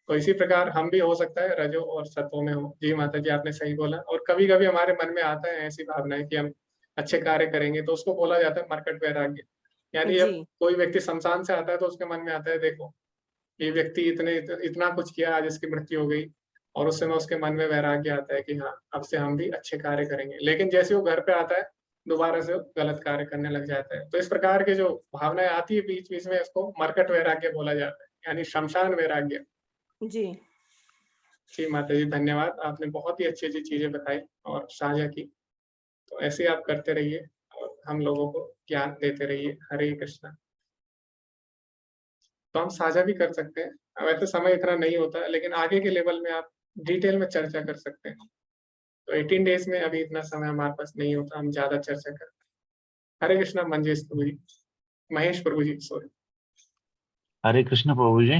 तो इसी प्रकार हम भी हो सकता है रजो और सतो में हो। जी माता जी, आपने सही बोला। और कभी कभी हमारे मन में आता है ऐसी भावना है कि हम अच्छे कार्य करेंगे, तो उसको बोला जाता है मरकट वैराग्य। यानी जी जब कोई व्यक्ति शमशान से आता है तो उसके मन में आता है, देखो ये व्यक्ति इतना कुछ किया, आज इसकी मृत्यु हो गई, और उस समय उसके मन में वैराग्य आता है कि हाँ अब से हम भी अच्छे कार्य करेंगे। लेकिन जैसे वो घर पे आता है दोबारा से वो गलत कार्य करने लग जाता है। तो इस प्रकार के जो भावनाएं आती है बीच बीच में, इसको मरकट वैराग्य बोला जाता है, यानी शमशान वैराग्य। जी जी माता जी, धन्यवाद। आपने बहुत ही अच्छी-अच्छी चीज़ें बताई और साझा की। तो ऐसे ही आप करते रहिए और हम लोगों को ज्ञान देते रहिए। हरे कृष्णा। तो हम साझा भी कर सकते हैं। वैसे समय इतना नहीं होता है, लेकिन आगे के लेवल में आप डिटेल में चर्चा कर सकते हैं। तो 18 डेज़ में अभी इतना समय हमारे पास नहीं होता, हम ज़्यादा चर्चा करते हैं। हरे कृष्णा मंजेश प्रभु जी, महेश प्रभु जी, सॉरी। हरे कृष्ण प्रभु जी।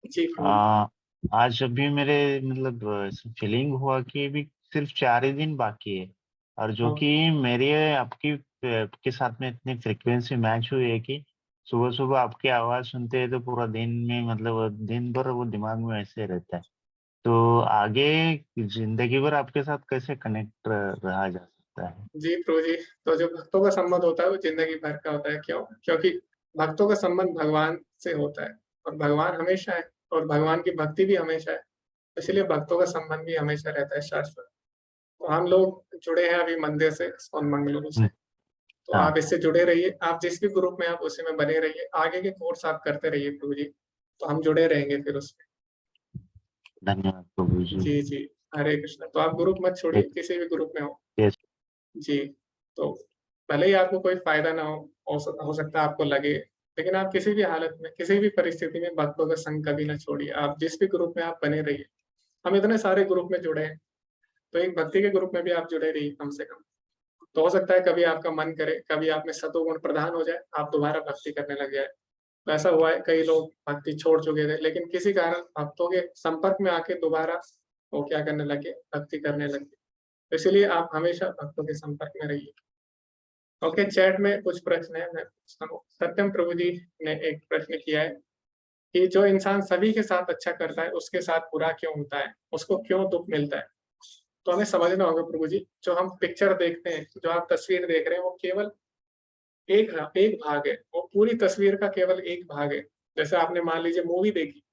जी प्रभु जी। आ, आज अभी मेरे मतलब फीलिंग हुआ कि अभी सिर्फ 4 ही दिन बाकी है, और जो हाँ, कि मेरे आपके साथ में इतनी फ्रिक्वेंसी मैच हुई है कि सुबह सुबह आपकी आवाज सुनते हैं तो पूरा दिन में मतलब दिन भर वो दिमाग में ऐसे रहता है। तो आगे जिंदगी भर आपके साथ कैसे कनेक्ट रहा जा सकता है? जी प्रभु जी। तो जो भक्तों का संबंध होता है वो ज़िंदगी भर का होता है। क्यों? क्योंकि भक्तों का संबंध भगवान से होता है और भगवान हमेशा है और भगवान की भक्ति भी हमेशा है। इसलिए भक्तों का संबंध भी हमेशा रहता है शाश्वत। तो हम लोग जुड़े हैं अभी मंदिर से, इस्कॉन मंगलुरु से। तो हाँ, आप इससे जुड़े रहिए। आप जिस भी ग्रुप में आप उसी में बने रहिए। आगे के कोर्स आप करते रहिए प्रभु जी। तो हम जुड़े रहेंगे फिर उसमें। धन्यवाद प्रभु जी। जी, जी। हरे कृष्णा। तो आप ग्रुप मत छोड़िए, किसी भी ग्रुप में हो। Yes. जी। तो भले ही आपको कोई फ़ायदा ना हो सकता है आपको लगे, लेकिन आप किसी भी हालत में, किसी भी परिस्थिति में भक्तों का संग कभी ना छोड़िए। आप जिस भी ग्रुप में आप बने रहिए। हम इतने सारे ग्रुप में जुड़े हैं, तो एक भक्ति के ग्रुप में भी आप जुड़े रहिए कम से कम। तो हो सकता है कभी आपका मन करे, कभी आप में सतोगुण प्रधान हो जाए, आप दोबारा भक्ति करने लग जाए। तो ऐसा हुआ है, कई लोग भक्ति छोड़ चुके थे, लेकिन किसी कारण भक्तों के संपर्क में आके दोबारा वो क्या करने लगे, भक्ति करने लगे। तो इसीलिए आप हमेशा भक्तों के संपर्क में रहिए। ओके, चैट में कुछ प्रश्न है, मैं पूछता हूँ। सत्यम प्रभु जी ने एक प्रश्न किया है कि जो इंसान सभी के साथ अच्छा करता है, उसके साथ बुरा क्यों होता है? उसको क्यों दुःख मिलता है? तो हमें समझना होगा प्रभु जी, जो हम पिक्चर देखते हैं, जो आप तस्वीर देख रहे हैं, वो केवल एक भाग है। वो पूरी तस्वीर का केवल एक भाग है। जैसे आपने मान लीजिए मूवी देखी,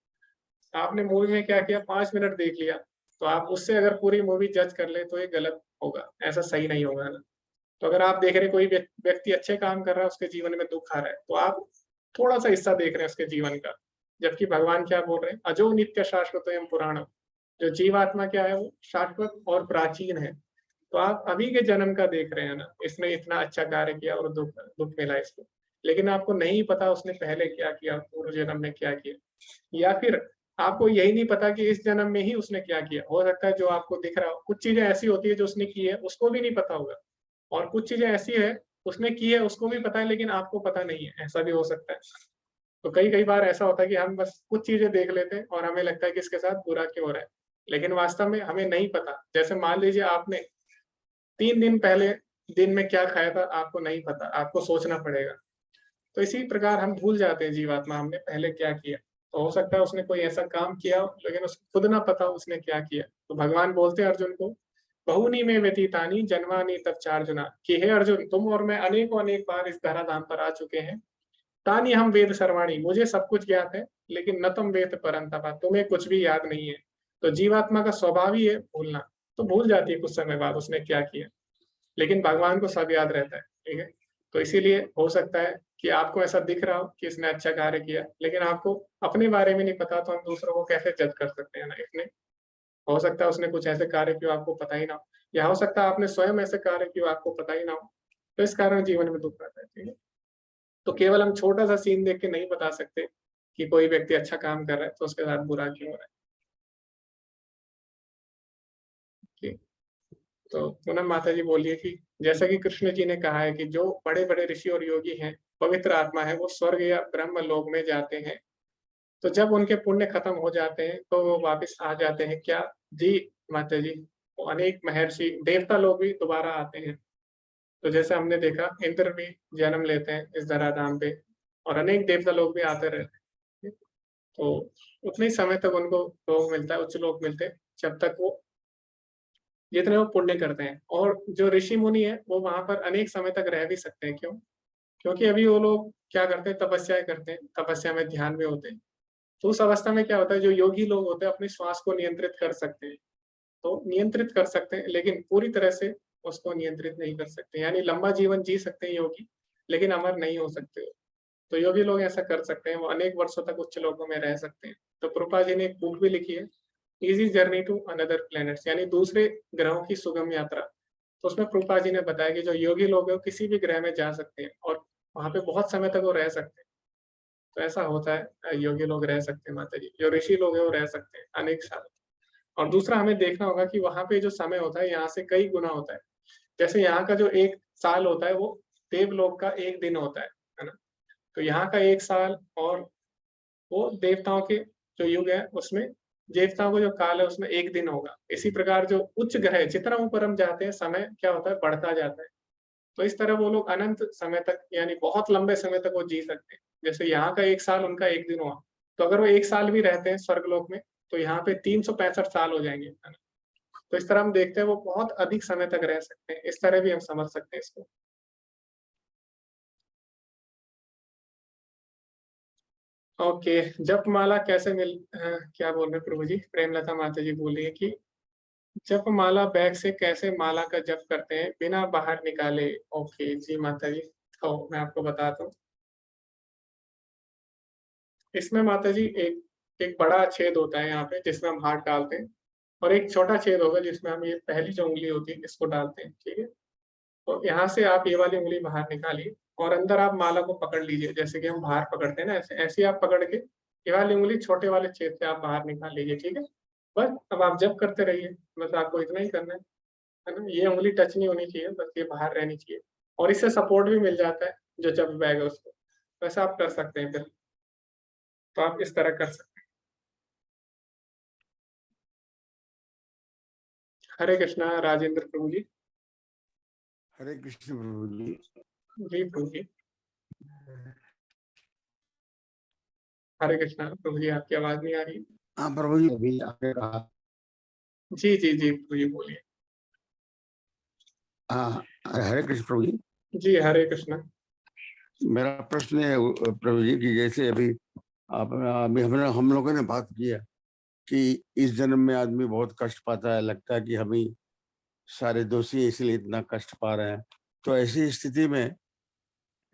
आपने मूवी में क्या किया, 5 मिनट देख लिया, तो आप उससे अगर पूरी मूवी जज कर लें, तो ये गलत होगा, ऐसा सही नहीं होगा ना। तो अगर आप देख रहे हैं कोई व्यक्ति अच्छे काम कर रहा है, उसके जीवन में दुःख आ रहा है, तो आप थोड़ा-सा हिस्सा देख रहे हैं उसके जीवन का। जबकि भगवान क्या बोल रहे हैं, अजो नित्य शाश्वतोऽयं पुराणः। जो जीवात्मा क्या है, वो शाश्वत और प्राचीन है। तो आप अभी के जन्म का देख रहे हैं ना, इसने इतना अच्छा कार्य किया और दुःख दुःख मिला इसको। लेकिन आपको नहीं पता उसने पहले क्या किया, पूर्व जन्म में क्या किया। या फिर आपको यही नहीं पता कि इस जन्म में ही उसने क्या किया। हो सकता है जो आपको दिख रहा हो, कुछ चीज़ें ऐसी होती है जो उसने की है, उसको भी नहीं पता होगा। और कुछ चीज़ें ऐसी है, उसने की है, उसको भी पता है, लेकिन आपको पता नहीं है, ऐसा भी हो सकता है। तो कई-कई बार ऐसा होता है कि हम बस कुछ चीज़ें देख लेते हैं और हमें लगता है कि इसके साथ बुरा क्यों हो रहा है। लेकिन वास्तव में हमें नहीं पता। जैसे मान लीजिए आपने 3 दिन पहले दिन में क्या खाया था, आपको नहीं पता, आपको सोचना पड़ेगा। तो इसी प्रकार हम भूल जाते हैं जीवात्मा, हमने पहले क्या किया। तो हो सकता है उसने कोई ऐसा काम किया हो, लेकिन उसको खुद ना पता हो उसने क्या किया। तो भगवान बोलते हैं अर्जुन को, "बहुनी में व्यतीतानि जन्मानि तव चार्जुना", कि हे अर्जुन, तुम और मैं अनेकों-अनेक बार इस धराधाम पर आ चुके हैं। तानि हम वेद सर्वाणि, मुझे सब कुछ ज्ञात है, लेकिन न तुम वेद परंतप, तुम्हें कुछ भी याद नहीं है। तो जीवात्मा का स्वभाव ही है भूलना। तो भूल जाती है कुछ समय बाद उसने क्या किया। लेकिन भगवान को सब याद रहता है, ठीक है? तो इसीलिए हो सकता है कि आपको ऐसा दिख रहा हो कि इसने अच्छा कार्य किया, लेकिन आपको अपने बारे में नहीं पता, तो हम दूसरों को कैसे जज कर सकते हैं ना? इसने हो सकता है उसने कुछ ऐसे कार्य किए आपको पता ही ना हो, या हो सकता है आपने स्वयं ऐसे कार्य किए आपको पता ही ना हो। तो इस कारण जीवन में दुःख आता है, ठीक है? तो केवल हम छोटा-सा सीन देख के नहीं बता सकते कि कोई व्यक्ति अच्छा काम कर रहा है, तो उसके साथ बुरा क्यों हो रहा है। जी। तो पूनम माता जी बोलिए कि जैसा कि कृष्ण जी ने कहा है कि जो बड़े-बड़े ऋषि और योगी हैं, पवित्र आत्मा है, वो स्वर्ग या ब्रह्म लोक में जाते हैं। तो जब उनके पुण्य खत्म हो जाते हैं, तो वो वापस आ जाते हैं क्या? जी, माता जी। वो अनेक महर्षि, देवता लोग भी दोबारा आते हैं। तो जैसे हमने देखा, इंद्र भी जन्म लेते हैं इस धराधाम पे और अनेक देवता लोग भी आते रहते हैं। तो उतने ही समय तक उनको लोक मिलता है, उच्च लोक मिलते हैं, जब तक वो जितने वो पुण्य करते हैं। और जो ऋषि मुनि हैं, वो वहाँ पर अनेक समय तक रह भी सकते हैं। क्यों? क्योंकि अभी वो लोग क्या करते हैं, तपस्याएँ करते हैं, तपस्या में ध्यान में होते हैं। तो उस अवस्था में क्या होता है, जो योगी लोग होते हैं, अपने श्वास को नियंत्रित कर सकते हैं। तो नियंत्रित कर सकते हैं, लेकिन पूरी तरह से उसको नियंत्रित नहीं कर सकते। यानी लंबा जीवन जी सकते हैं योगी, लेकिन अमर नहीं हो सकते। तो योगी लोग ऐसा कर सकते हैं, वो अनेक वर्षों तक उच्च लोकों में रह सकते हैं। तो प्रभुपाद जी ने एक बुक भी लिखी है, easy journey to another planets, यानी दूसरे ग्रहों की सुगम यात्रा। तो उसमें प्रभुपाद जी ने बताया कि जो योगी लोग हैं वो किसी भी ग्रह में जा सकते हैं और वहां पे बहुत समय तक वो रह सकते हैं। तो ऐसा होता है, योगी लोग रह सकते हैं माता जी, जो ऋषि लोग हैं वो रह सकते हैं अनेक साल। और दूसरा हमें देखना होगा कि वहां पे जो समय होता है यहाँ से कई गुना होता है। जैसे यहाँ का जो एक साल होता है वो देवलोक का एक दिन होता है ना। तो यहाँ का एक साल और वो देवताओं के जो युग है उसमें, देवताओं का जो काल है उसमें एक दिन होगा। इसी प्रकार जो उच्च ग्रह है, जितना ऊपर हम जाते हैं समय क्या होता है, बढ़ता जाता है। तो इस तरह वो लोग अनंत समय तक, यानी बहुत लंबे समय तक वो जी सकते हैं। जैसे यहाँ का एक साल उनका एक दिन हुआ, तो अगर वो एक साल भी रहते हैं स्वर्गलोक में तो यहाँ पे 365 साल हो जाएंगे, है ना। तो इस तरह हम देखते हैं वो बहुत अधिक समय तक रह सकते हैं। इस तरह भी हम समझ सकते हैं इसको। ओके, जपमाला कैसे क्या बोल रहे हैं प्रभु जी? प्रेमलता माता जी बोल रही है कि जपमाला बैग से कैसे माला का जप करते हैं बिना बाहर निकाले। ओके जी माता जी, तो मैं आपको बताता हूँ। इसमें माता जी एक एक बड़ा छेद होता है यहाँ पे जिसमें हम हाथ डालते हैं, और एक छोटा छेद होगा जिसमें हम ये पहली जो उंगली होती है इसको डालते हैं, ठीक है। तो यहाँ से आप ये वाली उंगली बाहर निकालिए और अंदर आप माला को पकड़ लीजिए, जैसे कि हम बाहर पकड़ते हैं ना, ऐसे ऐसे ही आप पकड़ के ये वाली उंगली छोटे वाले छेद से आप बाहर निकाल लीजिए, ठीक है। बस अब आप जप करते रहिए, बस आपको इतना ही करना है ना। ये उंगली टच नहीं होनी चाहिए, बस ये बाहर रहनी चाहिए, और इससे सपोर्ट भी मिल जाता है जो जप बैग है उसको। वैसा आप कर सकते हैं फिर, तो आप इस तरह कर सकते हैं। हरे कृष्णा राजेंद्र प्रभु जी। हरे कृष्ण प्रभु जी। जी प्रभु जी। हरे कृष्णा प्रभु जी, आपकी आवाज नहीं आ रही। हाँ प्रभु जी, अभी आपने कहा। जी जी जी प्रभु जी बोलिए। हाँ, हरे कृष्ण प्रभु जी। जी हरे कृष्णा। मेरा प्रश्न है प्रभु जी कि जैसे अभी हम लोगों ने बात किया कि इस जन्म में आदमी बहुत कष्ट पाता है, लगता है कि हम ही सारे दोषी हैं, इसलिए इतना कष्ट पा रहे हैं। तो ऐसी स्थिति में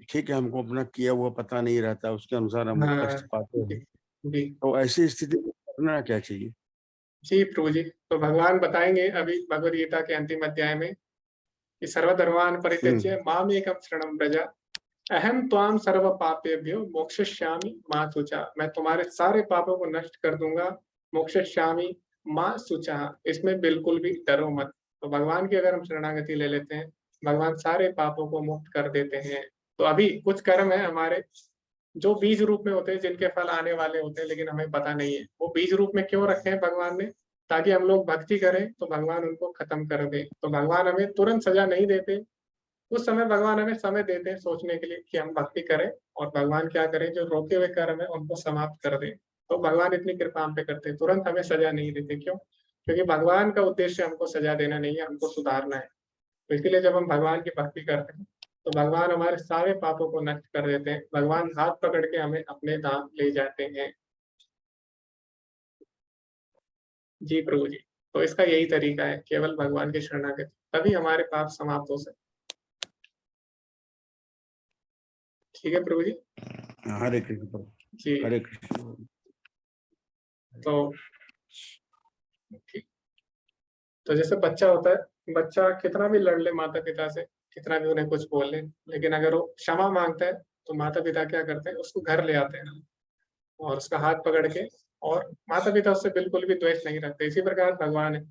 ठीक है, हमको अपना किया हुआ पता नहीं रहता, उसके अनुसार हम हाँ कष्ट पाते जी हैं। जी तो ऐसी स्थिति में करना क्या चाहिए? जी प्रभु जी, तो भगवान बताएंगे अभी भगवद गीता के अंतिम अध्याय में कि सर्वधर्मान् परित्यज्य मामेकं शरणं व्रज अहम त्वाम सर्व पापेभ्यो मोक्षयिष्यामि मा शुचा। मैं तुम्हारे सारे पापों को नष्ट कर दूंगा, मोक्षयिष्यामि मा शुचा। इसमें बिल्कुल भी डरो मत। तो भगवान की अगर हम शरणागति ले लेते हैं, भगवान सारे पापों को मुक्त कर देते हैं। तो अभी कुछ कर्म है हमारे जो बीज रूप में होते हैं, जिनके फल आने वाले होते हैं, लेकिन हमें पता नहीं है वो बीज रूप में क्यों रखे हैं भगवान ने, ताकि हम लोग भक्ति करें तो भगवान उनको खत्म कर दे। तो भगवान हमें तुरंत सजा नहीं देते, उस समय भगवान हमें समय देते हैं सोचने के लिए कि हम भक्ति करें, और भगवान क्या करें, जो रोके हुए कर्म है उनको समाप्त कर दे। तो भगवान इतनी कृपा हम पे करते हैं, तुरंत हमें सजा नहीं देते। क्यों? क्योंकि भगवान का उद्देश्य हमको सजा देना नहीं है, हमको सुधारना है। तो इसलिए जब हम भगवान की भक्ति करते हैं तो भगवान हमारे सारे पापों को नष्ट कर देते हैं, भगवान हाथ पकड़ के हमें अपने धाम ले जाते हैं। जी प्रभु जी, तो इसका यही तरीका है, केवल भगवान की शरणागति, तभी हमारे पाप समाप्त हो सकते। ठीक है प्रभु जी। हरे कृष्ण प्रभु। जी हरे कृष्ण। तो ठीक, तो जैसे बच्चा होता है, बच्चा कितना भी लड़ ले माता पिता से, कितना भी उन्हें कुछ बोल ले, लेकिन अगर वो क्षमा मांगता है तो माता पिता क्या करते हैं, उसको घर ले आते हैं और उसका हाथ पकड़ के, और माता पिता उससे बिल्कुल भी द्वेष नहीं रखते। इसी प्रकार भगवान है,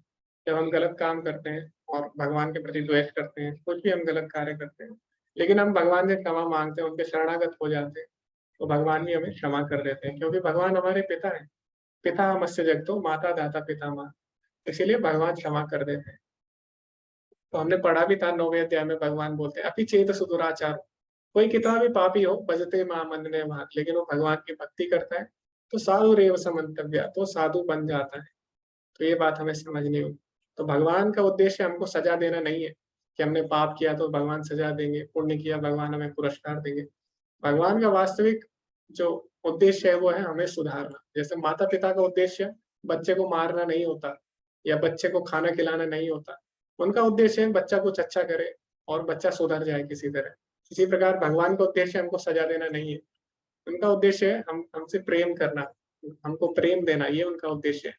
जब हम गलत काम करते हैं और भगवान के प्रति द्वेष करते हैं, कुछ भी हम गलत कार्य करते हैं, लेकिन हम भगवान से क्षमा मांगते हैं, उनके शरणागत हो जाते हैं, तो भगवान भी हमें क्षमा कर देते हैं, क्योंकि भगवान हमारे पिता है। पिता हमस्य जगतो माता दाता पिता माँ, इसीलिए भगवान क्षमा कर देते हैं। तो हमने पढ़ा भी था 9वें अध्याय में, भगवान बोलते हैं अपि चेत सुदुराचार, कोई कितना भी पापी हो भजते मां मंदने मां, लेकिन वो भगवान की भक्ति करता है तो साधु रेव समन्तव्य, तो साधु बन जाता है। तो ये बात हमें समझनी होगी। तो भगवान का उद्देश्य हमको सजा देना नहीं है कि हमने पाप किया तो भगवान सजा देंगे, पुण्य किया भगवान हमें पुरस्कार देंगे। भगवान का वास्तविक जो उद्देश्य है वो है हमें सुधारना। जैसे माता पिता का उद्देश्य बच्चे को मारना नहीं होता या बच्चे को खाना खिलाना नहीं होता, उनका उद्देश्य है बच्चा कुछ अच्छा करे और बच्चा सुधर जाए किसी तरह। इसी प्रकार भगवान का उद्देश्य हमको सजा देना नहीं है, उनका उद्देश्य है हमसे प्रेम करना, हमको प्रेम देना, ये उनका उद्देश्य है।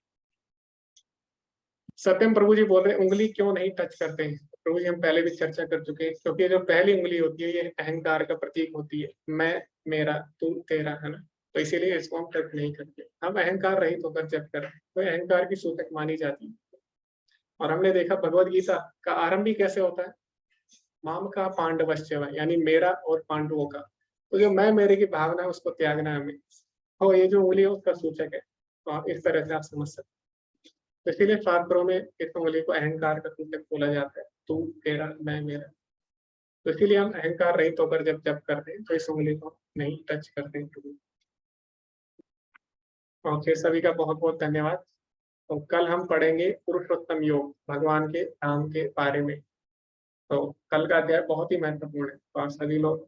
सत्यम प्रभु जी बोल रहे हैं उंगली क्यों नहीं टच करते हैं। प्रभु जी हम पहले भी चर्चा कर चुके हैं, क्योंकि जो पहली उंगली होती है ये अहंकार का प्रतीक होती है, मैं मेरा तू तेरा, है ना। तो इसीलिए इसको हम टच नहीं करते। हम अहंकार रहित होकर जप करें तो अहंकार की सूचक मानी जाती है। और हमने देखा भगवद गीता का आरंभ ही कैसे होता है, माम का पांडवश्च वा, यानी मेरा और पांडवों का। तो जो मैं मेरे की भावना है उसको त्यागना है हमें। तो ये जो उंगली है उसका सूचक है, तो आप इस तरह से आप समझ सकते हैं। तो इसीलिए शास्त्रों में इस उंगली को अहंकार का सूचक बोला जाता है, तू तेरा मैं मेरा। तो इसीलिए हम अहंकार रहित होकर जब जप करते हैं तो इस उंगली को नहीं टच करते हैं। ओके, सभी का बहुत बहुत धन्यवाद। तो कल हम पढ़ेंगे पुरुषोत्तम योग, भगवान के धाम के बारे में। तो कल का अध्याय बहुत ही महत्वपूर्ण है, तो आप सभी लोग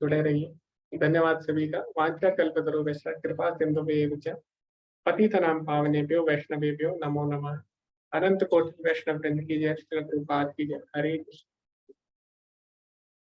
जुड़े रहिए। धन्यवाद सभी का। वांछा कल्पतरुभ्यश्च कृपा सिंधुभ्येव च पतितनां पावनेभ्यो वैष्णवेभ्यो नमो नमः। अनंत कोटि वैष्णव वृंद की जय, श्री प्रभुपाद की जय। हरे कृष्ण।